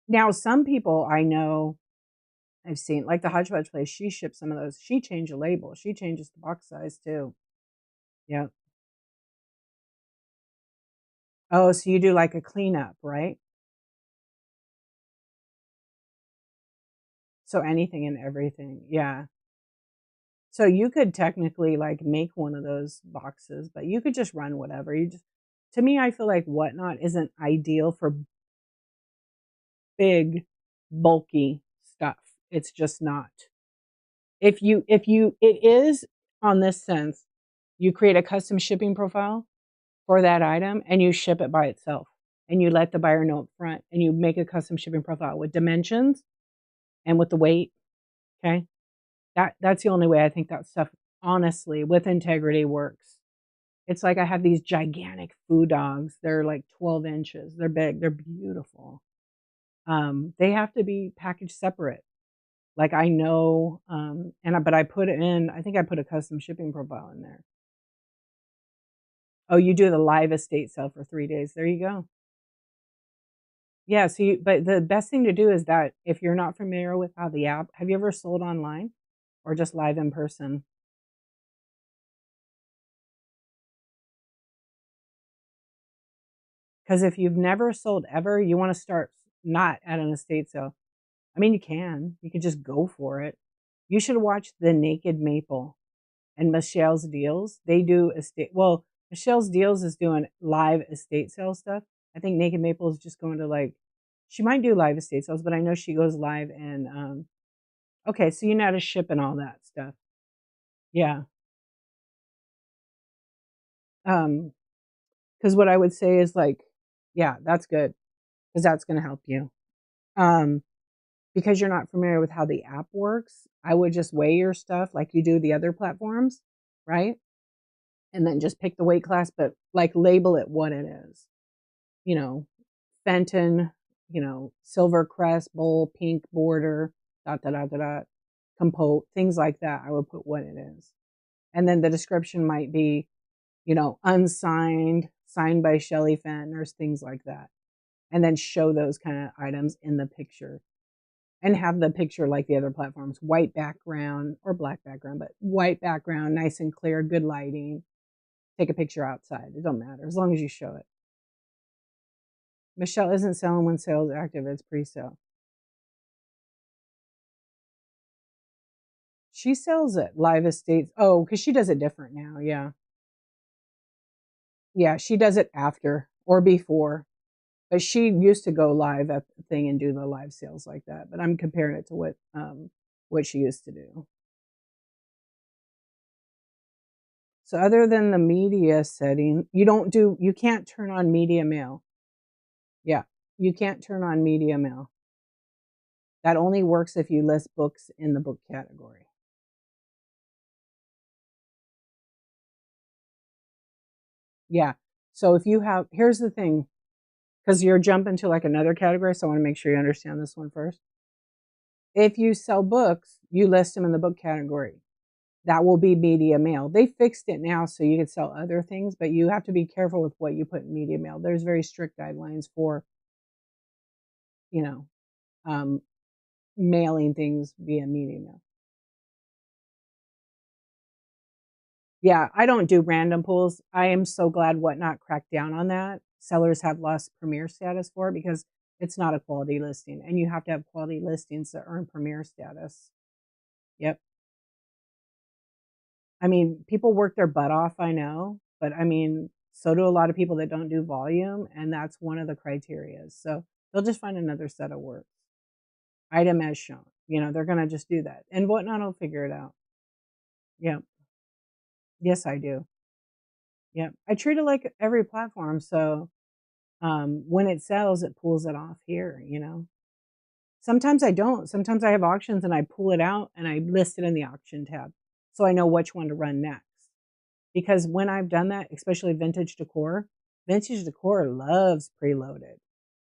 Now, some people I know I've seen, like the Hodgepodge place, she ships some of those. She changed the label. She changes the box size too. Yeah. Oh, so you do like a cleanup, right? So anything and everything. Yeah. So you could technically like make one of those boxes, but you could just run whatever. You just To me, I feel like Whatnot isn't ideal for big, bulky stuff. It's just not. If you it is on this sense, you create a custom shipping profile for that item and you ship it by itself. And you let the buyer know up front and you make a custom shipping profile with dimensions and with the weight. Okay. That's the only way I think that stuff honestly with integrity works. It's like I have these gigantic food dogs. They're like 12 inches. They're big. They're beautiful. They have to be packaged separate. Like I know, but I put it in. I think I put a custom shipping profile in there. Oh, you do the live estate sale for 3 days. There you go. Yeah. But the best thing to do is that if you're not familiar with how the app, have you ever sold online or just live in person? Because if you've never sold ever, you want to start not at an estate sale. I mean, you could just go for it. You should watch The Naked Maple and Michelle's Deals. They do Michelle's Deals is doing live estate sale stuff. I think Naked Maple is just going to like, she might do live estate sales, but I know she goes live and, okay, so you know how to ship and all that stuff. Yeah. Um, because what I would say is like, yeah, that's good because that's going to help you. Um, because you're not familiar with how the app works, I would just weigh your stuff like you do the other platforms, right? And then just pick the weight class, but like label it what it is. You know, Fenton, silver crest, bowl, pink border, dot, dot, dot, dot, dot, compote, things like that. I would put what it is. And then the description might be, unsigned, signed by Shelley Fenton, or things like that. And then show those kind of items in the picture and have the picture like the other platforms, white background or black background, but white background, nice and clear, good lighting. Take a picture outside. It don't matter as long as you show it. Michelle isn't selling when sales active, it's pre-sale. She sells it live estates. Oh, because she does it different now. Yeah. Yeah, she does it after or before. But she used to go live at the thing and do the live sales like that. But I'm comparing it to what she used to do. So other than the media setting, you can't turn on media mail. Yeah, you can't turn on media mail. That only works if you list books in the book category. Yeah. So if you have, here's the thing, because you're jumping to like another category, so I want to make sure you understand this one first. If you sell books, you list them in the book category. That will be media mail. They fixed it now so you can sell other things, but you have to be careful with what you put in media mail. There's very strict guidelines for, you know, um, mailing things via media mail. Yeah, I don't do random pulls. I am so glad Whatnot cracked down on that. Sellers have lost premier status for it because it's not a quality listing, and you have to have quality listings to earn premier status. Yep. I mean, people work their butt off, I know, but I mean, so do a lot of people that don't do volume, and that's one of the criterias. So they'll just find another set of work. Item as shown. They're gonna just do that. And Whatnot will figure it out. Yeah. Yes, I do. Yeah. I treat it like every platform. So when it sells, it pulls it off here. Sometimes I don't. Sometimes I have auctions and I pull it out and I list it in the auction tab. So I know which one to run next. because when I've done that, especially vintage decor loves preloaded.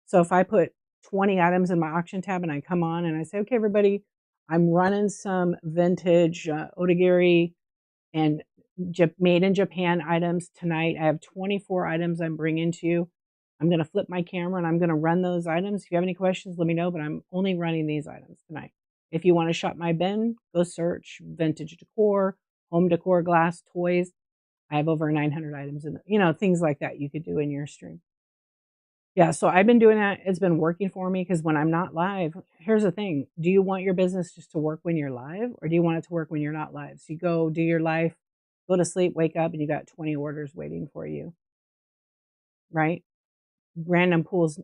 So if I put 20 items in my auction tab and I come on and I say, okay, everybody, I'm running some vintage Otagiri and made in Japan items tonight. I have 24 items I'm bringing to you. I'm going to flip my camera and I'm going to run those items. If you have any questions, let me know, but I'm only running these items tonight. If you want to shop my bin, go search vintage decor, home decor, glass, toys. I have over 900 items in, things like that you could do in your stream. Yeah, so I've been doing that. It's been working for me because when I'm not live, here's the thing. Do you want your business just to work when you're live or do you want it to work when you're not live? So you go do your life, go to sleep, wake up, and you got 20 orders waiting for you, right? Random pools.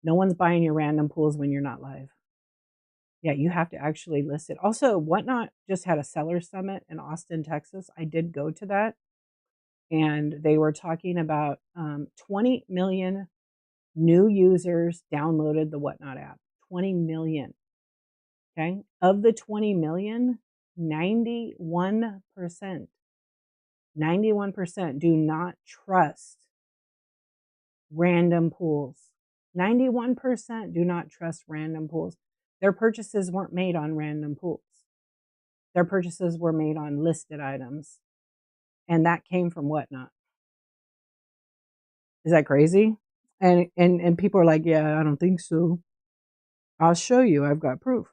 No one's buying your random pools when you're not live. Yeah, you have to actually list it. Also, Whatnot just had a seller summit in Austin, Texas. I did go to that and they were talking about 20 million new users downloaded the Whatnot app. 20 million. Okay. Of the 20 million, 91%, 91% do not trust random pools. 91% do not trust random pools. Their purchases weren't made on random pools. Their purchases were made on listed items. And that came from Whatnot. Is that crazy? And people are like, yeah, I don't think so. I'll show you. I've got proof.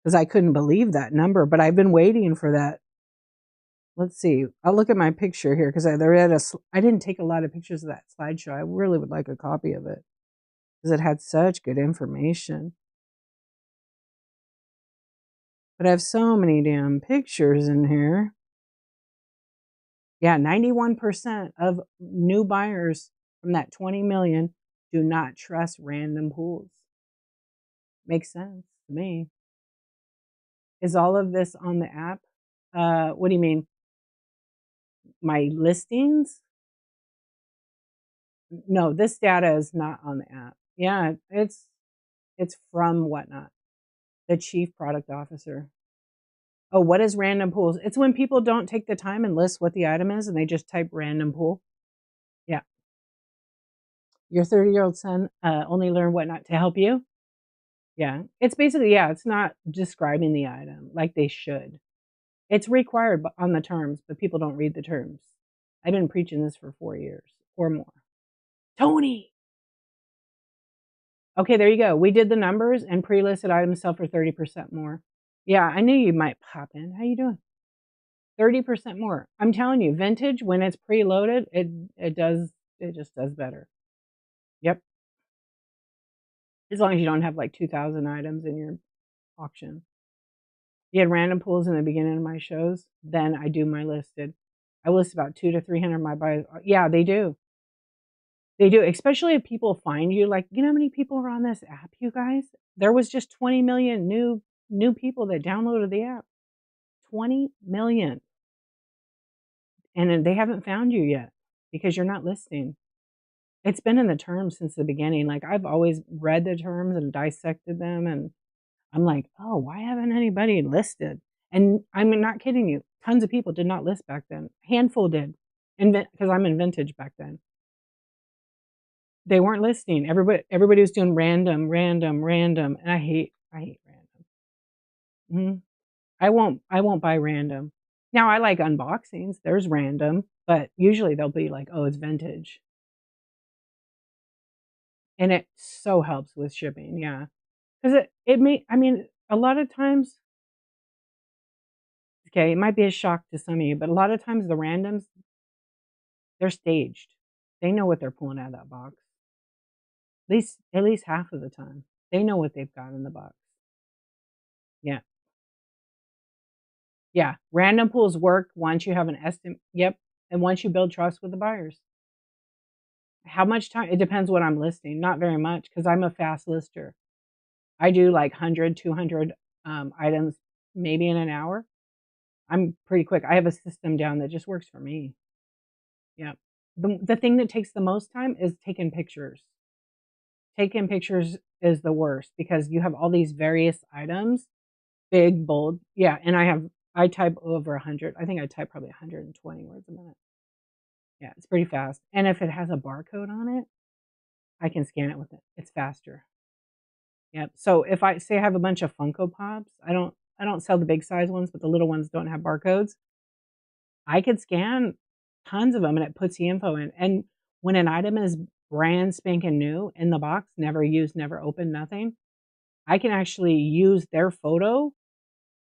Because I couldn't believe that number, but I've been waiting for that. Let's see. I'll look at my picture here because I didn't take a lot of pictures of that slideshow. I really would like a copy of it because it had such good information. But I have so many damn pictures in here. Yeah, 91% of new buyers from that 20 million do not trust random pools. Makes sense to me. Is all of this on the app? What do you mean? My listings? No, this data is not on the app. Yeah, it's from Whatnot, the chief product officer. Oh, what is random pools? It's when people don't take the time and list what the item is and they just type random pool. Yeah. Your 30-year-old son only learned Whatnot to help you? Yeah. It's basically, yeah, it's not describing the item like they should. It's required on the terms, but people don't read the terms. I've been preaching this for 4 years or more. Tony! Okay, there you go. We did the numbers and pre-listed items sell for 30% more. Yeah, I knew you might pop in. How you doing? 30% more. I'm telling you, vintage, when it's preloaded, it just does better. Yep. As long as you don't have like 2,000 items in your auction. You had random pools in the beginning of my shows, then I do my listed. I list about 200 to 300 of my buyers. Yeah, they do. They do, especially if people find you. Like, you know how many people are on this app, you guys? There was just 20 million new people that downloaded the app. 20 million. And they haven't found you yet because you're not listing. It's been in the terms since the beginning. Like, I've always read the terms and dissected them, and I'm like, oh, why haven't anybody listed? And I'm not kidding you. Tons of people did not list back then. A handful did, because I'm in vintage back then. They weren't listing. Everybody was doing random, and I hate random. I won't buy random. Now I like unboxings. There's random, but usually they'll be like, oh, it's vintage. And it so helps with shipping, yeah. Because a lot of times, okay, it might be a shock to some of you, but a lot of times the randoms, they're staged. They know what they're pulling out of that box. At least half of the time. They know what they've got in the box. Yeah. Yeah. Random pools work once you have an estimate. Yep. And once you build trust with the buyers. How much time? It depends what I'm listing. Not very much because I'm a fast lister. I do like 100, 200 items maybe in an hour. I'm pretty quick. I have a system down that just works for me. Yeah. The thing that takes the most time is taking pictures. Taking pictures is the worst because you have all these various items, big, bold. Yeah, and I type over 100. I think I type probably 120 words a minute. Yeah, it's pretty fast. And if it has a barcode on it, I can scan it with it. It's faster. Yep. So if I say I have a bunch of Funko Pops, I don't sell the big size ones, but the little ones don't have barcodes. I could scan tons of them and it puts the info in. And when an item is brand spanking new in the box, never used, never opened, nothing, I can actually use their photo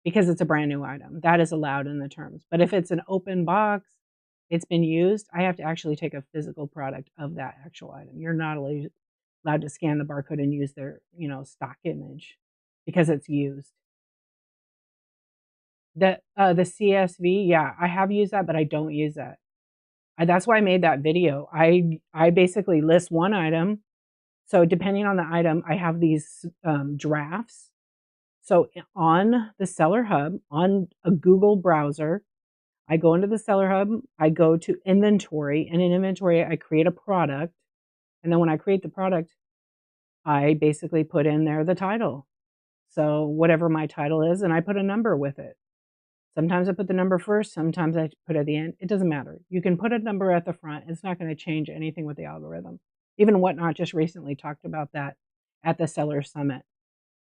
because it's a brand new item. That is allowed in the terms. But if it's an open box, it's been used, I have to actually take a physical product of that actual item. You're not allowed to scan the barcode and use their, stock image because it's used. The CSV, yeah, I have used that, but I don't use that. That's why I made that video. I basically list one item. So depending on the item, I have these drafts. So on the Seller Hub, on a Google browser, I go into the Seller Hub, I go to inventory, and in inventory, I create a product. And then when I create the product, I basically put in there the title. So whatever my title is, and I put a number with it. Sometimes I put the number first, sometimes I put it at the end. It doesn't matter. You can put a number at the front. It's not going to change anything with the algorithm. Even Whatnot just recently talked about that at the Seller Summit.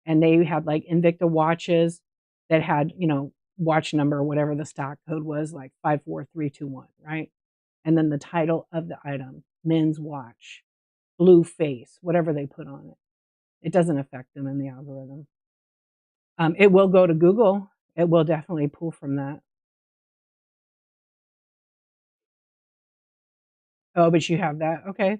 And they had like Invicta watches that had, watch number, whatever the stock code was, like 54321, right? And then the title of the item, men's watch, blue face, whatever they put on it. It doesn't affect them in the algorithm. It will go to Google. It will definitely pull from that. Oh, but you have that. Okay.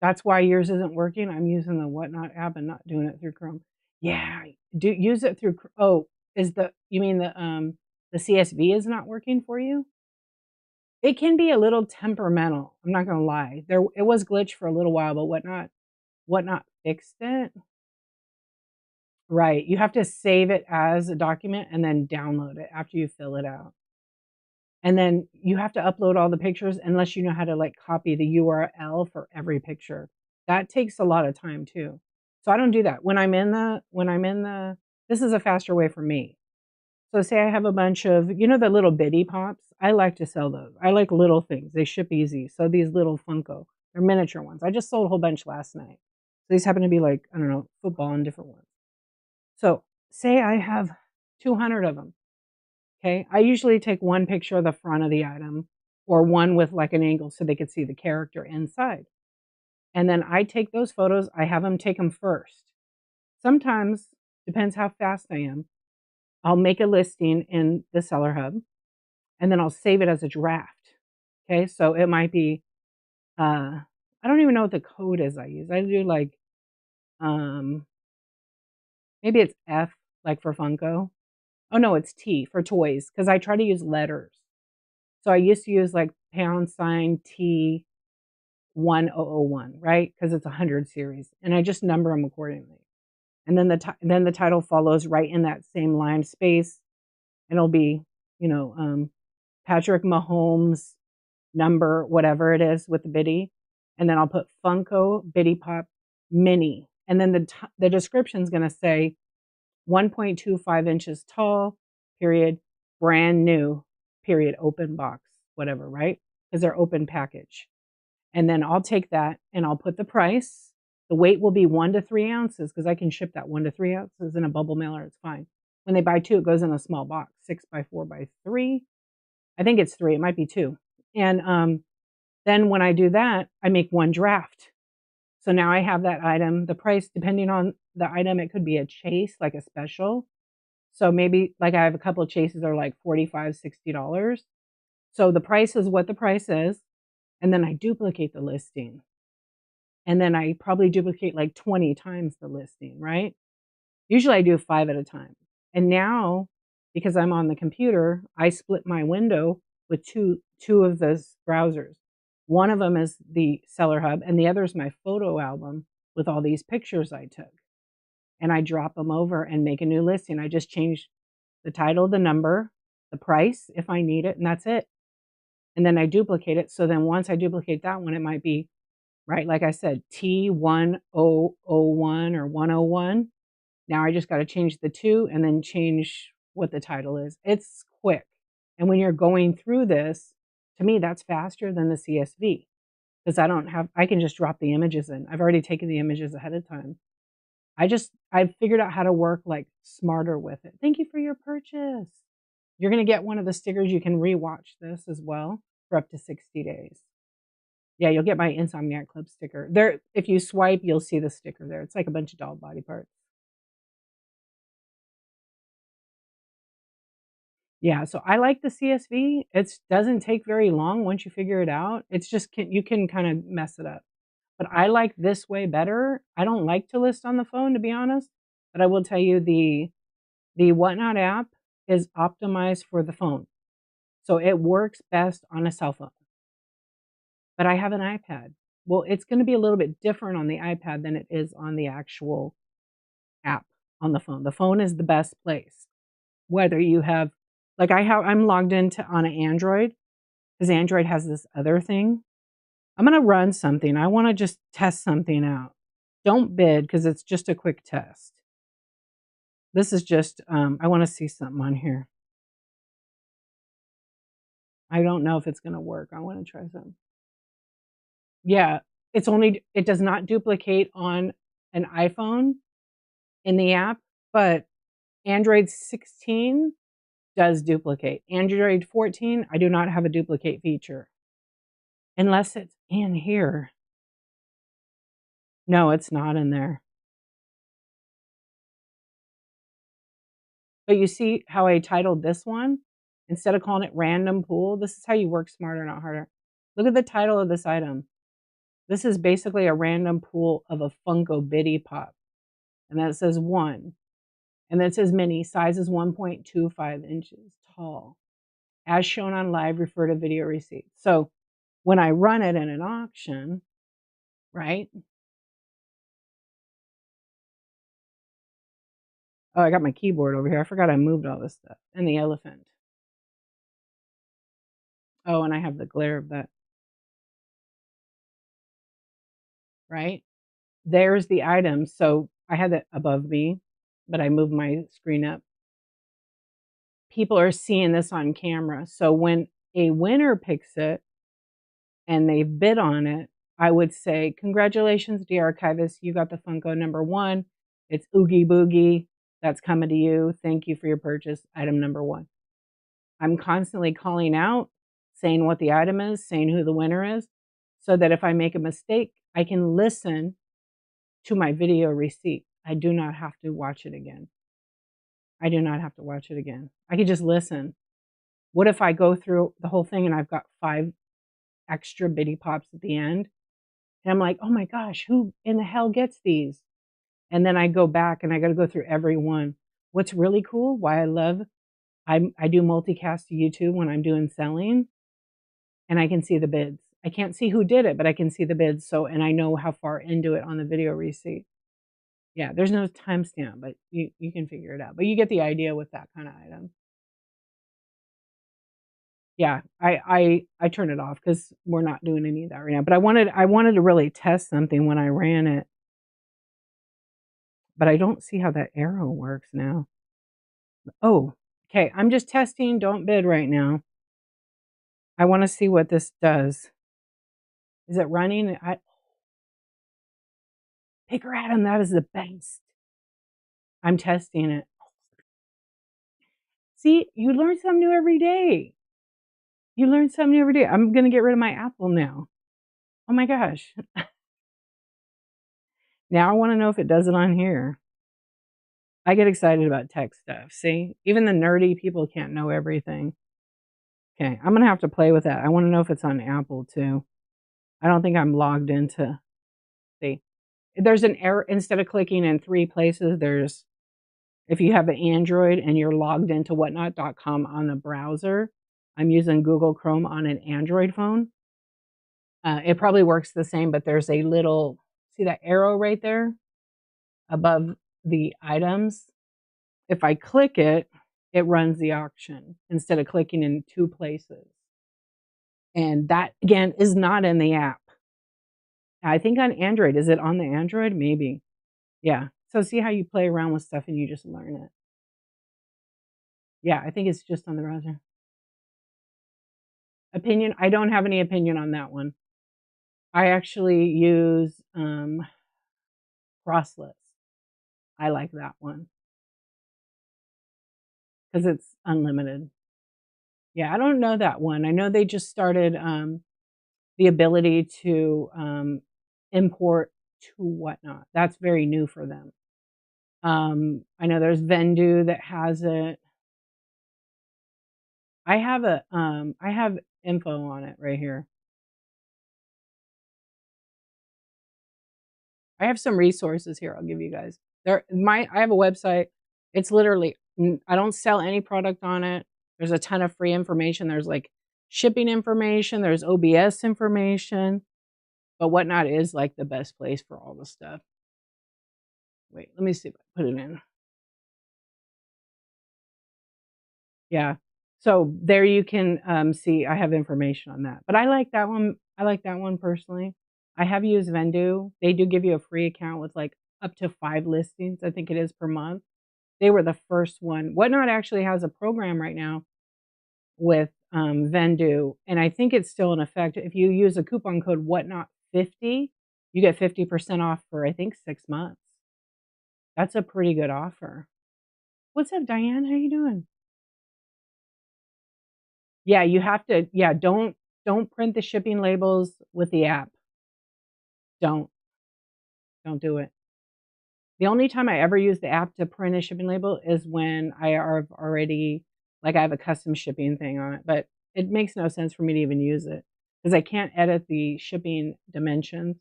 That's why yours isn't working. I'm using the Whatnot app and not doing it through Chrome. Yeah, do use it through. Oh, you mean the CSV is not working for you? It can be a little temperamental. I'm not gonna lie. It was glitched for a little while, but Whatnot fixed it. Right. You have to save it as a document and then download it after you fill it out. And then you have to upload all the pictures unless you know how to like copy the URL for every picture. That takes a lot of time too. So I don't do that. When I'm in the this is a faster way for me. So say I have a bunch of, the little bitty pops. I like to sell those. I like little things. They ship easy. So these little Funko, they're miniature ones. I just sold a whole bunch last night. So these happen to be like, I don't know, football and different ones. So say I have 200 of them. Okay. I usually take one picture of the front of the item or one with like an angle so they could see the character inside. And then I take those photos, I have them take them first. Sometimes, depends how fast I am, I'll make a listing in the Seller Hub and then I'll save it as a draft. Okay. So it might be, I don't even know what the code is I use. I do like, um, maybe it's F, like for Funko. Oh no, it's T for toys because I try to use letters. So I used to use like # T 1001, right? Because it's 100 series, and I just number them accordingly. And then the title follows right in that same line space, and it'll be, Patrick Mahomes number, whatever it is with the biddy, and then I'll put Funko Biddy Pop Mini, and then the description is going to say 1.25 inches tall, period, brand new, period, open box, whatever, right? Because they're open package. And then I'll take that and I'll put the price. The weight will be 1 to 3 ounces because I can ship that 1 to 3 ounces in a bubble mailer. It's fine. When they buy 2, it goes in a small box, 6 by 4 by 3. I think it's 3. It might be 2. And then when I do that, I make one draft. So now I have that item. The price, depending on the item, it could be a chase, like a special. So maybe like I have a couple of chases that are like $45, $60. So the price is what the price is. And then I duplicate the listing. And then I probably duplicate like 20 times the listing, right? Usually I do 5 at a time. And now, because I'm on the computer, I split my window with two of those browsers. One of them is the Seller Hub, and the other is my photo album with all these pictures I took. And I drop them over and make a new listing. I just change the title, the number, the price if I need it, and that's it. And then I duplicate it. So then once I duplicate that one, it might be, right, like I said, T1001 or 101. Now I just got to change the to and then change what the title is. It's quick. And when you're going through this, to me, that's faster than the CSV because I can just drop the images in. I've already taken the images ahead of time. I've figured out how to work like smarter with it. Thank you for your purchase. You're going to get one of the stickers. You can rewatch this as well for up to 60 days. Yeah, you'll get my Insomniac Club sticker. There, if you swipe, you'll see the sticker there. It's like a bunch of doll body parts. Yeah, so I like the CSV. It doesn't take very long once you figure it out. It's just you can kind of mess it up. But I like this way better. I don't like to list on the phone, to be honest. But I will tell you the Whatnot app is optimized for the phone. So it works best on a cell phone. But I have an iPad. Well, it's going to be a little bit different on the iPad than it is on the actual app on the phone. The phone is the best place. Whether you have, like I'm logged into on an Android because Android has this other thing. I'm going to run something. I want to just test something out. Don't bid because it's just a quick test. This is just, I want to see something on here. I don't know if it's going to work. I want to try something. Yeah, it does not duplicate on an iPhone in the app, but Android 16 does duplicate. Android 14, I do not have a duplicate feature. Unless it's in here. No, it's not in there. But you see how I titled this one? Instead of calling it random pool, this is how you work smarter, not harder. Look at the title of this item. This is basically a random pool of a Funko Bitty Pop. And then it says 1. And then it says mini, size is 1.25 inches tall. As shown on live, refer to video receipt. So when I run it in an auction, right? Oh, I got my keyboard over here. I forgot I moved all this stuff. And the elephant. Oh, and I have the glare of that. Right? There's the item. So I had it above me, but I moved my screen up. People are seeing this on camera. So when a winner picks it and they bid on it, I would say, congratulations, dear archivist. You got the Funko number 1. It's Oogie Boogie. That's coming to you. Thank you for your purchase. Item number 1. I'm constantly calling out, saying what the item is, saying who the winner is, so that if I make a mistake, I can listen to my video receipt. I do not have to watch it again. I do not have to watch it again. I can just listen. What if I go through the whole thing and I've got 5 extra bitty pops at the end? And I'm like, oh my gosh, who in the hell gets these? And then I go back and I got to go through every one. What's really cool, why I do multicast to YouTube when I'm doing selling, and I can see the bids. I can't see who did it, but I can see the bids. So, and I know how far into it on the video receipt. Yeah, there's no timestamp, but you can figure it out. But you get the idea with that kind of item. Yeah, I turn it off because we're not doing any of that right now. But I wanted to really test something when I ran it. But I don't see how that arrow works now. Oh, okay. I'm just testing. Don't bid right now. I want to see what this does. Is it running? Picker Adam, that is the best. I'm testing it. See, you learn something new every day. You learn something new every day. I'm going to get rid of my Apple now. Oh my gosh. Now I want to know if it does it on here. I get excited about tech stuff. See, even the nerdy people can't know everything. Okay, I'm going to have to play with that. I want to know if it's on Apple too. I don't think I'm logged into. See, there's an error. Instead of clicking in 3 places, if you have an Android and you're logged into whatnot.com on the browser, I'm using Google Chrome on an Android phone. It probably works the same, but there's a little, see that arrow right there above the items? If I click it, it runs the auction instead of clicking in 2 places. And that, again, is not in the app. I think on Android. Is it on the Android? Maybe. Yeah. So see how you play around with stuff and you just learn it. Yeah, I think it's just on the browser. Opinion, I don't have any opinion on that one. I actually use, Crossless. I like that one because it's unlimited. Yeah, I don't know that one. I know they just started, the ability to, import to Whatnot. That's very new for them. I know there's Vendoo that has it. I have info on it right here. I have some resources here I'll give you guys. I have a website. It's literally I don't sell any product on it. There's a ton of free information. There's like shipping information, there's OBS information, but Whatnot is like the best place for all the stuff. Wait, let me see if I put it in. Yeah. So there you can see I have information on that. But I like that one. I like that one personally. I have used Vendoo. They do give you a free account with like up to 5 listings, I think it is per month. They were the first one. Whatnot actually has a program right now with Vendoo, and I think it's still in effect. If you use a coupon code Whatnot50, you get 50% off for I think 6 months. That's a pretty good offer. What's up, Diane? How you doing? Yeah, you have to, yeah, don't print the shipping labels with the app. Don't. Don't do it. The only time I ever use the app to print a shipping label is when I have already like, I have a custom shipping thing on it, but it makes no sense for me to even use it because I can't edit the shipping dimensions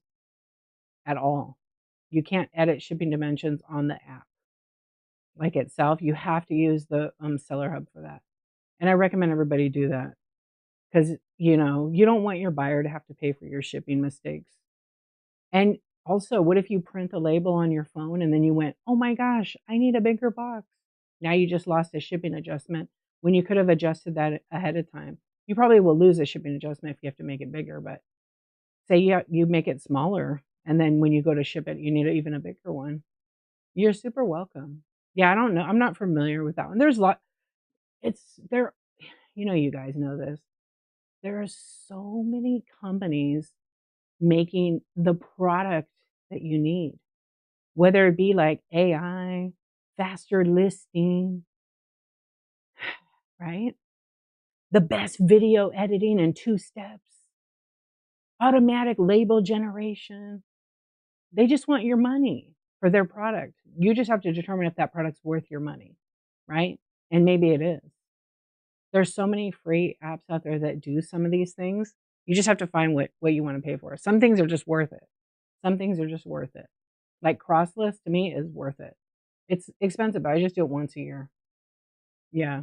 at all. You can't edit shipping dimensions on the app, like, itself. You have to use the, Seller Hub for that, and I recommend everybody do that. 'Cause, you know, you don't want your buyer to have to pay for your shipping mistakes. And also, what if you print a label on your phone and then you went, "Oh my gosh, I need a bigger box." Now you just lost a shipping adjustment when you could have adjusted that ahead of time. You probably will lose a shipping adjustment if you have to make it bigger, but say you make it smaller, and then when you go to ship it, you need even a bigger one. You're super welcome. Yeah, I don't know. I'm not familiar with that one. There's a lot it's there you know, you guys know this. There are so many companies making the product that you need, whether it be like AI, faster listing, right? The best video editing in 2 steps, automatic label generation. They just want your money for their product. You just have to determine if that product's worth your money, right? And maybe it is. There's so many free apps out there that do some of these things. You just have to find what you wanna pay for. Some things are just worth it. Some things are just worth it. Like Crossless to me is worth it. It's expensive, but I just do it once a year. Yeah.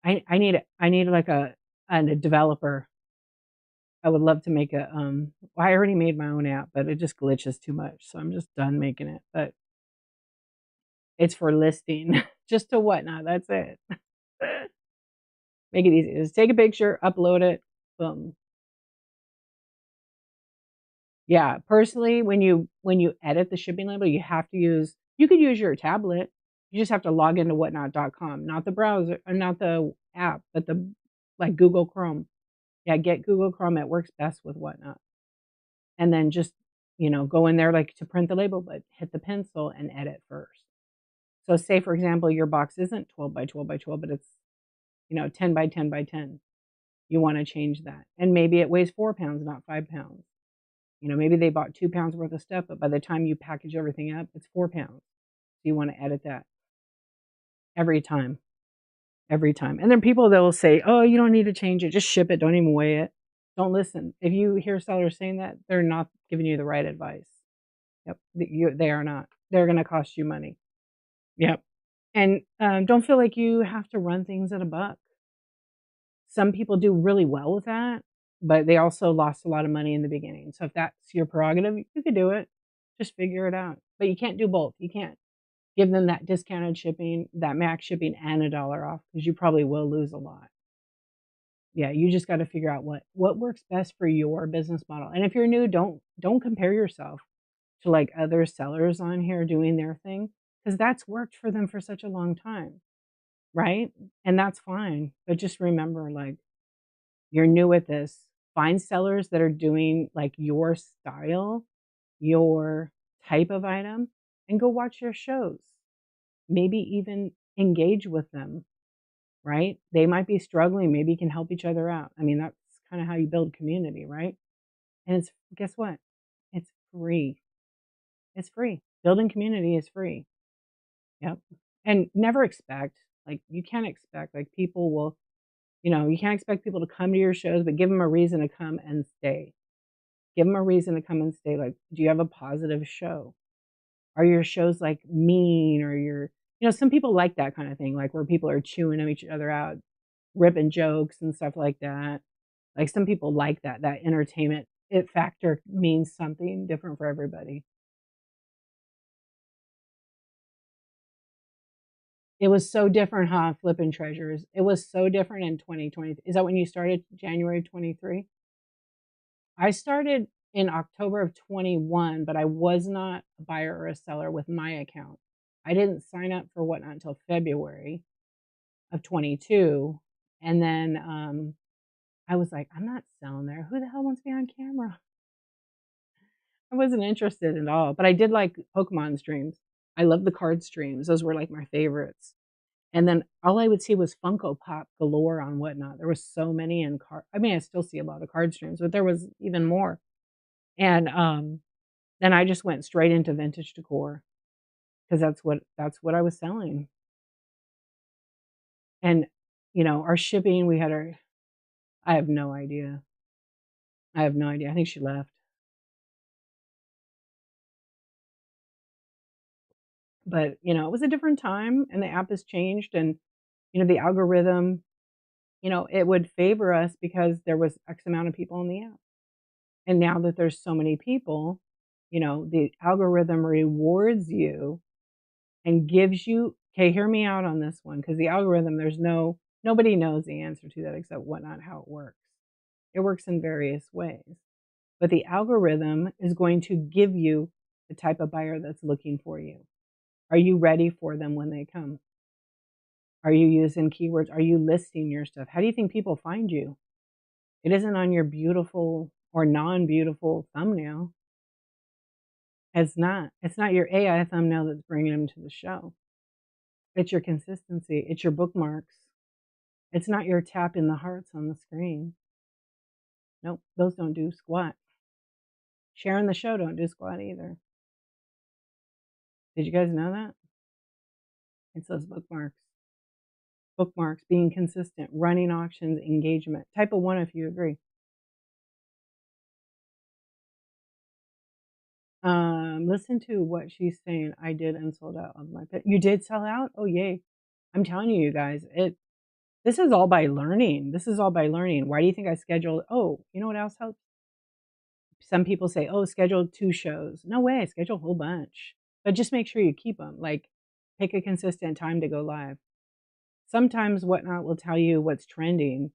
I need like a developer. I would love to make a, well, I already made my own app, but it just glitches too much, so I'm just done making it, but it's for listing just to Whatnot, that's it. Make it easy. Just take a picture, upload it, boom. Yeah, personally, when you edit the shipping label, you could use your tablet. You just have to log into whatnot.com, not the browser not the app, but the like Google Chrome. Yeah, get Google Chrome, it works best with Whatnot. And then just, you know, go in there like to print the label, but hit the pencil and edit first. So say for example, your box isn't 12 by 12 by 12, but it's, you know, 10 by 10 by 10. You wanna change that. And maybe it weighs 4 pounds, not 5 pounds. You know, maybe they bought 2 pounds worth of stuff, but by the time you package everything up, it's 4 pounds. So you wanna edit that every time, every time. And then people that will say, "Oh, you don't need to change it, just ship it, don't even weigh it." Don't listen. If you hear sellers saying that, they're not giving you the right advice. Yep, they are not. They're gonna cost you money. Yep. And, don't feel like you have to run things at a buck. Some people do really well with that, but they also lost a lot of money in the beginning. So if that's your prerogative, you could do it. Just figure it out. But you can't do both. You can't give them that discounted shipping, that max shipping, and a dollar off because you probably will lose a lot. Yeah, you just gotta figure out what works best for your business model. And if you're new, don't compare yourself. to like other sellers on here doing their thing because that's worked for them for such a long time, right? And that's fine. But just remember, like, you're new at this. Find sellers that are doing like your style, your type of item, and go watch their shows. Maybe even engage with them, right? They might be struggling. Maybe you can help each other out. I mean, that's kind of how you build community, right? And it's, guess what? It's free. It's free. Building community is free. Yep. And never expect, like, you can't expect, like, people will, you can't expect people to come to your shows, but give them a reason to come and stay. Give them a reason to come and stay. Like, do you have a positive show? Are your shows like mean or some people like that kind of thing, like where people are chewing each other out, ripping jokes and stuff like that. Like some people like that. That entertainment it factor means something different for everybody. It was so different, huh? Flipping treasures. It was so different in 2020. Is that when you started January 23? I started in October of 21, but I was not a buyer or a seller with my account. I didn't sign up for Whatnot until February of 22. And then I was like, I'm not selling there. Who the hell wants me on camera? I wasn't interested at all, but I did like Pokemon streams. I love the card streams. Those were like my favorites. And then all I would see was Funko Pop galore on Whatnot. There was so many in card. I mean, I still see a lot of card streams, but there was even more. And then I just went straight into vintage decor because that's what I was selling. And our shipping, we had our. I have no idea. I have no idea. I think she left. But it was a different time, and the app has changed, and the algorithm, it would favor us because there was X amount of people in the app. And now that there's so many people, the algorithm rewards you and gives you okay, hear me out on this one because the algorithm, nobody knows the answer to that except Whatnot, how it works. It works in various ways. But the algorithm is going to give you the type of buyer that's looking for you. Are you ready for them when they come? Are you using keywords? Are you listing your stuff? How do you think people find you? It isn't on your beautiful or non-beautiful thumbnail. It's not. It's not your AI thumbnail that's bringing them to the show. It's your consistency. It's your bookmarks. It's not your tap in the hearts on the screen. Nope, those don't do squat. Sharing the show don't do squat either. Did you guys know that? It's those bookmarks. Bookmarks, being consistent, running auctions, engagement. Type of one if you agree. Listen to what she's saying. I did and sold out of my pit. You did sell out? Oh yay. I'm telling you, you guys, this is all by learning. This is all by learning. Why do you think I scheduled? Oh, you know what else helps? Some people say, oh, schedule 2 shows. No way, schedule a whole bunch. But just make sure you keep them. Like, pick a consistent time to go live. Sometimes Whatnot will tell you what's trending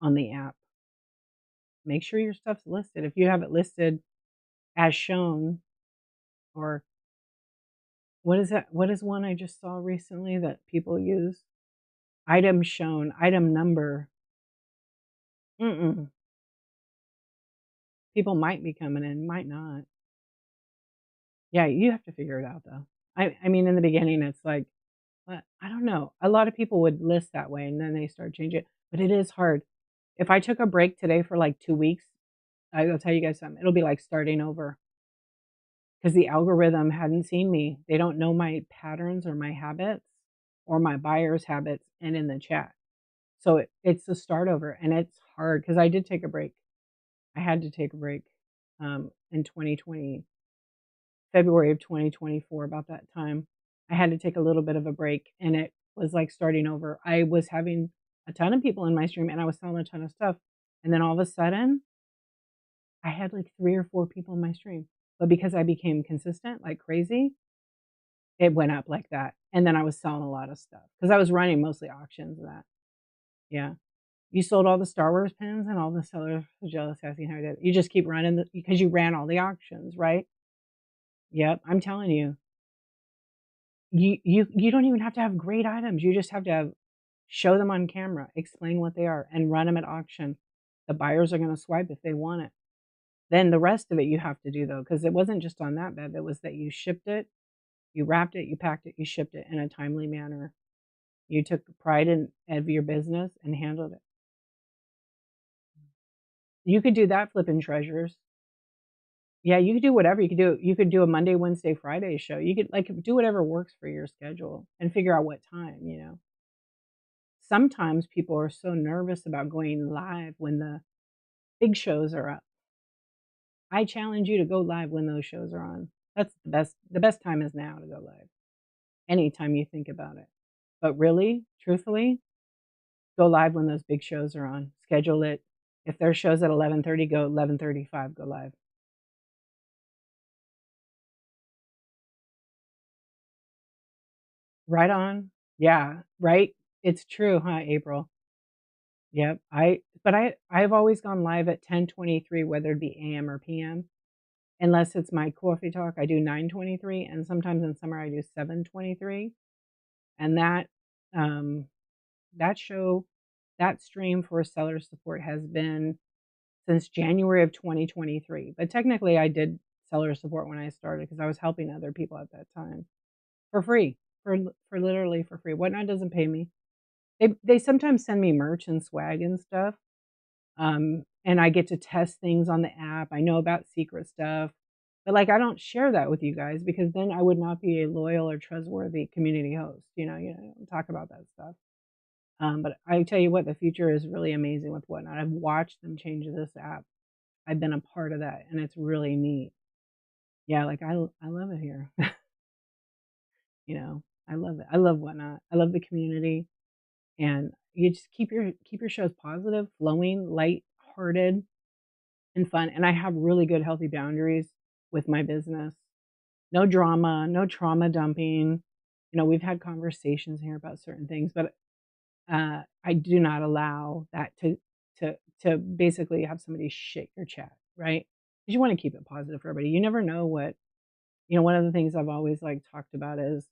on the app. Make sure your stuff's listed. If you have it listed as shown, or what is that? What is one I just saw recently that people use? Item shown, item number. Mm-mm. People might be coming in, might not. Yeah, you have to figure it out though. I mean, in the beginning, it's like, but I don't know. A lot of people would list that way and then they start changing it, but it is hard. If I took a break today for like 2 weeks, I'll tell you guys something. It'll be like starting over because the algorithm hadn't seen me. They don't know my patterns or my habits or my buyers' habits and in the chat. So it's a start over and it's hard because I did take a break. I had to take a break in 2020, February of 2024, about that time. I had to take a little bit of a break and it was like starting over. I was having a ton of people in my stream and I was selling a ton of stuff. And then all of a sudden, I had like 3 or 4 people in my stream. But because I became consistent like crazy, it went up like that. And then I was selling a lot of stuff because I was running mostly auctions of that. Yeah. You sold all the Star Wars pins and all the sellers were jealous asking how you did it. You just keep running because you ran all the auctions, right? Yep, I'm telling you. You don't even have to have great items, you just have to have show them on camera, explain what they are, and run them at auction. The buyers are gonna swipe if they want it. Then the rest of it you have to do though, because it wasn't just on that bed, it was that you shipped it, you wrapped it, you packed it, you shipped it in a timely manner. You took pride in of your business and handled it. You could do that flipping treasures. Yeah, you could do whatever. You could do a Monday, Wednesday, Friday show. You could, like, do whatever works for your schedule and figure out what time, you know? Sometimes people are so nervous about going live when the big shows are up. I challenge you to go live when those shows are on. That's the best time is now to go live, anytime you think about it. But really, truthfully, go live when those big shows are on. Schedule it. If there's shows at 11:30, go 11:35, go live. Right on. Yeah, right? It's true, huh, April? Yep. I've always gone live at 10:23, whether it be AM or PM, unless it's my coffee talk, I do 9:23, and sometimes in summer I do 7:23, and um, that show that stream for seller support has been since January of 2023, but technically I did seller support when I started because I was helping other people at that time for free, for literally for free. Whatnot doesn't pay me. They sometimes send me merch and swag and stuff, and I get to test things on the app. I know about secret stuff, but, like, I don't share that with you guys because then I would not be a loyal or trustworthy community host, I don't talk about that stuff. But I tell you what, the future is really amazing with Whatnot. I've watched them change this app. I've been a part of that, and it's really neat. Yeah, like, I love it here. You know? I love it. I love Whatnot. I love the community. And you just keep your shows positive, flowing, light-hearted, and fun, and I have really good healthy boundaries with my business. No drama, no trauma dumping. We've had conversations here about certain things, but, I do not allow that to basically have somebody shit your chat, right? Because you wanna keep it positive for everybody. You never know one of the things I've always, like, talked about is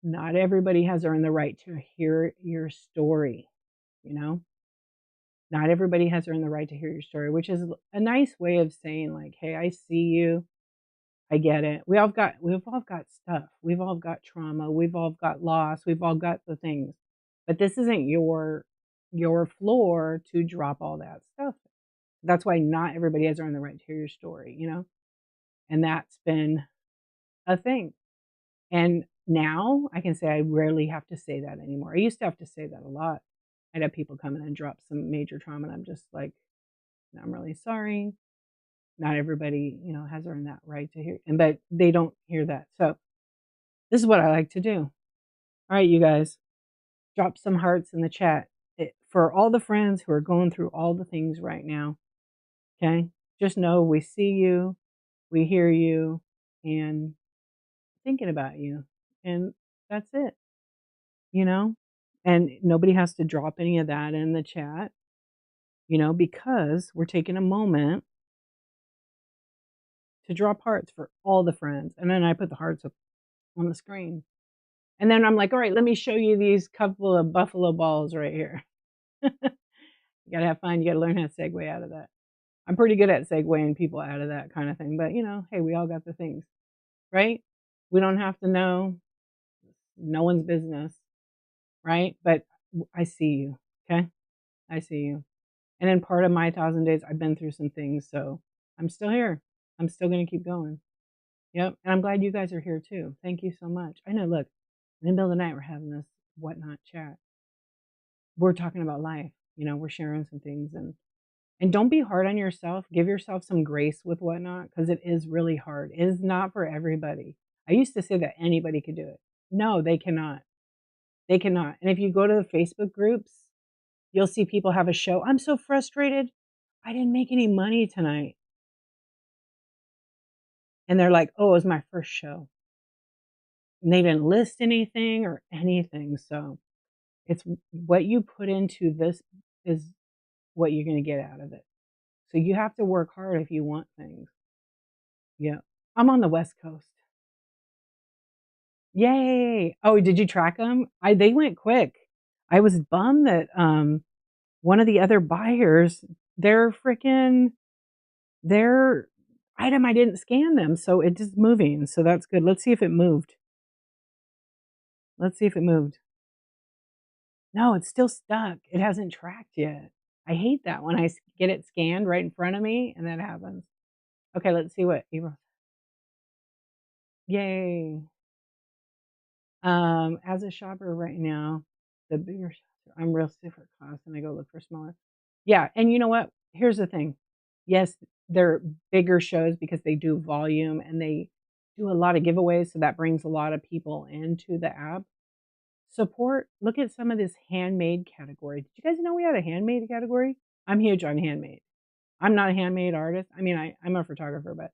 not everybody has earned the right to hear your story, you know? Not everybody has earned the right to hear your story, which is a nice way of saying like, "Hey, I see you. I get it. We've all got stuff. We've all got trauma. We've all got loss. We've all got the things. But this isn't your floor to drop all that stuff." That's why not everybody has earned the right to hear your story, you know? And that's been a thing. And now I can say I rarely have to say that anymore. I used to have to say that a lot. I'd have people come in and drop some major trauma, and I'm just like, "I'm really sorry. Not everybody, has earned that right to hear," but they don't hear that. So this is what I like to do. All right, you guys, drop some hearts in the chat for all the friends who are going through all the things right now. Okay, just know we see you, we hear you, and thinking about you, and that's it. You know, and nobody has to drop any of that in the chat. Because we're taking a moment to drop hearts for all the friends, and then I put the hearts up on the screen. And then I'm like, "All right, let me show you these couple of buffalo balls right here." You gotta have fun, you gotta learn how to segue out of that. I'm pretty good at segueing people out of that kinda thing, but, hey, we all got the things, right? We don't have to know, no one's business, right? But I see you, okay? I see you. And in part of my 1,000 days, I've been through some things, so I'm still here. I'm still gonna keep going. Yep, and I'm glad you guys are here too. Thank you so much. I know, look, in the middle of the night, we're having this whatnot chat. We're talking about life, we're sharing some things and don't be hard on yourself. Give yourself some grace with whatnot because it is really hard. It is not for everybody. I used to say that anybody could do it. No, they cannot. They cannot. And if you go to the Facebook groups, you'll see people have a show. I'm so frustrated. I didn't make any money tonight. And they're like, "Oh, it was my first show." And they didn't list anything or anything. So it's what you put into this is what you're going to get out of it. So you have to work hard if you want things. Yeah. I'm on the West Coast. Yay! Oh, did you track them? They went quick. I was bummed that, one of the other buyers, their freaking their item, I didn't scan them, so it just moving, so that's good. Let's see if it moved. Let's see if it moved. No, it's still stuck. It hasn't tracked yet. I hate that when I get it scanned right in front of me and that happens. Okay, let's see what April. Yay. As a shopper right now, the bigger shops, I'm real super cost and I go look for smaller. Yeah, and you know what? Here's the thing. Yes, they're bigger shows because they do volume and they do a lot of giveaways, so that brings a lot of people into the app. Support, look at some of this handmade category. Did you guys know we had a handmade category? I'm huge on handmade. I'm not a handmade artist. I mean, I'm a photographer, but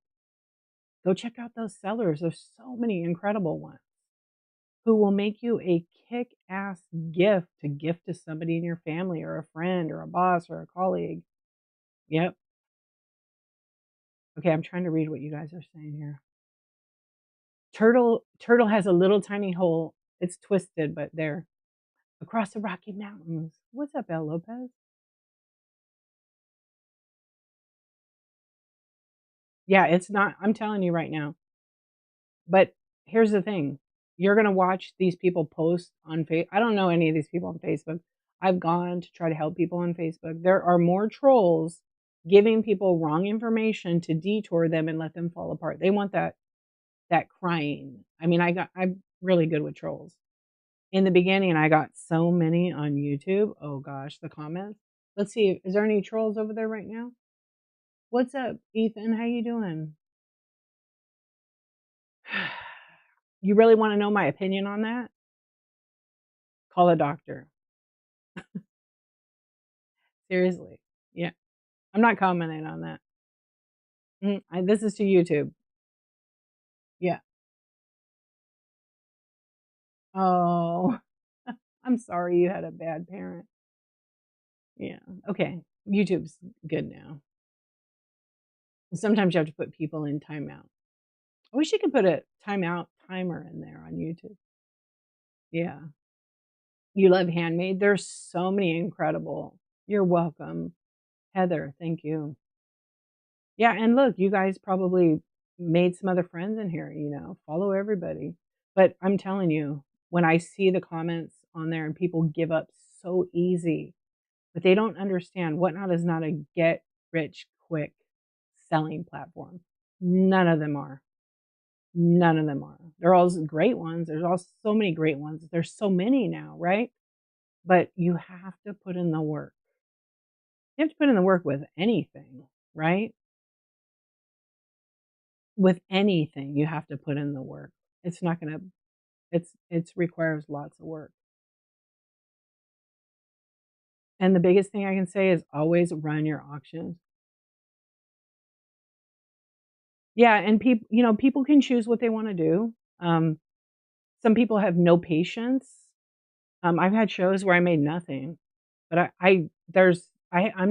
go check out those sellers. There's so many incredible ones who will make you a kick-ass gift to gift to somebody in your family or a friend or a boss or a colleague. Yep. Okay, I'm trying to read what you guys are saying here. Turtle has a little tiny hole. It's twisted, but there. Across the Rocky Mountains. What's up, El Lopez? Yeah, it's not, I'm telling you right now. But here's the thing. You're gonna watch these people post on I don't know any of these people on Facebook. I've gone to try to help people on Facebook. There are more trolls giving people wrong information to detour them and let them fall apart. They want that crying. I mean, I'm really good with trolls. In the beginning, I got so many on YouTube. Oh gosh, the comments. Let's see, is there any trolls over there right now? What's up, Ethan? How you doing? You really want to know my opinion on that? Call a doctor. Seriously. Yeah. I'm not commenting on that. This is to YouTube. Yeah. Oh, I'm sorry you had a bad parent. Yeah. Okay. YouTube's good now. Sometimes you have to put people in timeout. I wish you could put a timeout timer in there on YouTube. Yeah. You love handmade? There's so many incredible. You're welcome. Heather, thank you. Yeah, and look, you guys probably made some other friends in here, follow everybody. But I'm telling you, when I see the comments on there and people give up so easy, but they don't understand Whatnot is not a get rich quick selling platform. None of them are. None of them are. They're all great ones. There's all so many great ones. There's so many now, right? But you have to put in the work. You have to put in the work with anything, right? With anything, you have to put in the work. It's not gonna it's requires lots of work. And the biggest thing I can say is always run your auctions. Yeah, and people can choose what they wanna do. Some people have no patience. I've had shows where I made nothing, but I'm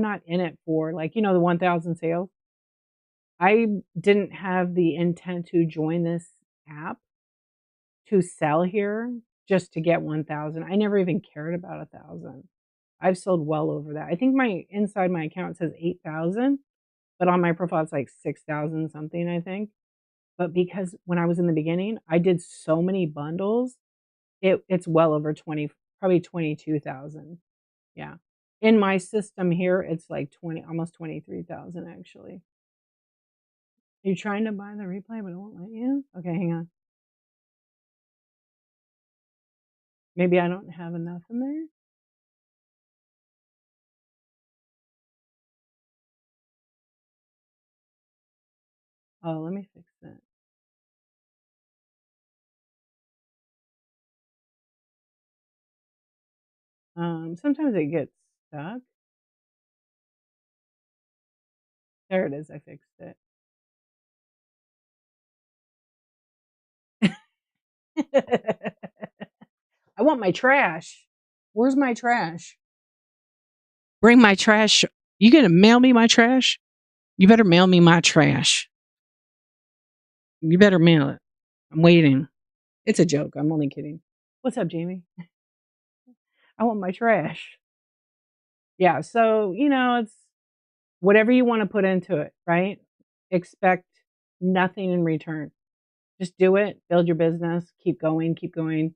not in it for, like, the 1,000 sales. I didn't have the intent to join this app to sell here just to get 1,000. I never even cared about 1,000. I've sold well over that. I think inside my account says 8,000, but on my profile it's like 6,000 something, I think. But because when I was in the beginning, I did so many bundles, it's well over 20, probably 22,000. Yeah. In my system here, it's like 20, almost 23,000 actually. You're trying to buy the replay, but it won't let you? Okay, hang on. Maybe I don't have enough in there. Oh, let me fix that. Sometimes it gets stuck. There it is. I fixed it. I want my trash. Where's my trash? Bring my trash. You gonna mail me my trash? You better mail me my trash. You better mail it. I'm waiting. It's a joke. I'm only kidding. What's up, Jamie? I want my trash. Yeah. So, it's whatever you want to put into it, right? Expect nothing in return. Just do it, build your business, keep going, keep going.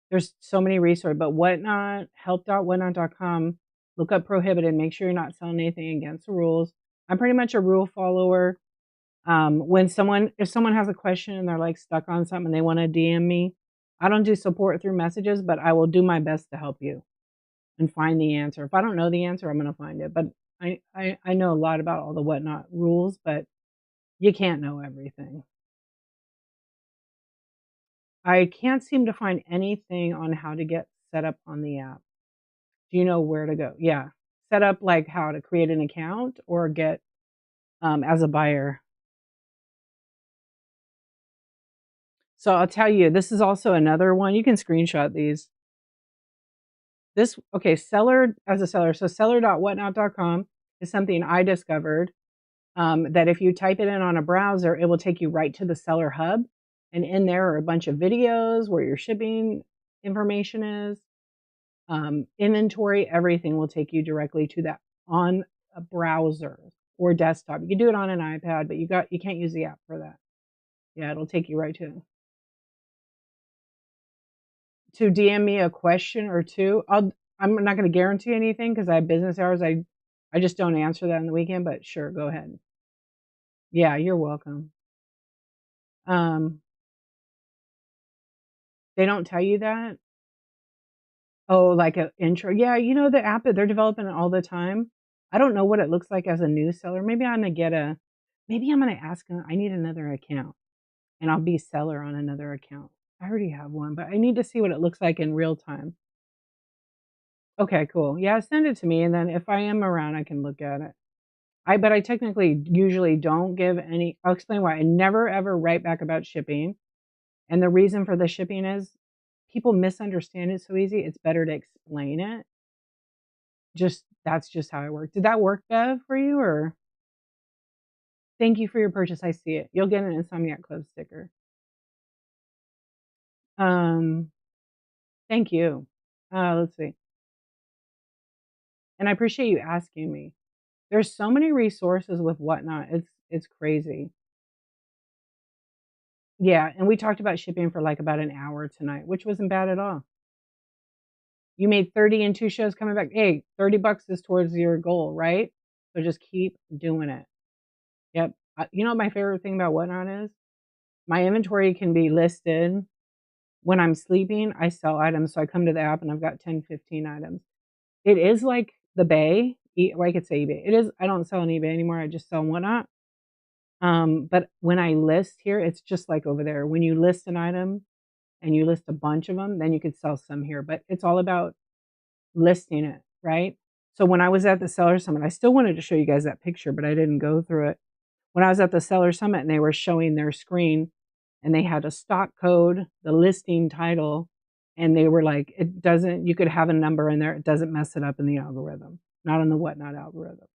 There's so many resources, but Whatnot, help.whatnot.com, look up prohibited, make sure you're not selling anything against the rules. I'm pretty much a rule follower. If someone has a question and they're like stuck on something and they want to DM me, I don't do support through messages, but I will do my best to help you and find the answer. If I don't know the answer, I'm going to find it. But I know a lot about all the Whatnot rules, but you can't know everything. I can't seem to find anything on how to get set up on the app. Do you know where to go? Yeah. Set up like how to create an account or get as a buyer. So I'll tell you, this is also another one. You can screenshot these. Seller as a seller. So seller.whatnot.com is something I discovered that if you type it in on a browser, it will take you right to the seller hub. And in there are a bunch of videos where your shipping information is, inventory, everything will take you directly to that on a browser or desktop. You can do it on an iPad, but you can't use the app for that. Yeah, it'll take you right to DM me a question or two. I'm not going to guarantee anything because I have business hours. I just don't answer that on the weekend, but sure, go ahead. Yeah, you're welcome. Um, they don't tell you that. Oh, like an intro. Yeah, the app that they're developing all the time. I don't know what it looks like as a new seller. Maybe I'm gonna ask them. I need another account and I'll be seller on another account. I already have one, but I need to see what it looks like in real time. Okay, cool. Yeah, send it to me, and then if I am around, I can look at it. But I technically usually don't give any. I'll explain why. I never ever write back about shipping, and the reason for the shipping is people misunderstand it so easy. It's better to explain it. That's just how I work. Did that work, Bev, for you? Or thank you for your purchase. I see it. You'll get an Insomniac Club sticker. Um, Thank you. Let's see. And I appreciate you asking me. There's so many resources with Whatnot. It's crazy. Yeah, and we talked about shipping for like about an hour tonight, which wasn't bad at all. You made 30 in 2 shows coming back. Hey, $30 is towards your goal, right? So just keep doing it. Yep. You know what my favorite thing about Whatnot is? My inventory can be listed when I'm sleeping. I sell items, so I come to the app and I've got 10, 15 items. It is like the Bay, or I could say eBay. It is. I don't sell on eBay anymore. I just sell on Whatnot. But when I list here, it's just like over there. When you list an item and you list a bunch of them, then you could sell some here. But it's all about listing it, right? So when I was at the Seller Summit, I still wanted to show you guys that picture, but I didn't go through it. When I was at the Seller Summit and they were showing their screen and they had a stock code, the listing title, and they were like, you could have a number in there, it doesn't mess it up in the algorithm, not on the Whatnot algorithm.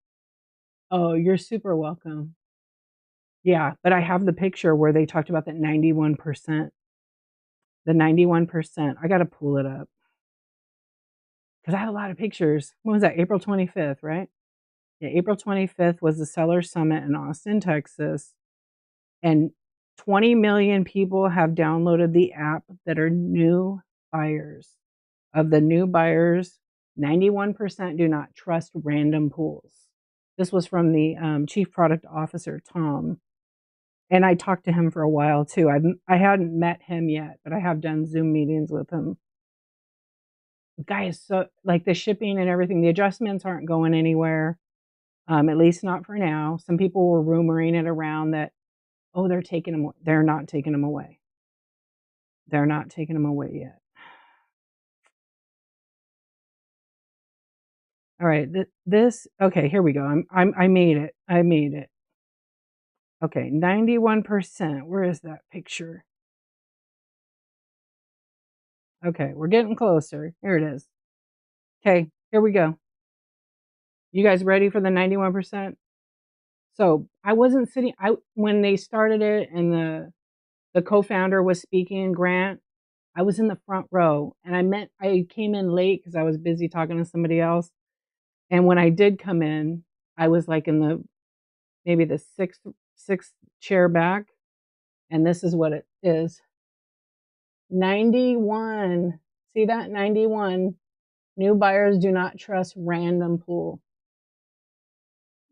Oh, you're super welcome. Yeah, but I have the picture where they talked about that 91%. The 91%. I got to pull it up because I have a lot of pictures. When was that? April 25th, right? Yeah, April 25th was the Seller Summit in Austin, Texas. And 20 million people have downloaded the app that are new buyers. Of the new buyers, 91% do not trust random pools. This was from the chief product officer, Tom. And I talked to him for a while too. I hadn't met him yet, but I have done Zoom meetings with him. The guy is so, like, the shipping and everything, the adjustments aren't going anywhere, at least not for now. Some people were rumoring it around that, oh, they're taking them. They're not taking them away. They're not taking them away yet. All right, okay, here we go. I made it. I made it. Okay, 91%. Where is that picture? Okay, we're getting closer. Here it is. Okay, here we go. You guys ready for the 91%? So I wasn't sitting. When they started it and The co-founder was speaking, Grant. I was in the front row, and I came in late because I was busy talking to somebody else. And when I did come in, I was like in the maybe the sixth chair back, and this is what it is. 91. See that? 91. New buyers do not trust random pool.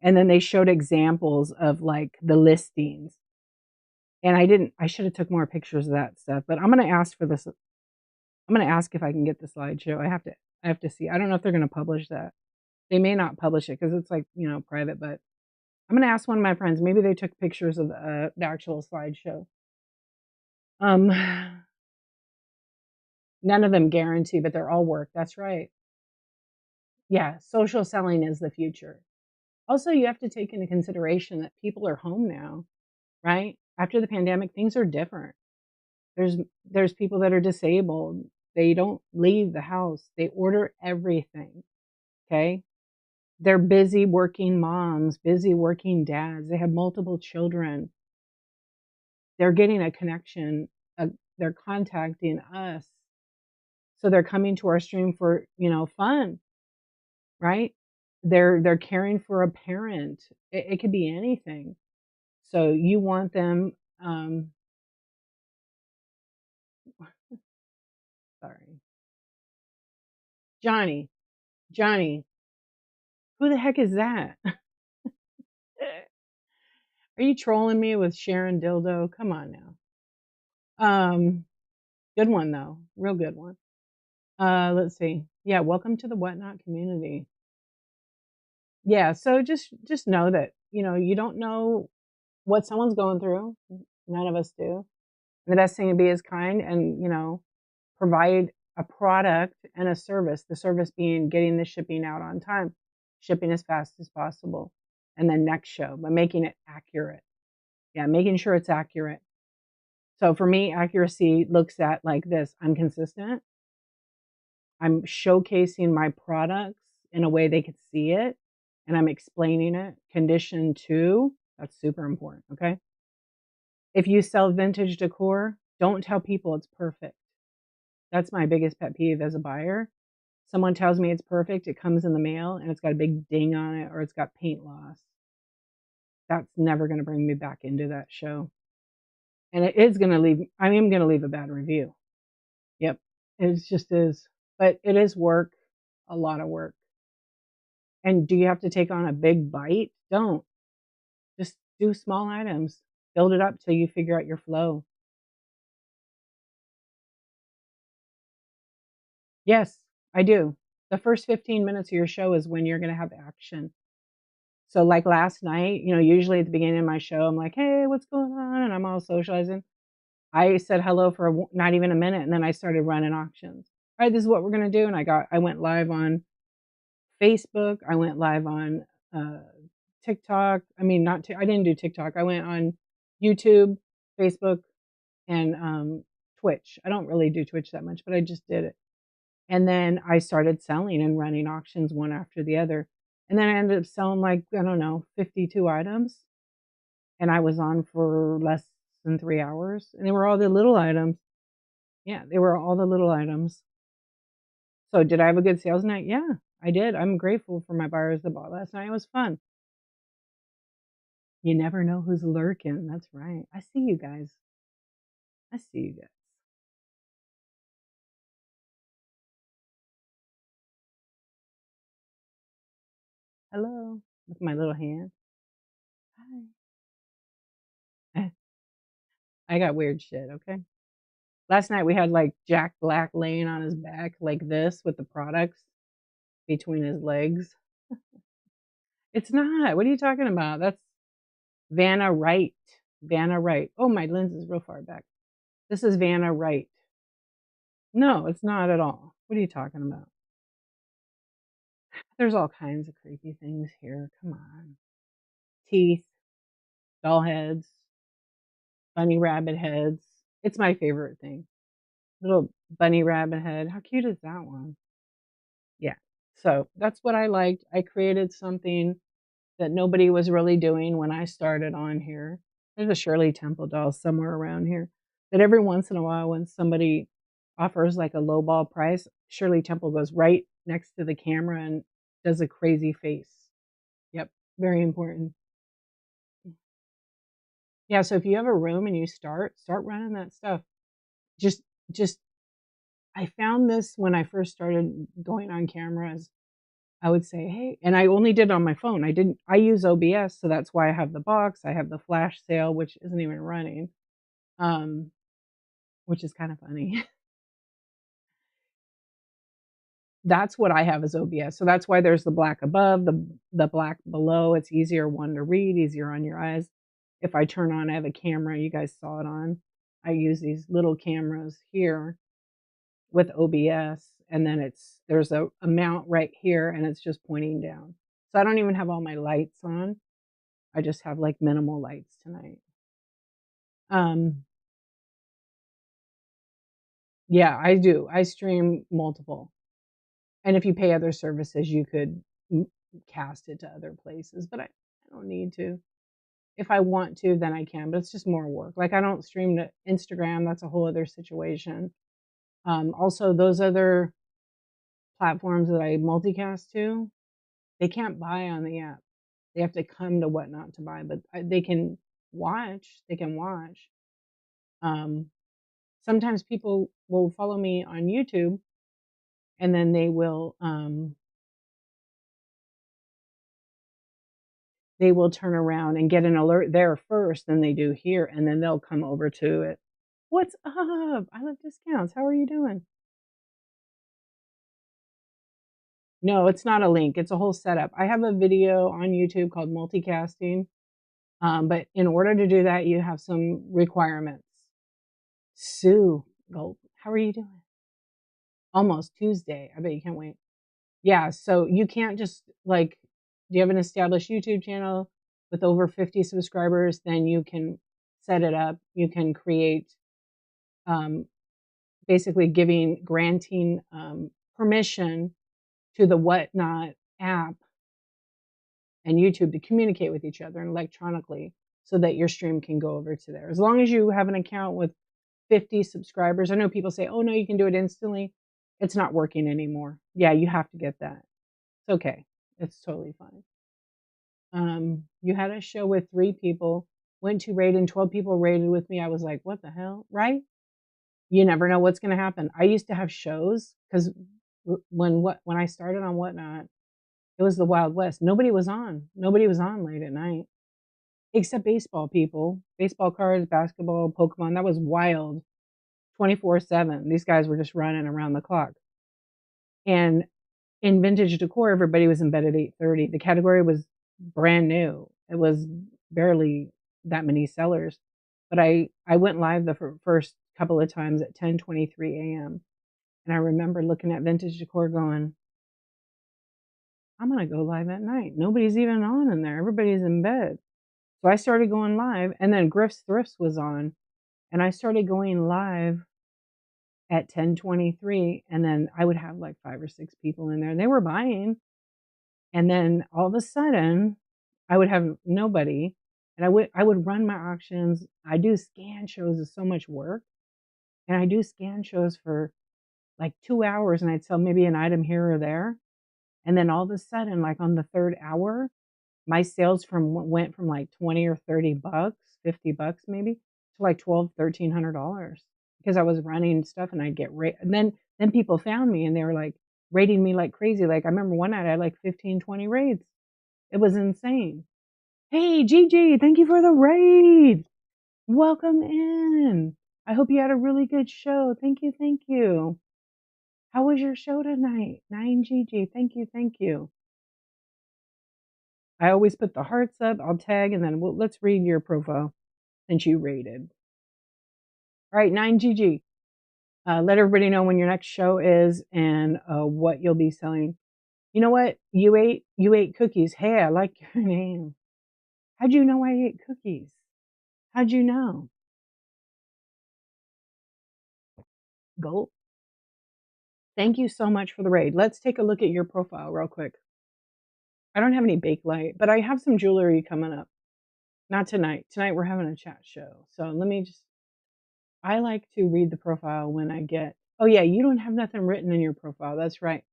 And then they showed examples of like the listings. And I should have took more pictures of that stuff, but I'm going to ask for this. I'm going to ask if I can get the slideshow. I have to see. I don't know if they're going to publish that. They may not publish it because it's like, private, but I'm going to ask one of my friends. Maybe they took pictures of the actual slideshow. Um, None of them guarantee, but they're all work. That's right. Yeah, social selling is the future. Also, you have to take into consideration that people are home now, right? After the pandemic, things are different. There's there's people that are disabled. They don't leave the house. They order everything. Okay? They're busy working moms, busy working dads. They have multiple children. They're getting a connection. They're contacting us. So they're coming to our stream for, fun, right? They're caring for a parent. It could be anything. So you want them, sorry, Johnny, Johnny, who the heck is that? Are you trolling me with Sharon Dildo? Come on now. Good one though, real good one. Let's see. Yeah, welcome to the Whatnot community. Yeah, so just know that you don't know what someone's going through. None of us do. And the best thing to be is kind and provide a product and a service. The service being getting the shipping out on time, shipping as fast as possible, and then next show, but making it accurate. Yeah, making sure it's accurate. So for me, accuracy looks at like this. I'm consistent. I'm showcasing my products in a way they could see it, and I'm explaining it. Condition two, that's super important, okay? If you sell vintage decor, don't tell people it's perfect. That's my biggest pet peeve as a buyer. Someone tells me it's perfect, it comes in the mail, and it's got a big ding on it or it's got paint loss. That's never going to bring me back into that show. And it is going to leave, I am going to leave a bad review. Yep, it just is. But it is work, a lot of work. And do you have to take on a big bite? Don't. Just do small items. Build it up till you figure out your flow. Yes, I do. The first 15 minutes of your show is when you're going to have action. So, like last night, usually at the beginning of my show, I'm like, hey, what's going on? And I'm all socializing. I said hello for not even a minute, and then I started running auctions. All right, this is what we're going to do. And I went live on Facebook. I went live on TikTok. I mean, I didn't do TikTok. I went on YouTube, Facebook, and Twitch. I don't really do Twitch that much, but I just did it. And then I started selling and running auctions one after the other. And then I ended up selling like, I don't know, 52 items. And I was on for less than 3 hours. And they were all the little items. Yeah, they were all the little items. So did I have a good sales night? Yeah, I did. I'm grateful for my buyers that bought last night. It was fun. You never know who's lurking. That's right. I see you guys. I see you guys. Hello. With my little hand. Hi. I got weird shit, okay? Last night we had like Jack Black laying on his back like this with the products between his legs. It's not. What are you talking about? That's Vanna Wright. Vanna Wright. Oh, my lens is real far back. This is Vanna Wright. No, it's not at all. What are you talking about? There's all kinds of creepy things here. Come on. Teeth, doll heads, bunny rabbit heads. It's my favorite thing. Little bunny rabbit head. How cute is that one? Yeah. So that's what I liked. I created something that nobody was really doing when I started on here. There's a Shirley Temple doll somewhere around here. that every once in a while when somebody offers like a lowball price, Shirley Temple goes right next to the camera and does a crazy face. Yep, very important. Yeah, so if you have a room and you start running that stuff. Just just I found this when I first started going on cameras. I would say, "Hey," and I only did it on my phone. I use OBS, so that's why I have the box. I have the flash sale, which isn't even running, um, which is kind of funny. That's what I have as OBS. So that's why there's the black above, the black below. It's easier one to read, easier on your eyes. If I turn on, I have a camera. You guys saw it on. I use these little cameras here with OBS, and then there's a mount right here, and it's just pointing down. So I don't even have all my lights on. I just have like minimal lights tonight. Um, yeah, I do. I stream multiple, and if you pay other services, you could cast it to other places. But I don't need to. If I want to, then I can. But it's just more work. Like I don't stream to Instagram. That's a whole other situation. Also, those other platforms that I multicast to, they can't buy on the app. They have to come to Whatnot to buy, but they can watch. They can watch. Um, Sometimes people will follow me on YouTube, and then they will turn around and get an alert there first than they do here, and then they'll come over to it. What's up? I love discounts. How are you doing? No, it's not a link. It's a whole setup. I have a video on YouTube called multicasting, but in order to do that, you have some requirements. Sue, Gulp, how are you doing? Almost Tuesday. I bet you can't wait. Yeah, so you can't just like, do you have an established YouTube channel with over 50 subscribers? Then you can set it up. You can create, um, basically granting permission to the Whatnot app and YouTube to communicate with each other and electronically so that your stream can go over to there. As long as you have an account with 50 subscribers. I know people say, "Oh no, you can do it instantly." It's not working anymore. Yeah, you have to get that. It's okay. It's totally fine. You had a show with 3 people, went to raid and 12 people raided with me. I was like, "What the hell?" Right? You never know what's gonna happen. I used to have shows because when I started on Whatnot, it was the Wild West. Nobody was on. Nobody was on late at night except baseball people. Baseball cards, basketball, Pokemon. That was wild. 24/7. These guys were just running around the clock. And in vintage decor, everybody was in bed at 8:30. The category was brand new. It was barely that many sellers. But I went live the first couple of times at 10:23 a.m. And I remember looking at vintage decor going, I'm gonna go live at night. Nobody's even on in there. Everybody's in bed. So I started going live, and then Griff's Thrifts was on, and I started going live at 10:23, and then I would have like 5 or 6 people in there, and they were buying, and then all of a sudden, I would have nobody, and I would run my auctions. I do scan shows. Is so much work, and I do scan shows for like 2 hours, and I'd sell maybe an item here or there, and then all of a sudden, like on the 3rd hour, my sales went from like 20 or 30 bucks, 50 bucks maybe, to like 12, $1,300 because I was running stuff and I'd get and then people found me and they were like rating me like crazy. Like I remember one night I had like 15, 20 raids. It was insane. Hey, Gigi, thank you for the raid. Welcome in. I hope you had a really good show. Thank you. Thank you. How was your show tonight? 9 Gigi. Thank you. Thank you. I always put the hearts up. I'll tag and then let's read your profile since you rated. All right, 9 GG. Let everybody know when your next show is and what you'll be selling. You know what? You ate cookies. Hey, I like your name. How'd you know I ate cookies? How'd you know? Gulp. Thank you so much for the raid. Let's take a look at your profile real quick. I don't have any Bakelite, but I have some jewelry coming up. Not tonight. Tonight we're having a chat show. So let me just I like to read the profile when I get oh, yeah, you don't have nothing written in your profile, that's right.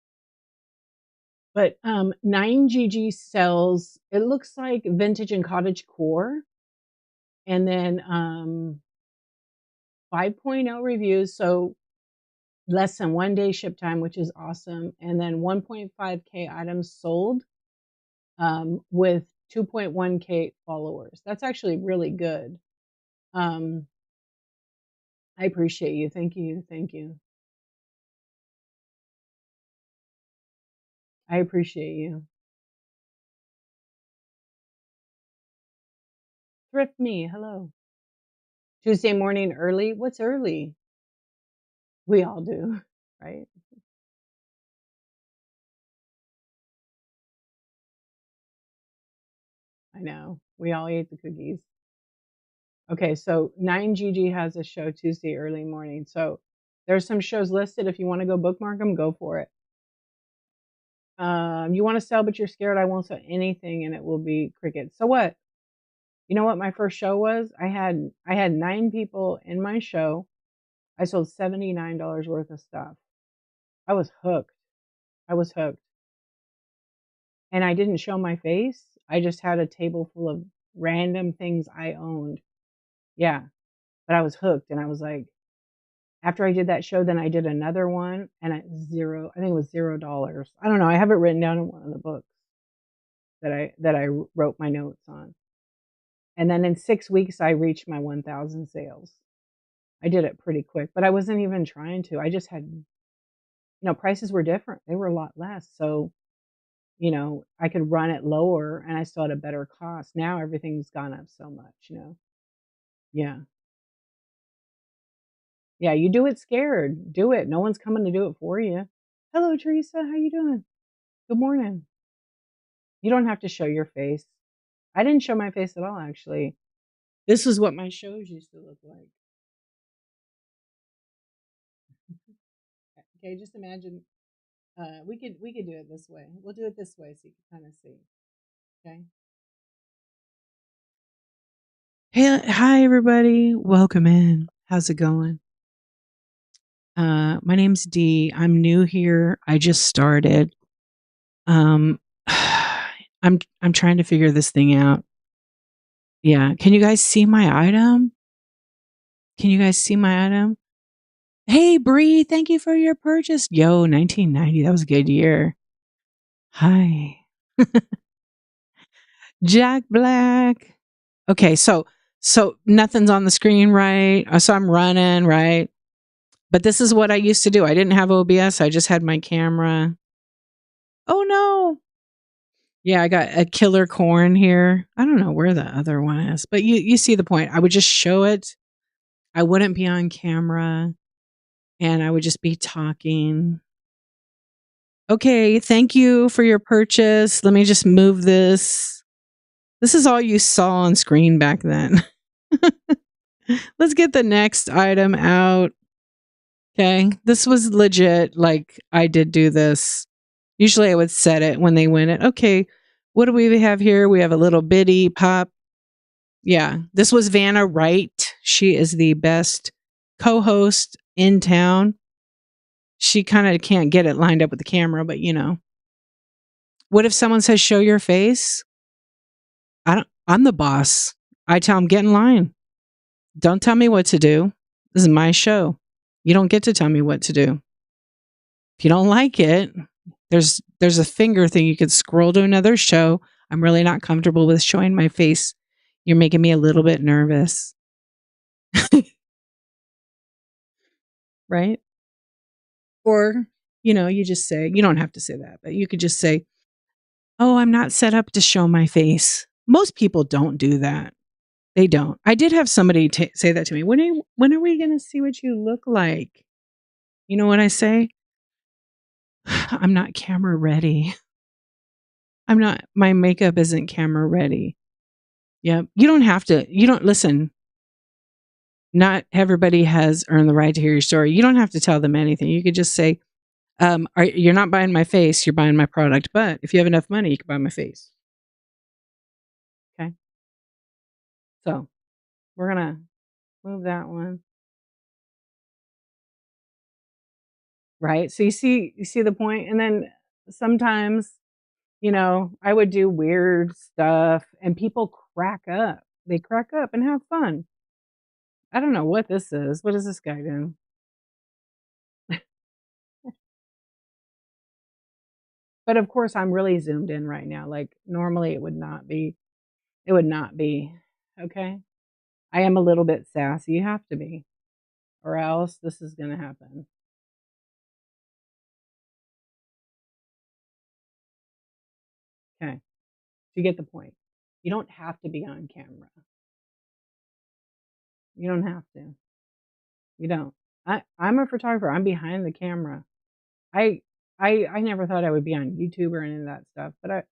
But, 9GG sells it looks like vintage and cottagecore, and then, 5.0 reviews, so less than 1 day ship time, which is awesome, and then 1.5K items sold, with 2.1K followers. That's actually really good. Um, I appreciate you. Thank you, thank you. I appreciate you. Thrift me, hello. Tuesday morning early? What's early? We all do, right? I know. We all ate the cookies. Okay, so 9GG has a show Tuesday early morning. So there's some shows listed. If you want to go bookmark them, go for it. You want to sell, but you're scared I won't sell anything and it will be crickets. So what? You know what my first show was? I had 9 people in my show. I sold $79 worth of stuff. I was hooked. I was hooked. And I didn't show my face. I just had a table full of random things I owned. Yeah. But I was hooked and I was like, after I did that show, then I did another one and at I think it was $0. I don't know. I have it written down in one of the books that I wrote my notes on. And then in 6 weeks, I reached my 1,000 sales. I did it pretty quick, but I wasn't even trying to. I just had, prices were different. They were a lot less. So, I could run it lower and I still had a better cost. Now everything's gone up so much. Yeah. Yeah, you do it scared. Do it. No one's coming to do it for you. Hello, Teresa. How you doing? Good morning. You don't have to show your face. I didn't show my face at all, actually. This is what my shows used to look like. Okay, just imagine. We could do it this way. We'll do it this way so you can kind of see. Okay. Hey, hi everybody. Welcome in. How's it going? My name's Dee. I'm new here. I just started. I'm trying to figure this thing out. Yeah. Can you guys see my item? Can you guys see my item? Hey Bree, thank you for your purchase. Yo, 1990. That was a good year. Hi. Jack Black. Okay, so nothing's on the screen, right? So I'm running, right? But this is what I used to do. I didn't have OBS. I just had my camera. Oh no. Yeah, I got a killer corn here. I don't know where the other one is, but you see the point. I would just show it. I wouldn't be on camera and I would just be talking. Okay, thank you for your purchase. Let me just move this. This is all you saw on screen back then. Let's get the next item out. Okay, this was legit. Like, I did do this. Usually I would set it when they win it. Okay, what do we have here? We have a little bitty pop. Yeah, this was Vanna Wright. She is the best co-host in town. She kind of can't get it lined up with the camera, but What if someone says, show your face? I'm the boss. I tell them, get in line. Don't tell me what to do. This is my show. You don't get to tell me what to do. If you don't like it, there's a finger thing. You could scroll to another show. I'm really not comfortable with showing my face. You're making me a little bit nervous. Right? Or, you just say, you don't have to say that, but you could just say, oh, I'm not set up to show my face. Most people don't do that. They don't. I did have somebody say that to me. When are we going to see what you look like? You know what I say? I'm not camera ready. My makeup isn't camera ready. Yeah. You don't have to, listen. Not everybody has earned the right to hear your story. You don't have to tell them anything. You could just say, you're not buying my face, you're buying my product. But if you have enough money, you can buy my face. Okay. So we're going to move that one. right? So you see the point? And then sometimes, I would do weird stuff and people crack up. They crack up and have fun. I don't know what this is. What is this guy doing? But of course, I'm really zoomed in right now. Like normally it would not be. It would not be. Okay? I am a little bit sassy. You have to be, or else this is going to happen. Okay? You get the point. You don't have to be on camera. You don't have to. You don't. I'm a photographer. I'm behind the camera. I I never thought I would be on YouTube or any of that stuff, but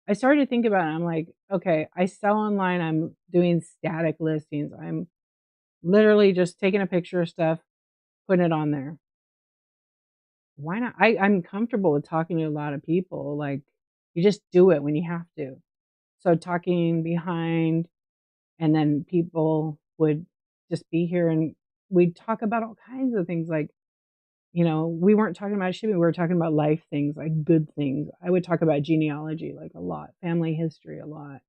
I started to think about it. I'm like, okay, I sell online. I'm doing static listings. I'm literally just taking a picture of stuff, putting it on there. Why not? I'm comfortable with talking to a lot of people. Like you just do it when you have to. So talking behind, and then people would just be here and we'd talk about all kinds of things like, we weren't talking about shipping, we were talking about life things, like good things. I would talk about genealogy like a lot, family history a lot,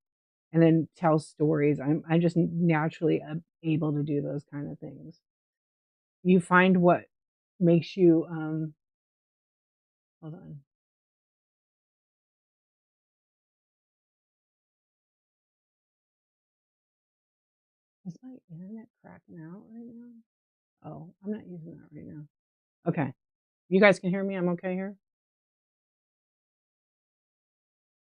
and then tell stories. I'm just naturally able to do those kind of things. You find what makes you hold on. Is my internet cracking out right now? Oh, I'm not using that right now. Okay. You guys can hear me? I'm okay here?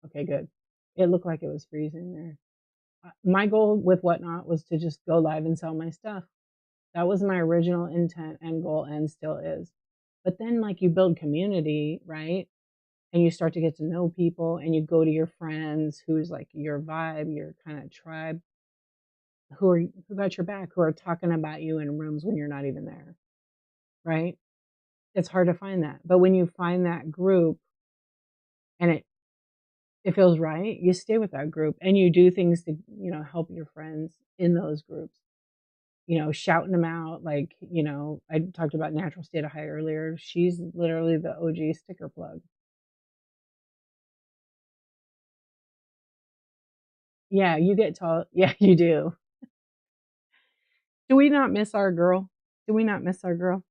Okay, good. It looked like it was freezing there. My goal with Whatnot was to just go live and sell my stuff. That was my original intent and goal and still is. But then like you build community, right? And you start to get to know people and you go to your friends who's like your vibe, your kind of tribe, who got your back, who are talking about you in rooms when you're not even there, right? It's hard to find that. But when you find that group and it feels right, you stay with that group and you do things to, help your friends in those groups. Shouting them out like, I talked about Natural State of High earlier. She's literally the OG sticker plug. Yeah, you get tall. Yeah, you do. Do we not miss our girl? Do we not miss our girl?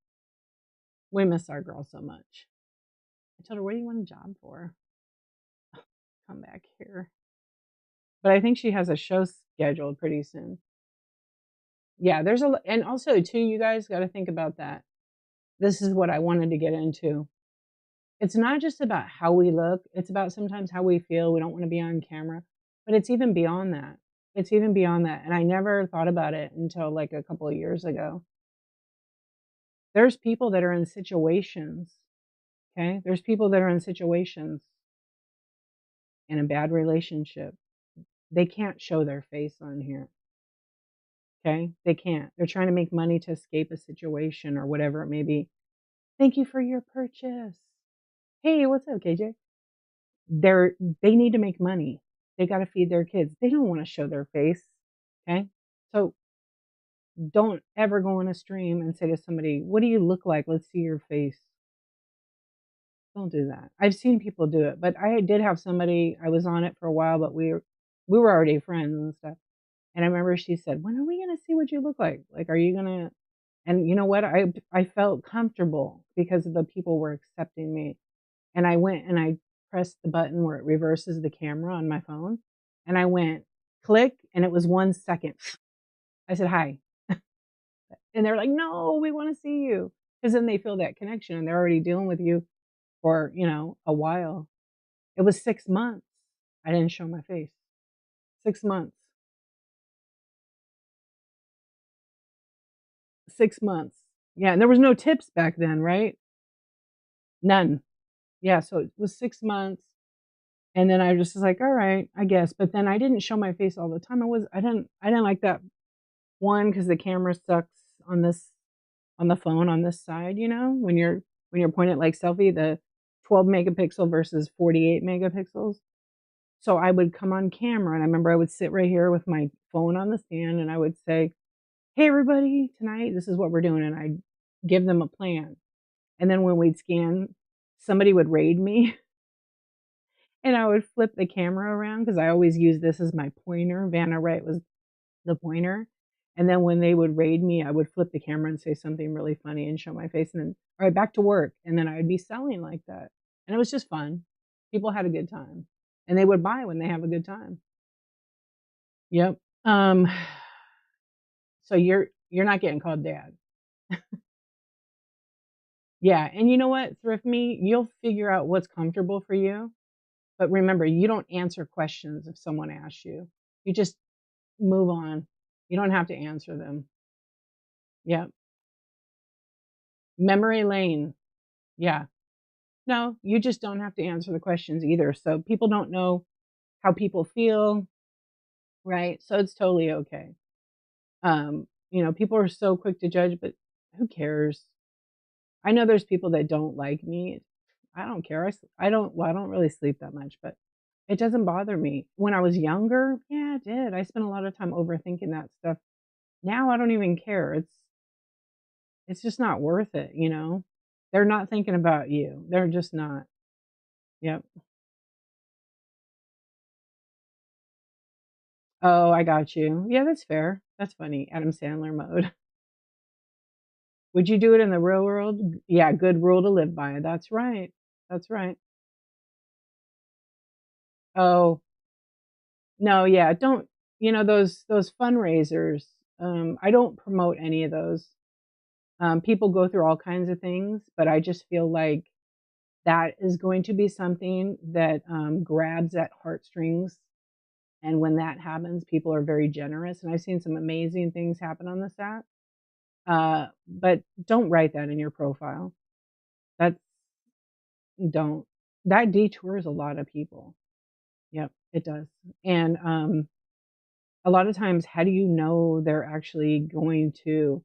We miss our girl so much. I told her, "What do you want a job for?" Come back here. But I think she has a show scheduled pretty soon. Yeah, and also too, you guys got to think about that. This is what I wanted to get into. It's not just about how we look, it's about sometimes how we feel. We don't want to be on camera, but it's even beyond that. It's even beyond that. And I never thought about it until like a couple of years ago. There's people that are in situations, okay? There's people that are in situations in a bad relationship. They can't show their face on here, okay? They can't. They're trying to make money to escape a situation or whatever it may be. Thank you for your purchase. Hey, what's up, KJ? They need to make money. They gotta feed their kids. They don't wanna show their face, okay? So, don't ever go on a stream and say to somebody, "What do you look like? Let's see your face." Don't do that. I've seen people do it, but I did have somebody I was on it for a while, but we were already friends and stuff, and I remember she said, "When are we gonna see what you look like? Like, are you gonna?" And you know what? I felt comfortable because the people were accepting me. And I went and I pressed the button where it reverses the camera on my phone, and I went click, and it was 1 second. I said, "Hi." And they're like, "No, we wanna see you," because then they feel that connection, and they're already dealing with you for, a while. It was 6 months. I didn't show my face. 6 months. 6 months. Yeah, and there was no tips back then, right? None. Yeah, so it was 6 months, and then I just was like, "Alright, I guess," but then I didn't show my face all the time. I didn't like that. One, because the camera sucks on the phone on this side, when you're pointing it like selfie, the 12 megapixel versus 48 megapixels. So I would come on camera, and I remember I would sit right here with my phone on the stand, and I would say, "Hey, everybody, tonight, this is what we're doing," and I'd give them a plan. And then when we'd scan, somebody would raid me and I would flip the camera around because I always use this as my pointer. Vanna Wright was the pointer. And then when they would raid me, I would flip the camera and say something really funny and show my face and then, all right, back to work. And then I'd be selling like that. And it was just fun. People had a good time and they would buy when they have a good time. Yep. Um, so you're not getting called dad. Yeah. And you know what? Thrift me, you'll figure out what's comfortable for you. But remember, you don't answer questions if someone asks you. You just move on. You don't have to answer them. Yeah. Memory lane. Yeah. No, you just don't have to answer the questions either. So people don't know how people feel, right? So it's totally okay. People are so quick to judge, but who cares? I know there's people that don't like me. I don't care. I don't, well, I don't really sleep that much, but it doesn't bother me. When I was younger, yeah, it did. I spent a lot of time overthinking that stuff. Now I don't even care. It's just not worth it, you know? They're not thinking about you. They're just not. Yep. Oh, I got you. Yeah, that's fair. That's funny. Adam Sandler mode. Would you do it in the real world? Yeah, good rule to live by. That's right. That's right. Oh, no, yeah, don't, those fundraisers, I don't promote any of those. People go through all kinds of things, but I just feel like that is going to be something that grabs at heartstrings. And when that happens, people are very generous. And I've seen some amazing things happen on this app. But don't write that in your profile. That's don't. That detours a lot of people. Yep, it does. And a lot of times, how do you know they're actually going to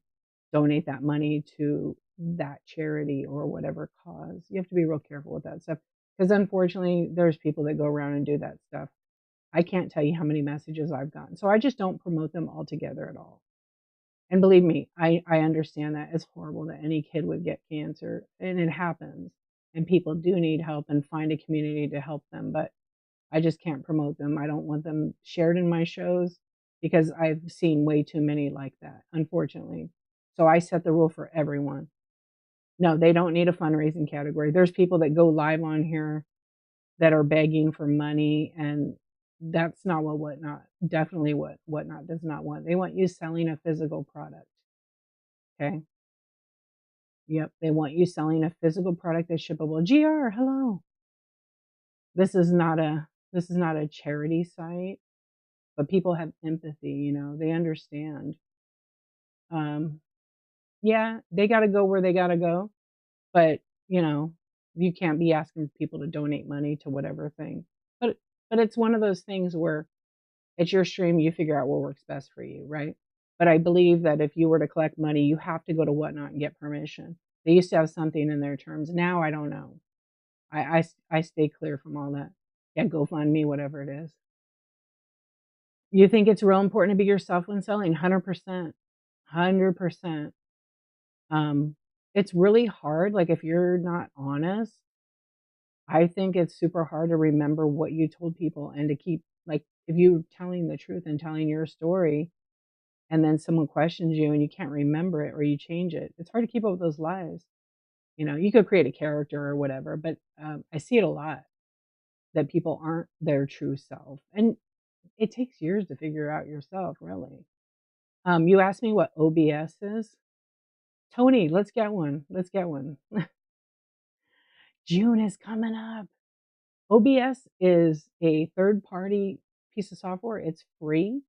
donate that money to that charity or whatever cause? You have to be real careful with that stuff because unfortunately, there's people that go around and do that stuff. I can't tell you how many messages I've gotten. So I just don't promote them altogether at all. And believe me, I understand that it's horrible that any kid would get cancer and it happens. And people do need help and find a community to help them. But I just can't promote them. I don't want them shared in my shows because I've seen way too many like that, unfortunately. So I set the rule for everyone. No, they don't need a fundraising category. There's people that go live on here that are begging for money, and that's not what Whatnot, definitely what Whatnot does not want. They want you selling a physical product. Okay. Yep. They want you selling a physical product that's shippable. GR, hello. This is not a charity site, but people have empathy, they understand. Um, yeah, they got to go where they got to go, but you know, you can't be asking people to donate money to whatever thing. But but it's one of those things where it's your stream, you figure out what works best for you, right? But I believe that if you were to collect money, you have to go to Whatnot and get permission. They used to have something in their terms. Now I don't know. I stay clear from all that. Yeah, GoFundMe, whatever it is. You think it's real important to be yourself when selling? 100%. 100%. Um, it's really hard. Like if you're not honest, I think it's super hard to remember what you told people and to keep, like, if you're telling the truth and telling your story and then someone questions you and you can't remember it or you change it, it's hard to keep up with those lies. You could create a character or whatever, but I see it a lot that people aren't their true self. And it takes years to figure out yourself, really. You asked me what OBS is. Tony, let's get one. Let's get one. June is coming up. OBS is a third party piece of software. It's free.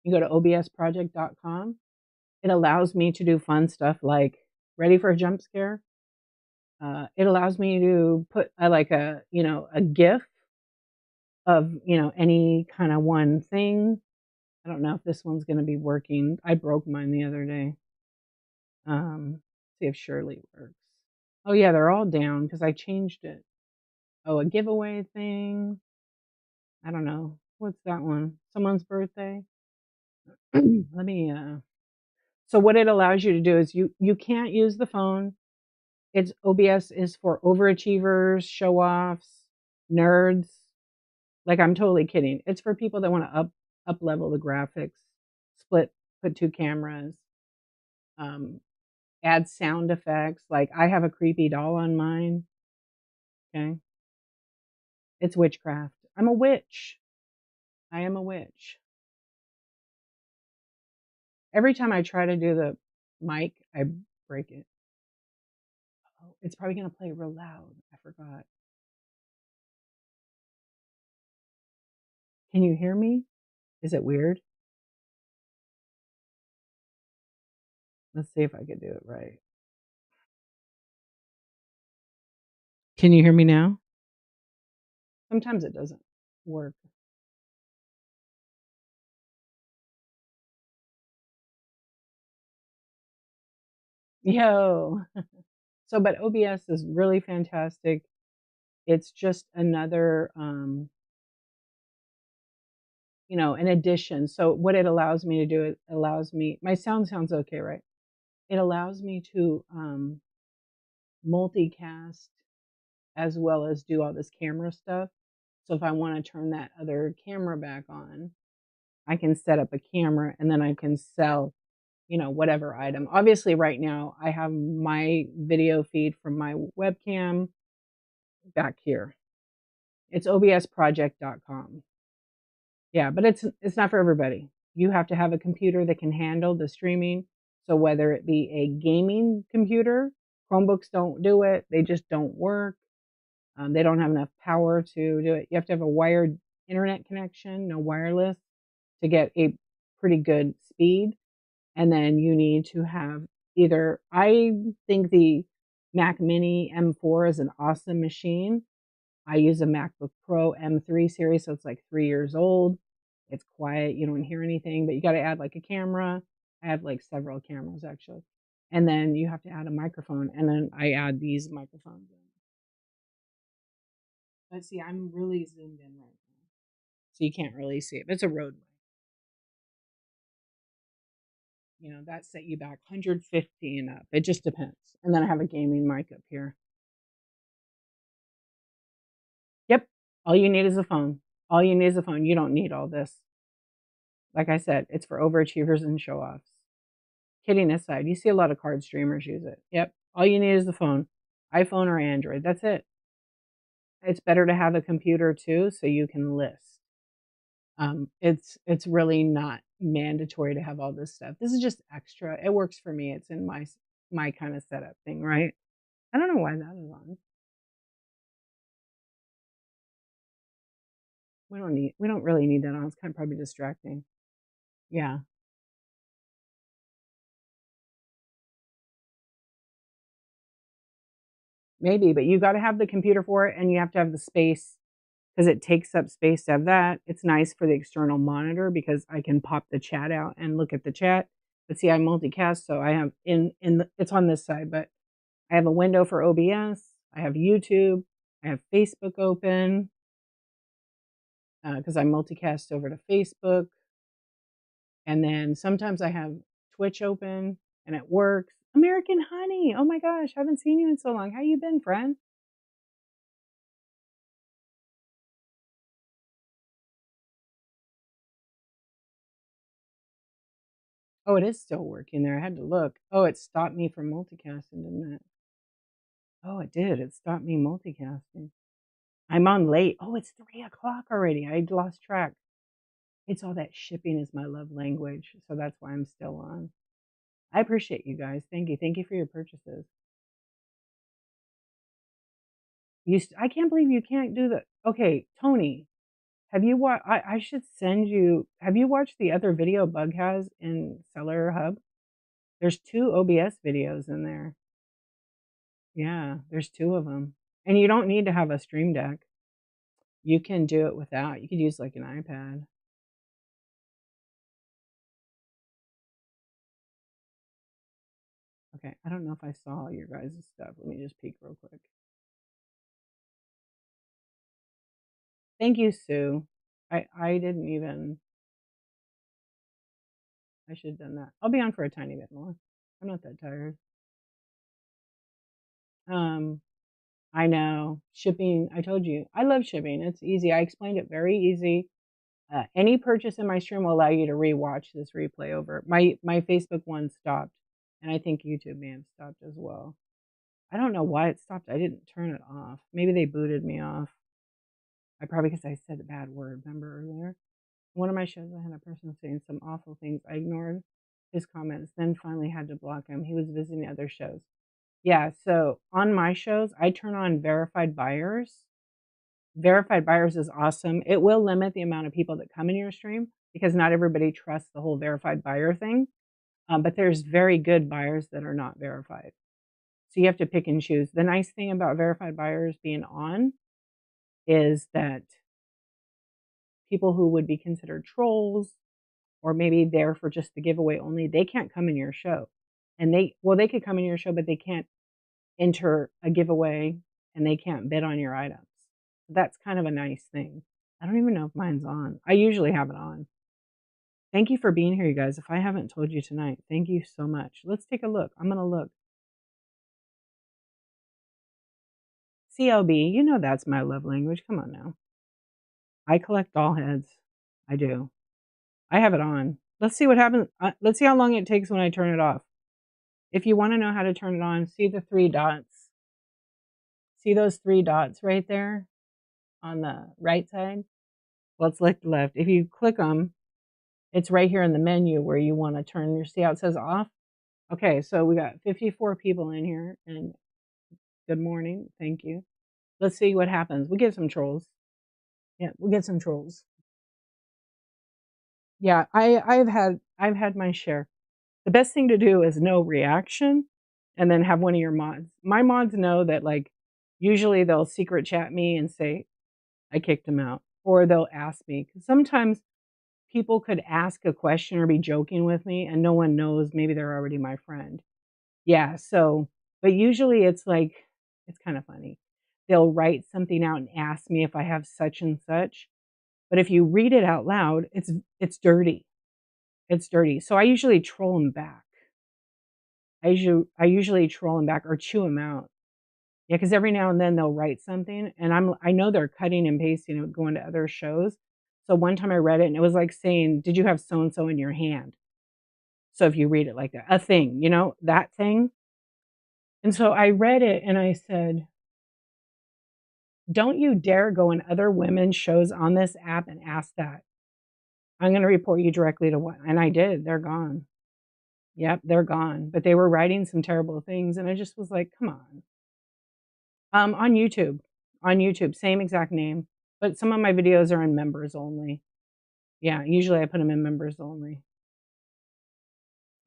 You go to obsproject.com. It allows me to do fun stuff like ready for a jump scare. It allows me to put like a GIF of any kind of one thing. I don't know if this one's going to be working. I broke mine the other day. See if Shirley works. Oh yeah, they're all down because I changed it. Oh, a giveaway thing. I don't know. What's that one? Someone's birthday? Let me so what it allows you to do is you can't use the phone. It's OBS is for overachievers, show offs, nerds. Like, I'm totally kidding. It's for people that want to up level the graphics, split, put two cameras, um, add sound effects. Like, I have a creepy doll on mine. Okay, it's witchcraft. I'm a witch. I am a witch. Every time I try to do the mic, I break it. Oh, it's probably gonna play real loud. I forgot. Can you hear me? Is it weird? Let's see if I could do it right. Can you hear me now? Sometimes it doesn't work. Yo. So, but OBS is really fantastic. It's just another, an addition. So what it allows me to do, it allows me, my sound sounds okay, right? It allows me to multicast as well as do all this camera stuff. So if I want to turn that other camera back on, I can set up a camera and then I can sell, whatever item. Obviously, right now I have my video feed from my webcam back here. It's obsproject.com. Yeah, but it's not for everybody. You have to have a computer that can handle the streaming. So whether it be a gaming computer, Chromebooks don't do it. They just don't work. They don't have enough power to do it. You have to have a wired internet connection, no wireless, to get a pretty good speed. And then you need to have either, I think the Mac Mini M4 is an awesome machine. I use a MacBook Pro M3 series, so it's like 3 years old. It's quiet, you don't hear anything, but you got to add like a camera. I have like several cameras actually. And then you have to add a microphone, and then I add these microphones in. But see, I'm really zoomed in right now, so you can't really see it. But it's a Rode mic. That set you back 150 and up. It just depends. And then I have a gaming mic up here. Yep. All you need is a phone. All you need is a phone. You don't need all this. Like I said, it's for overachievers and show offs. Kidding aside, you see a lot of card streamers use it. Yep. All you need is the phone, iPhone or Android. That's it. It's better to have a computer too, so you can list. It's really not mandatory to have all this stuff. This is just extra. It works for me. It's in my kind of setup thing, right? I don't know why that is on. We don't really need that on. It's kind of probably distracting. Yeah, maybe, but you got to have the computer for it, and you have to have the space because it takes up space to have that. It's nice for the external monitor because I can pop the chat out and look at the chat. But see, I multicast, so I have it's on this side, but I have a window for OBS. I have YouTube. I have Facebook open because I multicast over to Facebook, and then sometimes I have Twitch open, and it works. American Honey, oh my gosh, haven't seen you in so long. How you been, friend? Oh, it is still working there. I had to look. Oh, it stopped me from multicasting, didn't it? Oh, it did. It stopped me multicasting. I'm on late. Oh, it's 3 o'clock already. I lost track. It's all that shipping is my love language. So that's why I'm still on. I appreciate you guys. Thank you. Thank you for your purchases. I can't believe you can't do the. Okay, Tony, have you watched? I should send you. Have you watched the other video Bug has in Seller Hub? There's two OBS videos in there. Yeah, there's two of them. And you don't need to have a Stream Deck. You can do it without. You could use like an iPad. Okay, I don't know if I saw your guys' stuff. Let me just peek real quick. Thank you, Sue. I didn't even. I should have done that. I'll be on for a tiny bit more. I'm not that tired. I know. Shipping, I told you, I love shipping. It's easy. I explained it very easy. Any purchase in my stream will allow you to rewatch this replay over. My Facebook one stopped, and I think YouTube may have stopped as well. I don't know why it stopped. I didn't turn it off. Maybe they booted me off. I probably because I said a bad word. Remember earlier? One of my shows, I had a person saying some awful things. I ignored his comments, then finally had to block him. He was visiting other shows. Yeah, so on my shows, I turn on verified buyers. Verified buyers is awesome. It will limit the amount of people that come in your stream because not everybody trusts the whole verified buyer thing. But there's very good buyers that are not verified. So you have to pick and choose. The nice thing about verified buyers being on is that people who would be considered trolls or maybe there for just the giveaway only, they can't come in your show. And they could come in your show, but they can't enter a giveaway and they can't bid on your items. That's kind of a nice thing. I don't even know if mine's on. I usually have it on. Thank you for being here, you guys. If I haven't told you tonight, thank you so much. Let's take a look. I'm going to look. CLB, you know that's my love language. Come on now. I collect doll heads. I do. I have it on. Let's see what happens. Let's see how long it takes when I turn it off. If you want to know how to turn it on, see the 3 dots. See those 3 dots right there on the right side? Well, it's left. If you click them, it's right here in the menu where you want to turn your, see how it says off? Okay, so we got 54 people in here, and good morning. Thank you. Let's see what happens. We get some trolls. Yeah, we'll get some trolls. Yeah, I've had my share. The best thing to do is no reaction and then have one of your mods. My mods know that like usually they'll secret chat me and say I kicked him out or they'll ask me cuz sometimes people could ask a question or be joking with me and no one knows maybe they're already my friend. Yeah, so but usually it's like it's kind of funny. They'll write something out and ask me if I have such and such. But if you read it out loud, it's dirty. It's dirty. So I usually troll them back. I usually troll them back or chew them out. Yeah, because every now and then they'll write something, and I know they're cutting and pasting it, going to other shows. So one time I read it, and it was like saying, "Did you have so and so in your hand?" So if you read it like that, a thing, that thing. And so I read it, and I said, "Don't you dare go in other women's shows on this app and ask that. I'm going to report you directly to one." And I did. They're gone. Yep, they're gone. But they were writing some terrible things, and I just was like, "Come on." On YouTube. On YouTube, same exact name, but some of my videos are in members only. Yeah, usually I put them in members only.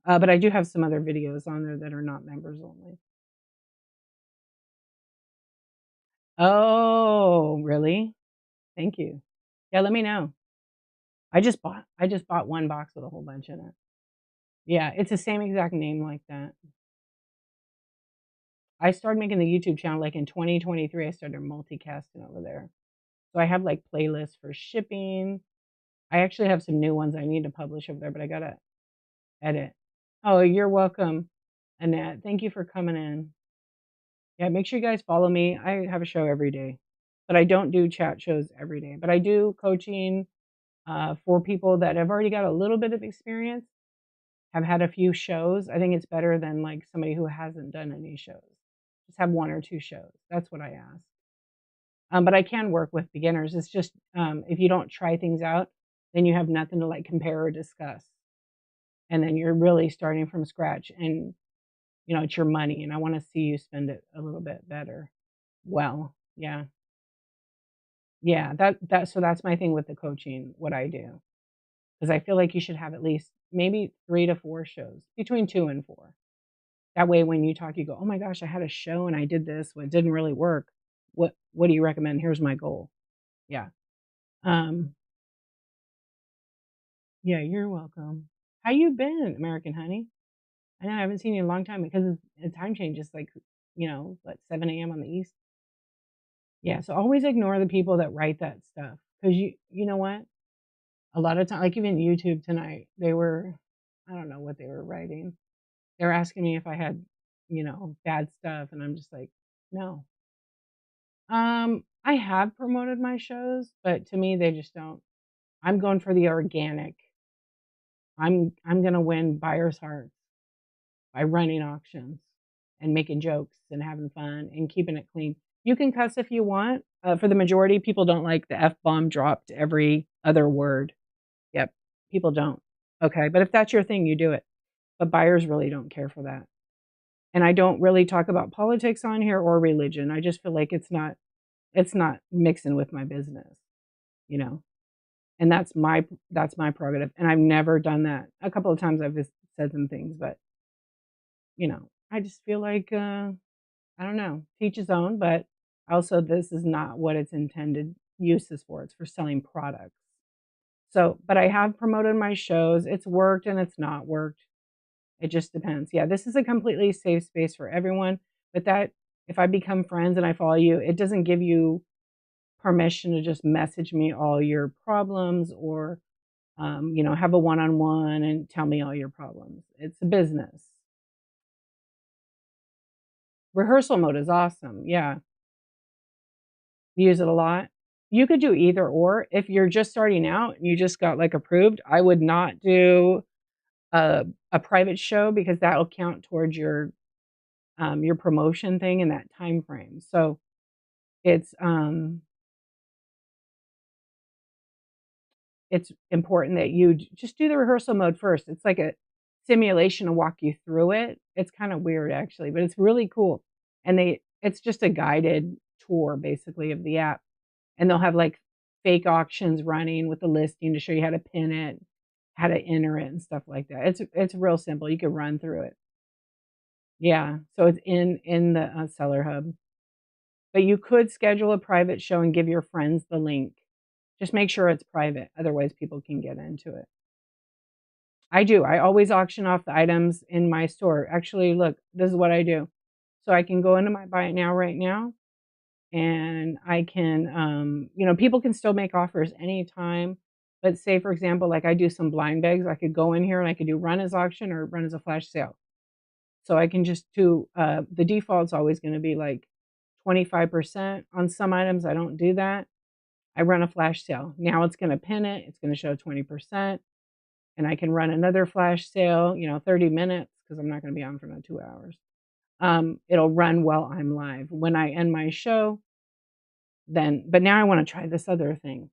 But I do have some other videos on there that are not members only. Oh, really? Thank you. Yeah, let me know. I just bought one box with a whole bunch in it. Yeah, it's the same exact name like that. I started making the YouTube channel like in 2023. I started multicasting over there. So I have like playlists for shipping. I actually have some new ones I need to publish over there, but I gotta edit. Oh, you're welcome, Annette. Thank you for coming in. Yeah, make sure you guys follow me. I have a show every day, but I don't do chat shows every day. But I do coaching for people that have already got a little bit of experience, have had a few shows. I think it's better than like somebody who hasn't done any shows. Just have 1 or 2 shows. That's what I ask. But I can work with beginners. It's just if you don't try things out, then you have nothing to like compare or discuss. And then you're really starting from scratch and it's your money and I want to see you spend it a little bit better. Well, yeah. Yeah, so that's my thing with the coaching, what I do. Because I feel like you should have at least maybe 3 to 4 shows, between 2 and 4. That way when you talk, you go, "Oh my gosh, I had a show and I did this, but it didn't really work. What do you recommend? Here's my goal." Yeah. Um, yeah, you're welcome. How you been, American Honey? I know I haven't seen you in a long time because the time change is like, 7 a.m. on the East. Yeah, so always ignore the people that write that stuff because you know what? A lot of time, like even YouTube tonight, I don't know what they were writing. They were asking me if I had, bad stuff, and I'm just like, No. I have promoted my shows, but to me, they just don't. I'm going for the organic. I'm gonna win buyers' hearts by running auctions and making jokes and having fun and keeping it clean. You can cuss if you want. For the majority, people don't like the F bomb dropped every other word. Yep, people don't. Okay, but if that's your thing, you do it. But buyers really don't care for that. And I don't really talk about politics on here or religion. I just feel like it's not mixing with my business, you know. And that's my prerogative. And I've never done that. A couple of times I've just said some things, but I just feel like I don't know, teach his own, but also this is not what its intended use is for. It's for selling products. So, but I have promoted my shows. It's worked and it's not worked. It just depends. Yeah, this is a completely safe space for everyone. But that if I become friends and I follow you, it doesn't give you permission to just message me all your problems or have a one-on-one and tell me all your problems. It's a business. Rehearsal mode is awesome. Yeah. Use it a lot. You could do either or. If you're just starting out and you just got like approved, I would not do a private show because that will count towards your promotion thing in that time frame. So it's important that you just do the rehearsal mode first. It's like a simulation to walk you through it. It's kind of weird actually, but it's really cool. And it's just a guided tour basically of the app. And they'll have like fake auctions running with the listing to show you how to pin it, how to enter it and stuff like that. It's real simple. You can run through it. Yeah. So it's in the Seller Hub. But you could schedule a private show and give your friends the link. Just make sure it's private, otherwise people can get into it. I do. I always auction off the items in my store. Actually, look, this is what I do. So I can go into my buy it now right now, and I can, people can still make offers anytime. But say, for example, like I do some blind bags, I could go in here and I could do run as auction or run as a flash sale. So I can just do, the default's always going to be like 25% on some items. I don't do that. I run a flash sale. Now it's going to pin it. It's going to show 20%. And I can run another flash sale, 30 minutes because I'm not going to be on for another 2 hours. It'll run while I'm live. When I end my show, but now I want to try this other thing,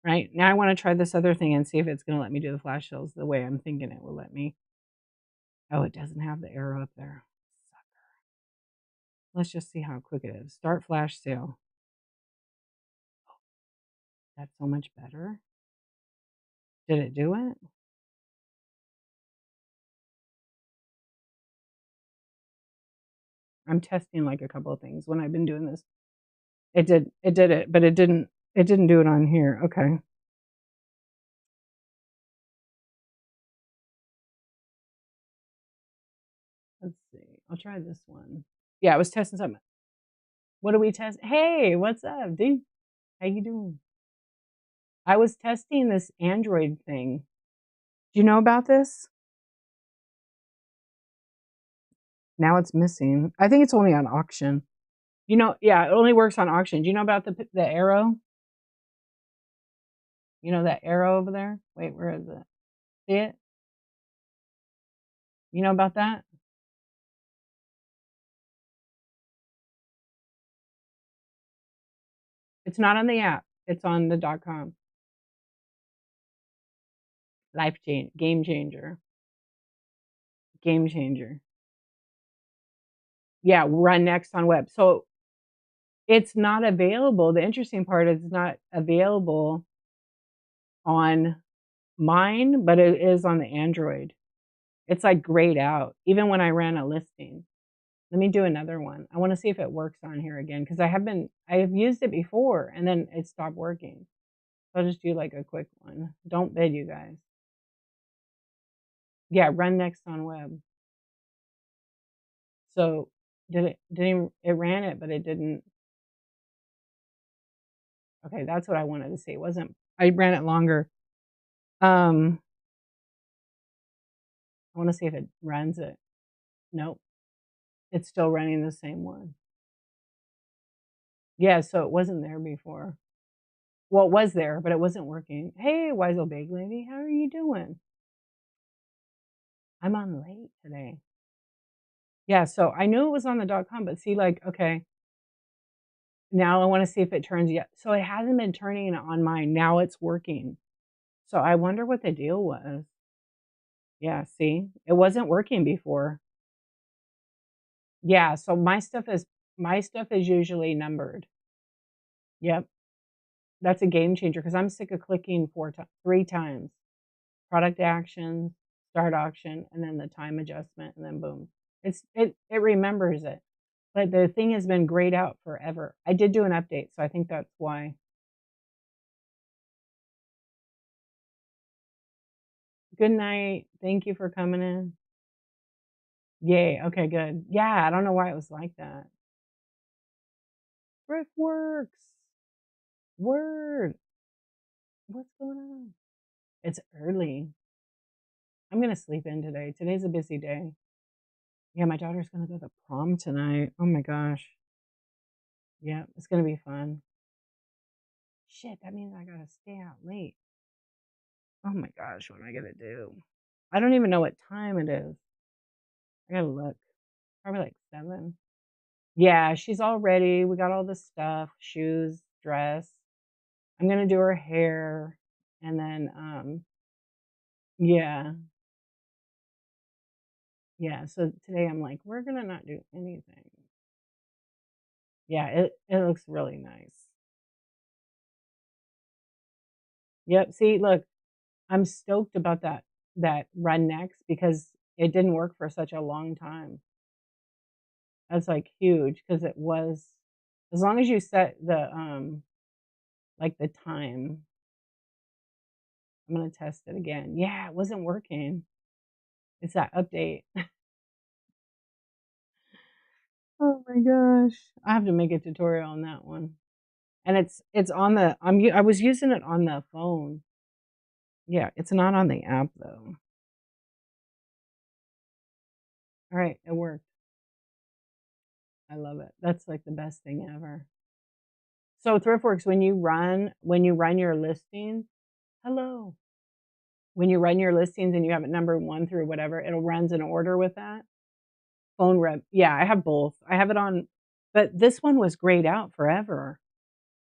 right? Now I want to try this other thing and see if it's going to let me do the flash sales the way I'm thinking it will let me. Oh, it doesn't have the arrow up there. Let's just see how quick it is. Start flash sale. That's so much better. Did it do it? I'm testing like a couple of things when I've been doing this. It did it, but it didn't do it on here. Okay. Let's see. I'll try this one. Yeah, I was testing something. What do we test? Hey, what's up, dude? How you doing? I was testing this Android thing. Do you know about this? Now it's missing. I think it's only on auction. Yeah, it only works on auction. Do you know about the arrow? You know that arrow over there? Wait, where is it? See it? You know about that? It's not on the app. It's on the .com. Life change, game changer, game changer. Yeah, run next on web. So it's not available. The interesting part is it's not available on mine, but it is on the Android. It's like grayed out, even when I ran a listing. Let me do another one. I want to see if it works on here again because I have used it before and then it stopped working. So I'll just do like a quick one. Don't bid, you guys. Yeah, run next on web. So it ran it, but it didn't. Okay, that's what I wanted to see. It wasn't, I ran it longer. Um, I want to see if it runs it. Nope. It's still running the same one. Yeah, so it wasn't there before. Well, it was there, but it wasn't working. Hey, wise old big lady, how are you doing? I'm on late today. Yeah, so I knew it was on the .com, but see, like, okay, now I wanna see if it turns yet. So it hasn't been turning it on mine. Now it's working. So I wonder what the deal was. Yeah, see? It wasn't working before. Yeah, so my stuff is usually numbered. Yep. That's a game changer because 'cause I'm sick of clicking 3 times. Product actions, start auction, and then the time adjustment, and then boom. It remembers it. But the thing has been grayed out forever. I did do an update, so I think that's why. Good night. Thank you for coming in. Yay, okay, good. Yeah, I don't know why it was like that. Works. Word. What's going on? It's early. I'm gonna sleep in today. Today's a busy day. Yeah, my daughter's gonna go to prom tonight. Oh my gosh. Yeah, it's gonna be fun. Shit, that means I gotta stay out late. Oh my gosh, what am I gonna do? I don't even know what time it is. I gotta look. Probably like 7. Yeah, she's all ready. We got all the stuff, shoes, dress. I'm gonna do her hair, and then, yeah, yeah, so today I'm like, "We're gonna not do anything." Yeah, it looks really nice. Yep, see, look, I'm stoked about that run next because it didn't work for such a long time. That's, like, huge because it was as long as you set the, like, the time. I'm gonna test it again. Yeah, it wasn't working. It's that update. Oh my gosh. I have to make a tutorial on that one. And it's on the I was using it on the phone. Yeah, it's not on the app though. Alright, it worked. I love it. That's like the best thing ever. So ThriftWorks, when you run your listings hello. When you run your listings and you have it number 1 through whatever, it'll runs an order with that. Phone rev yeah, I have both. I have it on but this one was grayed out forever.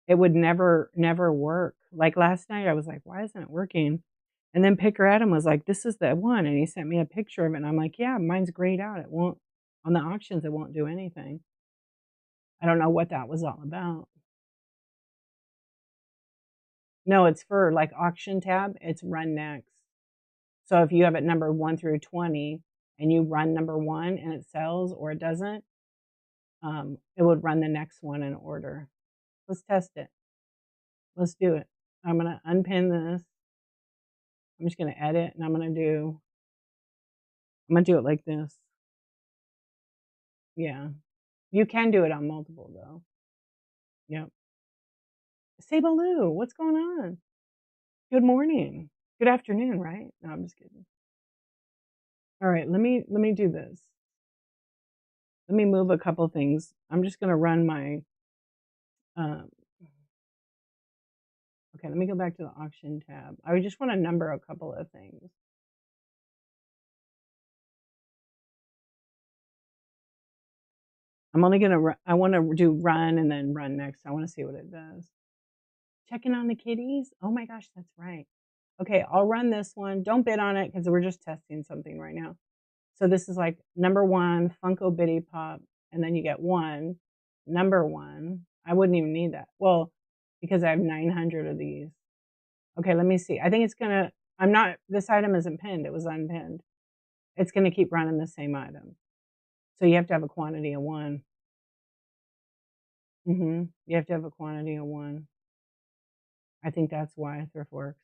It would never work. Like last night, I was like, "Why isn't it working?" And then Picker Adam was like, "This is the one," and he sent me a picture of it, and I'm like, "Yeah, mine's grayed out. It won't on the auctions, it won't do anything." I don't know what that was all about. No, it's for, like, auction tab, it's run next. So if you have it numbered 1 through 20 and you run number 1 and it sells or it doesn't, it would run the next one in order. Let's test it. Let's do it. I'm gonna unpin this. I'm just gonna edit, and I'm gonna do it like this. Yeah. You can do it on multiple, though. Yep. Sabaloo, what's going on? Good morning. Good afternoon, right? No, I'm just kidding. Alright, let me do this. Let me move a couple things. I'm just gonna run my, um okay, let me go back to the auction tab. I just wanna number a couple of things. I'm only gonna I wanna do run and then run next. I wanna see what it does. Checking on the kitties? Oh my gosh, that's right. Okay, I'll run this one. Don't bid on it because 'cause we're just testing something right now. So this is like number 1, Funko Bitty Pop, and then you get 1, number 1. I wouldn't even need that. Well, because I have 900 of these. Okay, let me see. I think it's gonna I'm not this item isn't pinned, it was unpinned. It's gonna keep running the same item. So you have to have a quantity of 1. You have to have a quantity of 1. I think that's why Thrift works.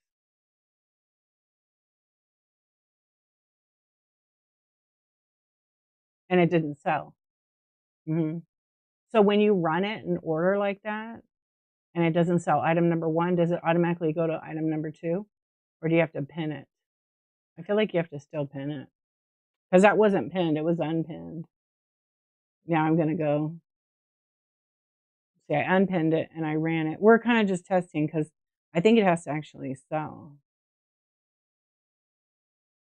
And it didn't sell. Mhm. So when you run it in order like that, and it doesn't sell item number 1, does it automatically go to item number 2? Or do you have to pin it? I feel like you have to still pin it because that wasn't pinned, it was unpinned. Now I'm gonna go See, I unpinned it and I ran it. We're kinda just testing because I think it has to actually sell.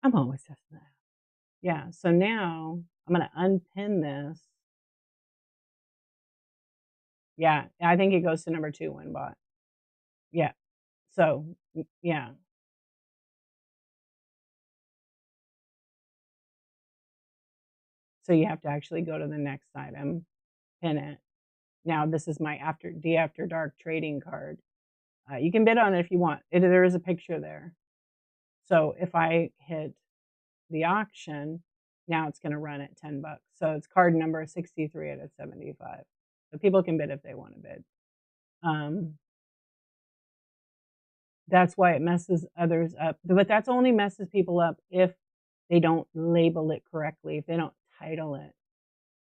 I'm always testing that. Yeah, so now I'm gonna unpin this. Yeah, I think it goes to number 2 when bought. Yeah, so, yeah. So you have to actually go to the next item, pin it. Now this is my after dark trading card. You can bid on it if you want. There is a picture there. So if I hit the auction, now it's gonna run at 10 bucks. So it's card number 63 out of 75. So people can bid if they wanna bid. Um, that's why it messes others up, but that's only messes people up if they don't label it correctly, if they don't title it.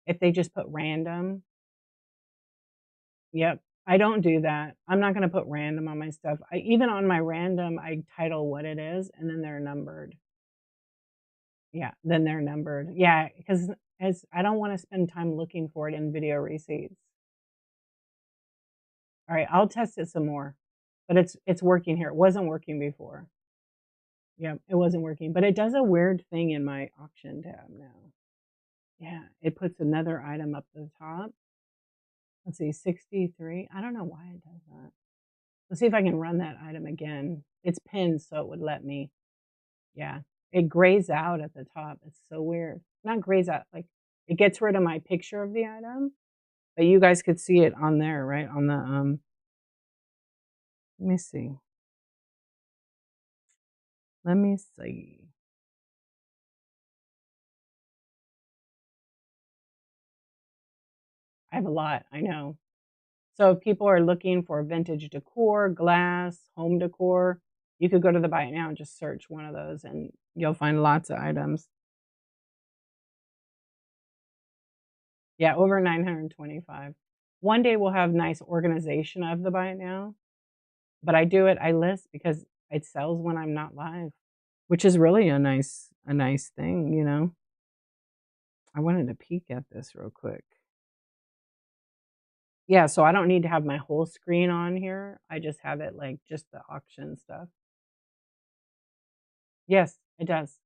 If they just put random. Yep, I don't do that. I'm not gonna put random on my stuff. Even on my random, I title what it is, and then they're numbered. Yeah, then they're numbered. Yeah, because as I don't wanna spend time looking for it in video receipts. Alright, I'll test it some more, but it's working here. It wasn't working before. Yep, it wasn't working, but it does a weird thing in my auction tab now. Yeah, it puts another item up the top. Let's see, 63. I don't know why it does that. Let's see if I can run that item again. It's pinned, so it would let me. Yeah, it grays out at the top. It's so weird. Not grays out, like, it gets rid of my picture of the item, but you guys could see it on there, right? On the, let me see. Let me see. I have a lot, I know. So if people are looking for vintage decor, glass, home decor, you could go to the Buy It Now and just search one of those, and you'll find lots of items. Yeah, over 925. One day we'll have nice organization of the Buy It Now, but I list because it sells when I'm not live, which is really a nice thing, you know? I wanted to peek at this real quick. Yeah, so I don't need to have my whole screen on here. I just have it like just the auction stuff. Yes, it does.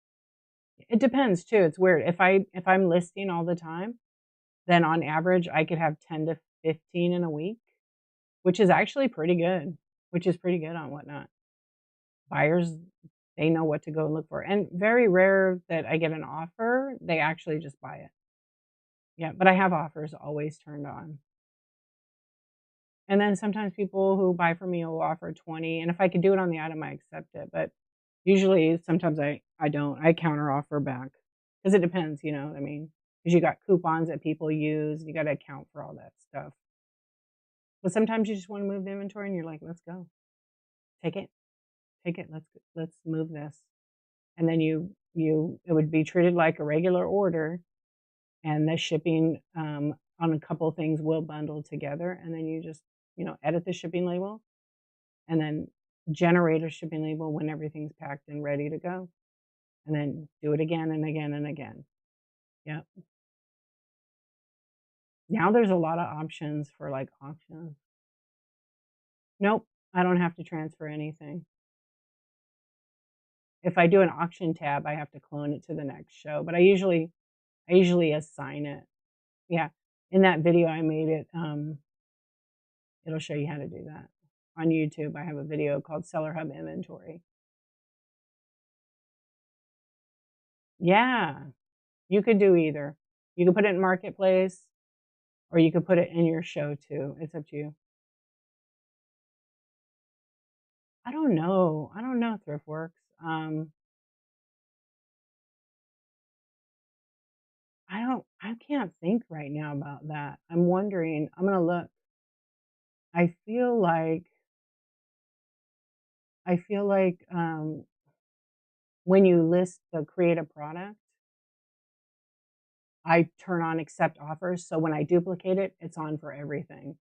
It depends too. It's weird. If I'm listing all the time, then on average I could have 10 to 15 in a week, which is actually pretty good, which is pretty good on Whatnot. Buyers, they know what to go look for, and very rare that I get an offer, they actually just buy it. Yeah, but I have offers always turned on. And then sometimes people who buy from me will offer 20, and if I could do it on the item, I accept it, but usually sometimes I don't. I counter offer back because it depends, you know what I mean? Because you got coupons that people use, you gotta account for all that stuff. But sometimes you just wanna move the inventory and you're like, "Let's go. Take it. Take it. Let's move this." And then it would be treated like a regular order, and the shipping, on a couple of things will bundle together, and then you just, edit the shipping label, and then generate a shipping label when everything's packed and ready to go, and then do it again and again and again. Yeah. Now there's a lot of options for, like, auctions. Nope, I don't have to transfer anything. If I do an auction tab, I have to clone it to the next show, but I usually assign it. Yeah. In that video I made it'll show you how to do that. On YouTube, I have a video called Seller Hub Inventory. Yeah, you could do either. You could put it in Marketplace, or you could put it in your show too. It's up to you. I don't know. I don't know if ThriftWorks. I can't think right now about that. I'm wondering. I'm gonna look. I feel like when you list the create a product, I turn on accept offers, so when I duplicate it, it's on for everything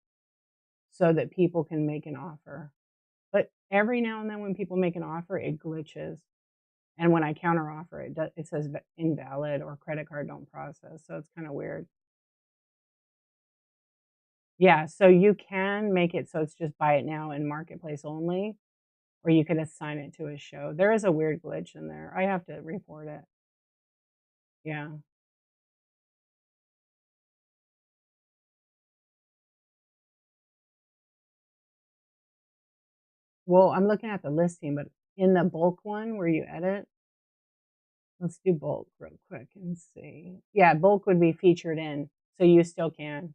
so that people can make an offer. But every now and then when people make an offer, it glitches, and when I counter offer, it says invalid or credit card don't process, so it's kinda weird. Yeah, so you can make it so it's just buy it now and marketplace only, or you could assign it to a show. There is a weird glitch in there. I have to report it. Yeah. Well, I'm looking at the listing, but in the bulk one where you edit, let's do bulk real quick and see. Yeah, bulk would be featured in, so you still can.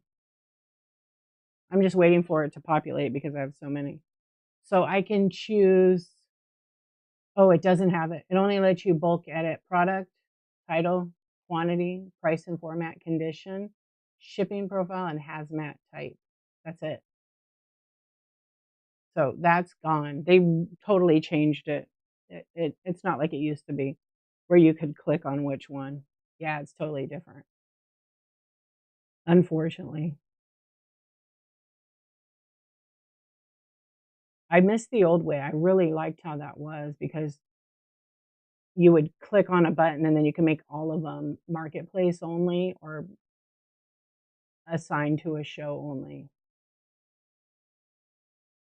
I'm just waiting for it to populate because I have so many. So I can choose, oh, it doesn't have it. It only lets you bulk edit product, title, quantity, price and format, condition, shipping profile, and hazmat type. That's it. So that's gone. They totally changed it. It's not like it used to be where you could click on which one. Yeah, it's totally different. Unfortunately. I miss the old way. I really liked how that was because you would click on a button and then you can make all of them marketplace only or assigned to a show only.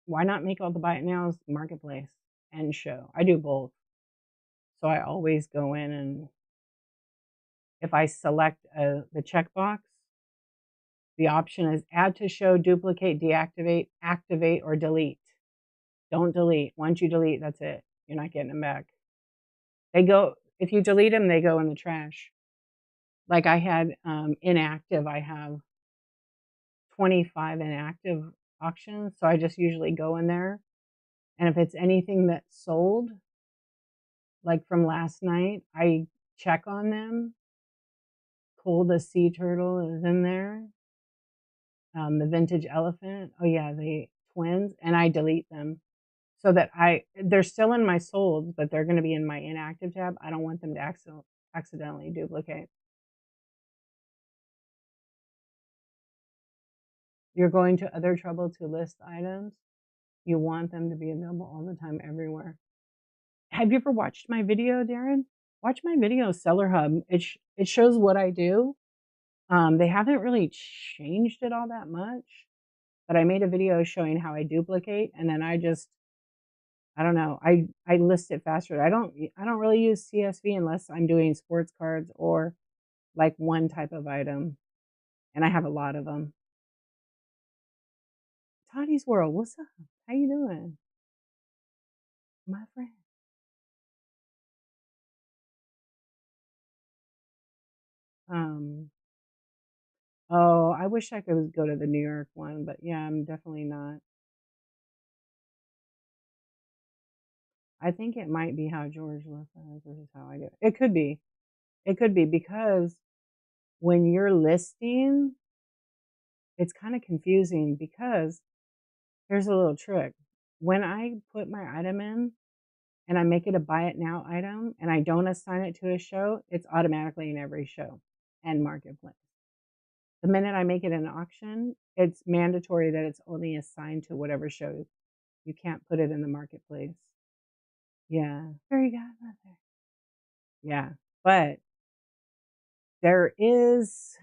Why not make all the buy it nows marketplace and show? I do both. So I always go in and if I select the checkbox, the option is add to show, duplicate, deactivate, activate, or delete. Don't delete. Once you delete, that's it. You're not getting them back. They go, if you delete them, they go in the trash. Like I had inactive, I have 25 inactive auctions. So I just usually go in there. And if it's anything that's sold, like from last night, I check on them. Cole the sea turtle is in there. The vintage elephant. Oh yeah, the twins, and I delete them so that they're still in my sold, but they're going to be in my inactive tab. I don't want them to accidentally duplicate. You're going to other trouble to list items. You want them to be available all the time everywhere. Have you ever watched my video, Darren? Watch my video, Seller Hub. It shows what I do. They haven't really changed it all that much, but I made a video showing how I duplicate, and then I don't know, I list it faster. I don't really use CSV unless I'm doing sports cards or like one type of item, and I have a lot of them. Tottie's World, what's up? How you doing, my friend? Um, oh, I wish I could go to the New York one, but yeah, I'm definitely not. I think it might be how George lists it versus how I do it. It could be. It could be because when you're listing, it's kind of confusing because here's a little trick. When I put my item in and I make it a buy it now item and I don't assign it to a show, it's automatically in every show and marketplace. The minute I make it an auction, it's mandatory that it's only assigned to whatever show. You can't put it in the marketplace. Yeah. Very godmother. Yeah. But there is,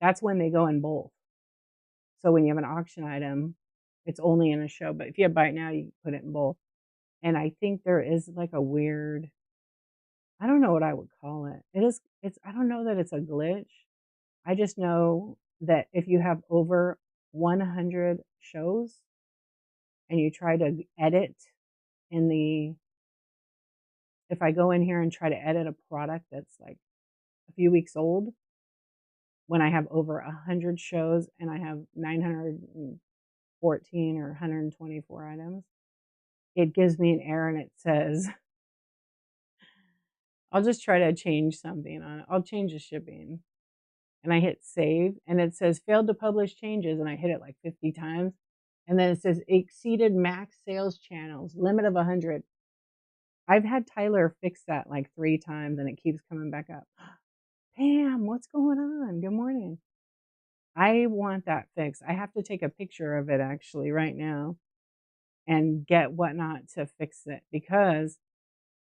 that's when they go in both. So when you have an auction item, it's only in a show. But if you have buy it now, you can put it in both. And I think there is like a weird, I don't know what I would call it. I don't know that it's a glitch. I just know that if you have over 100 shows and you try to edit in the, if I go in here and try to edit a product that's like a few weeks old, when I have over 100 shows and I have 914 or 124 items, it gives me an error and it says, I'll just try to change something on it. I'll change the shipping and I hit save and it says failed to publish changes and I hit it like 50 times. And then it says exceeded max sales channels, limit of 100. I've had Tyler fix that like 3 times and it keeps coming back up. Pam, what's going on? Good morning. I want that fixed. I have to take a picture of it actually right now and get Whatnot to fix it because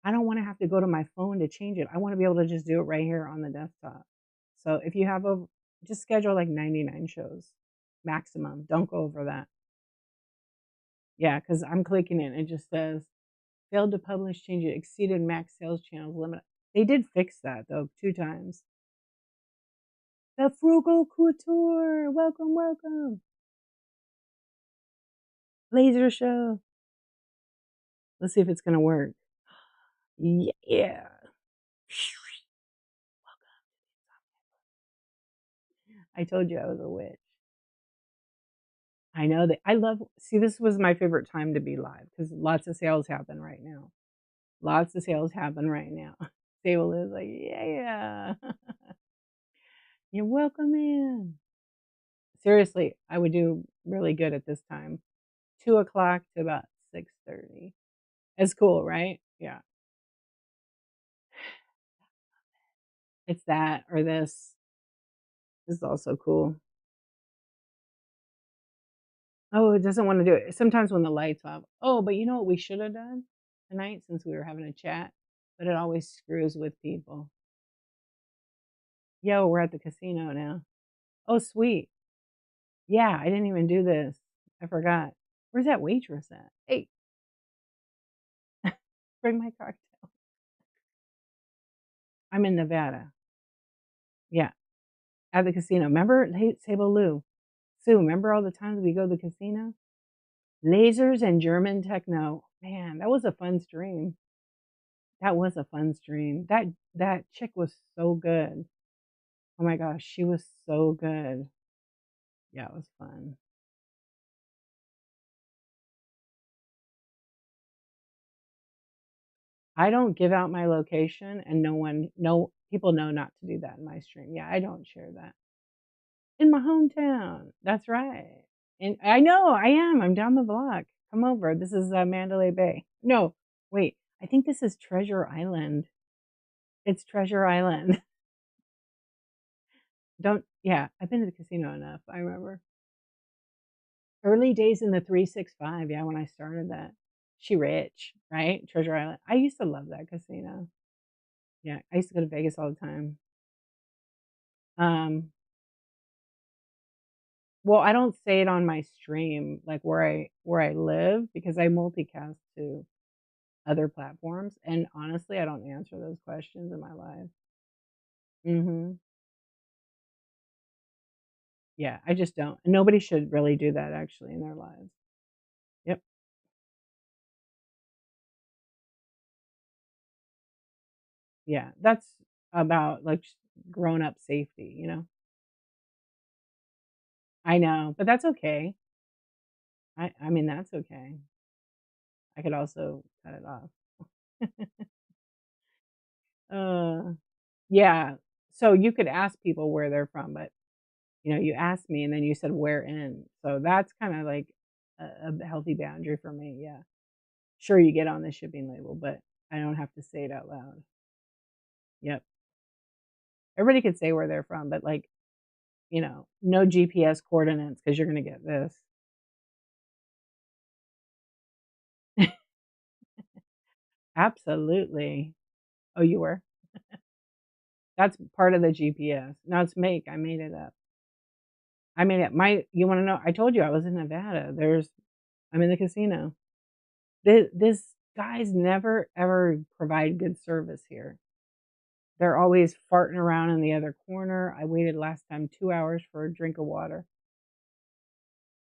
I don't want to have to go to my phone to change it. I want to be able to just do it right here on the desktop. So if you have just schedule like 99 shows maximum. Don't go over that. Yeah, because I'm clicking it and it just says failed to publish change it exceeded max sales channels limit. They did fix that though 2 times. The frugal couture. Welcome, welcome. Laser show. Let's see if it's gonna work. Yeah. I told you I was a witch. I know that I love see, this was my favorite time to be live because lots of sales happen right now. Lots of sales happen right now. Sable is like, yeah, you're welcome in. Seriously, I would do really good at this time. 2 o'clock to about 6:30. It's cool, right? Yeah. It's that or this. This is also cool. Oh, it doesn't wanna do it. Sometimes when the light's off. Oh, but you know what we should have done tonight since we were having a chat? But it always screws with people. Yo, we're at the casino now. Oh, sweet. Yeah, I didn't even do this. I forgot. Where's that waitress at? Hey, bring my cocktail. I'm in Nevada. Yeah, at the casino. Remember, hey, Sable Lou, Sue, remember all the times we go to the casino? Lasers and German techno. Man, that was a fun stream. That was a fun stream. That chick was so good. Oh my gosh, she was so good. Yeah, it was fun. I don't give out my location and no people know not to do that in my stream. Yeah, I don't share that. In my hometown. That's right. And I know, I am. I'm down the block. Come over. This is Mandalay Bay. No, wait. I think this is Treasure Island. It's Treasure Island. Don't, yeah, I've been to the casino enough. I remember early days in the 365. Yeah, when I started that. She rich, right? Treasure Island. I used to love that casino. Yeah, I used to go to Vegas all the time. Um, well, I don't say it on my stream, like where I live, because I multicast to other platforms, and honestly, I don't answer those questions in my life. Mhm. Yeah, I just don't. Nobody should really do that actually in their lives. Yep. Yeah, that's about, like, grown-up safety, you know? I know, but that's okay. I mean, that's okay. I could also cut it off. Uh, yeah. So you could ask people where they're from, but, you know, you asked me and then you said, "Where in?" So that's kinda like a healthy boundary for me, yeah. Sure, you get on the shipping label, but I don't have to say it out loud. Yep. Everybody could say where they're from, but, like, you know, no GPS coordinates because 'cause you're gonna get this. Absolutely. Oh, you were? That's part of the GPS. No, it's make. I made it up. I made it my you wanna know? I told you I was in Nevada. I'm in the casino. This guys never ever provide good service here. They're always farting around in the other corner. I waited last time 2 hours for a drink of water.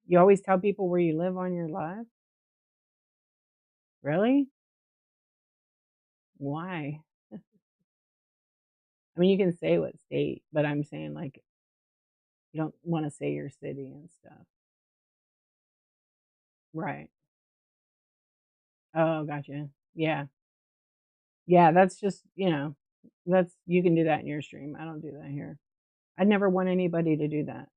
You always tell people where you live on your live? Really? Why? I mean, you can say what state, but I'm saying, like, you don't wanna say your city and stuff. Right. Oh, gotcha. Yeah. Yeah, that's just, you know, that's you can do that in your stream. I don't do that here. I never want anybody to do that.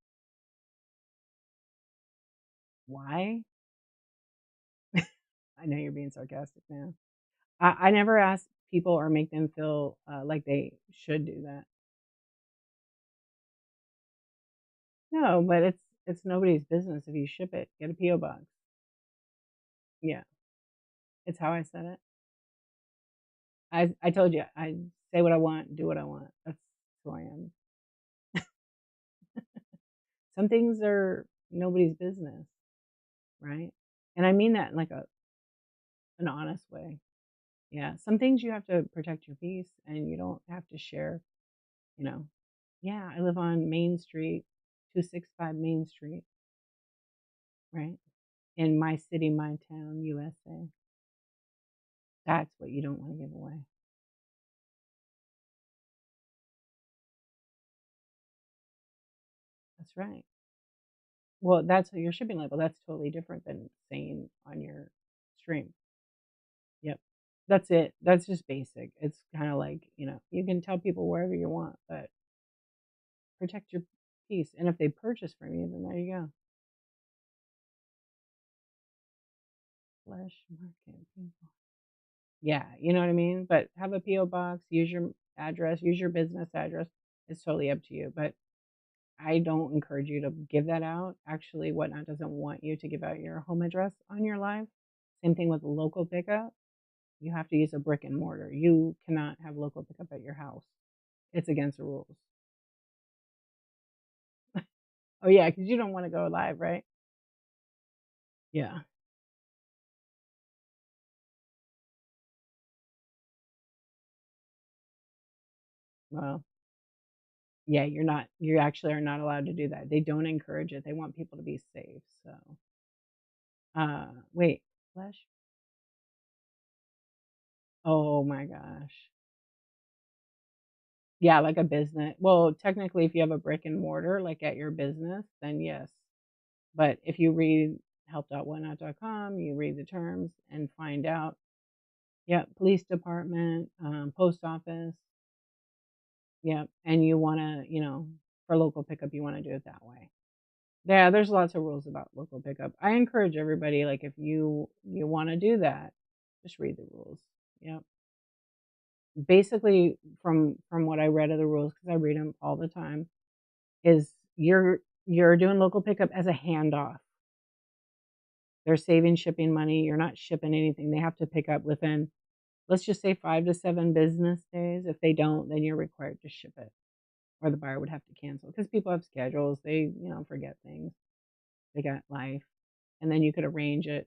Why? I know you're being sarcastic now. I never ask people or make them feel, like they should do that. No, but it's nobody's business if you ship it. Get a PO box. Yeah, it's how I said it. I told you, I say what I want, do what I want. That's who I am. Some things are nobody's business, right? And I mean that in like an honest way. Yeah, some things you have to protect your peace and you don't have to share, you know. Yeah, I live on Main Street, 265 Main Street, right? In my city, my town, USA. That's what you don't want to give away. That's right. Well, that's your shipping label. That's totally different than saying on your stream. Yep. That's it. That's just basic. It's kind of like, you can tell people wherever you want, but protect your peace. And if they purchase from you, then there you go. Flesh market people. Yeah, you know what I mean? But have a P.O. box, use your address, use your business address. It's totally up to you. But I don't encourage you to give that out. Actually, Whatnot doesn't want you to give out your home address on your live. Same thing with local pickup. You have to use a brick and mortar. You cannot have local pickup at your house. It's against the rules. Oh yeah, because you don't want to go live, right? Yeah. Well, yeah, you actually are not allowed to do that. They don't encourage it. They want people to be safe. So, wait, flesh? Oh my gosh. Yeah, like a business. Well, technically, if you have a brick and mortar, like at your business, then yes. But if you read help.whatnot.com, you read the terms and find out, yeah, police department, post office, yeah, and you want to, for local pickup, you want to do it that way. Yeah, there's lots of rules about local pickup. I encourage everybody, like if you want to do that, just read the rules. Yeah. Basically, from what I read of the rules, because I read them all the time, is you're doing local pickup as a handoff. They're saving shipping money. You're not shipping anything. They have to pick up within, let's just say 5 to 7 business days. If they don't, then you're required to ship it, or the buyer would have to cancel because people have schedules. They, forget things. They got life. And then you could arrange it,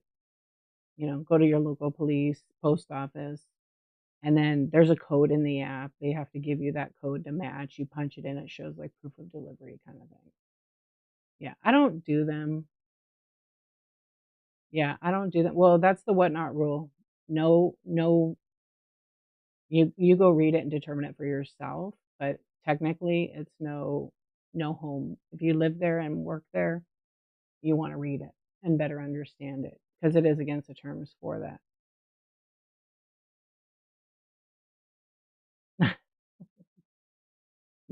go to your local police, post office, and then there's a code in the app. They have to give you that code to match. You punch it in, it shows like proof of delivery kind of thing. Yeah, I don't do them. Yeah, I don't do that. Well, that's the Whatnot rule. No, no, you go read it and determine it for yourself, but technically it's no home. If you live there and work there, you want to read it and better understand it because it is against the terms for that.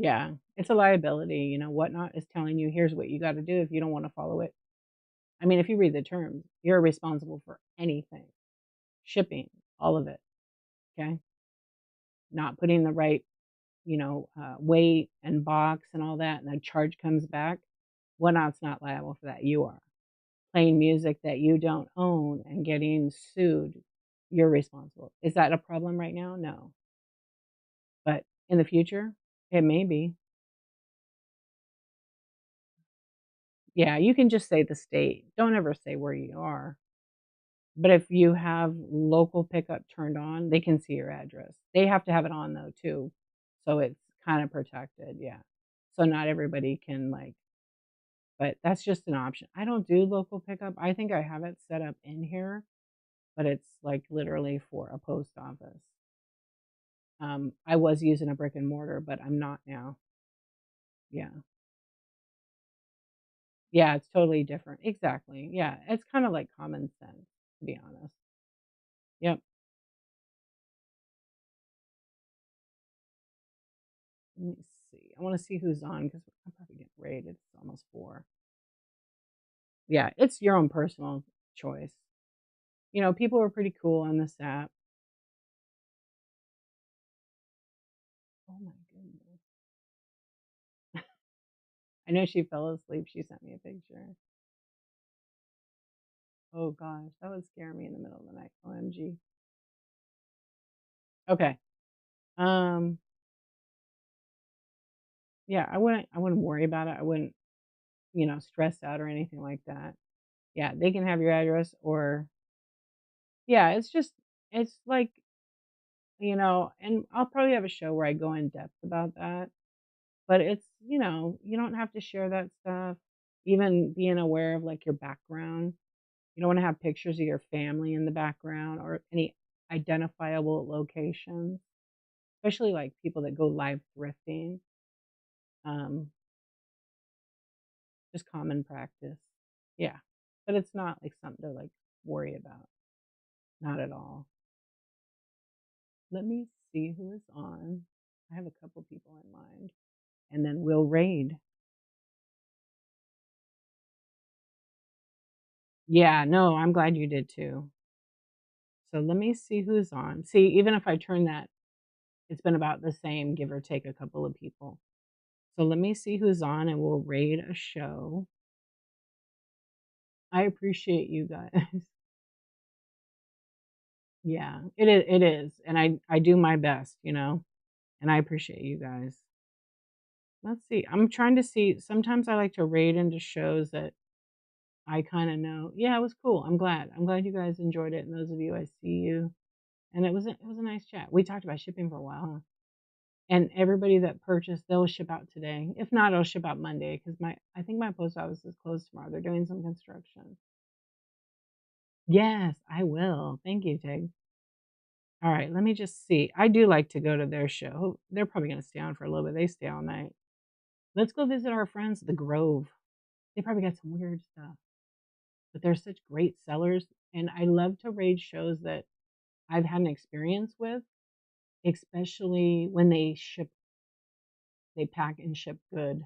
Yeah, it's a liability, Whatnot is telling you, here's what you got to do if you don't want to follow it. I mean, if you read the terms, you're responsible for anything, shipping, all of it. Okay. Not putting the right, weight and box and all that, and the charge comes back. Whatnot's not liable for that. You are. Playing music that you don't own and getting sued, you're responsible. Is that a problem right now? No. But in the future, it may be. Yeah, you can just say the state. Don't ever say where you are. But if you have local pickup turned on, they can see your address. They have to have it on though too. So it's kind of protected, yeah. So not everybody can but that's just an option. I don't do local pickup. I think I have it set up in here, but it's like literally for a post office. I was using a brick and mortar, but I'm not now. Yeah. Yeah, it's totally different. Exactly. Yeah. It's kind of like common sense, to be honest. Yep. Let me see. I want to see who's on because I'm probably getting rated. It's almost 4. Yeah, it's your own personal choice. People are pretty cool on this app. Oh my goodness. I know she fell asleep. She sent me a picture. Oh gosh, that would scare me in the middle of the night. OMG. Okay. Um, yeah, I wouldn't worry about it. I wouldn't stressed out or anything like that. Yeah, they can have your address or yeah, it's like, and I'll probably have a show where I go in depth about that, but you don't have to share that stuff. Even being aware of like your background. You don't want to have pictures of your family in the background or any identifiable locations, especially like people that go live thrifting. Um, just common practice. Yeah. But it's not like something to like worry about. Not at all. Let me see who is on. I have a couple people in mind. And then we'll raid. Yeah, no, I'm glad you did too. So let me see who's on. See, even if I turn that, it's been about the same, give or take a couple of people. So let me see who's on and we'll raid a show. I appreciate you guys. Yeah, it is. And I do my best, and I appreciate you guys. Let's see. I'm trying to see. Sometimes I like to raid into shows that I kind of know. Yeah, it was cool. I'm glad. I'm glad you guys enjoyed it. And those of you I see you. And it was a nice chat. We talked about shipping for a while, huh? And everybody that purchased, they'll ship out today. If not, it'll ship out Monday because I think my post office is closed tomorrow. They're doing some construction. Yes, I will. Thank you, Tig. All right, let me just see. I do like to go to their show. They're probably going to stay on for a little bit. They stay all night. Let's go visit our friends at the Grove. They probably got some weird stuff, but they're such great sellers. And I love to raid shows that I've had an experience with, especially when they pack and ship good.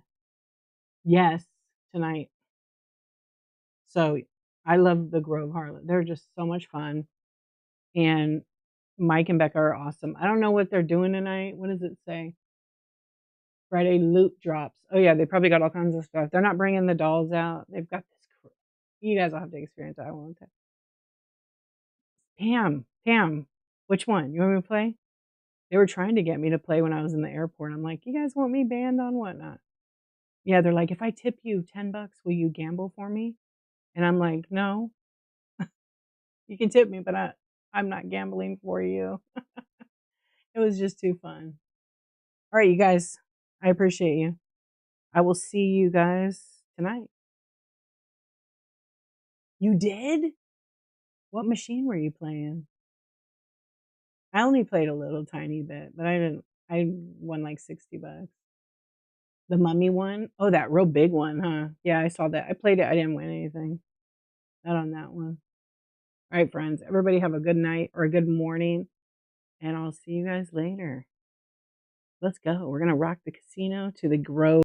Yes, tonight. So I love the Grove Harlot. They're just so much fun. And Mike and Becca are awesome. I don't know what they're doing tonight. What does it say? Friday loot drops. Oh yeah, they probably got all kinds of stuff. They're not bringing the dolls out. They've got this. You guys will have to experience it. I won't. Pam, which one? You want me to play? They were trying to get me to play when I was in the airport. I'm like, you guys want me banned on whatnot? Yeah, they're like, if I tip you $10, will you gamble for me? And I'm like, no, you can tip me, but I'm not gambling for you. It was just too fun. All right, you guys, I appreciate you. I will see you guys tonight. You did? What machine were you playing? I only played a little tiny bit, but I didn't. I won like $60. The mummy one? Oh, that real big one, huh? Yeah, I saw that. I played it. I didn't win anything. Not on that one. All right, friends. Everybody have a good night or a good morning, and I'll see you guys later. Let's go. We're going to rock the casino to the Grove.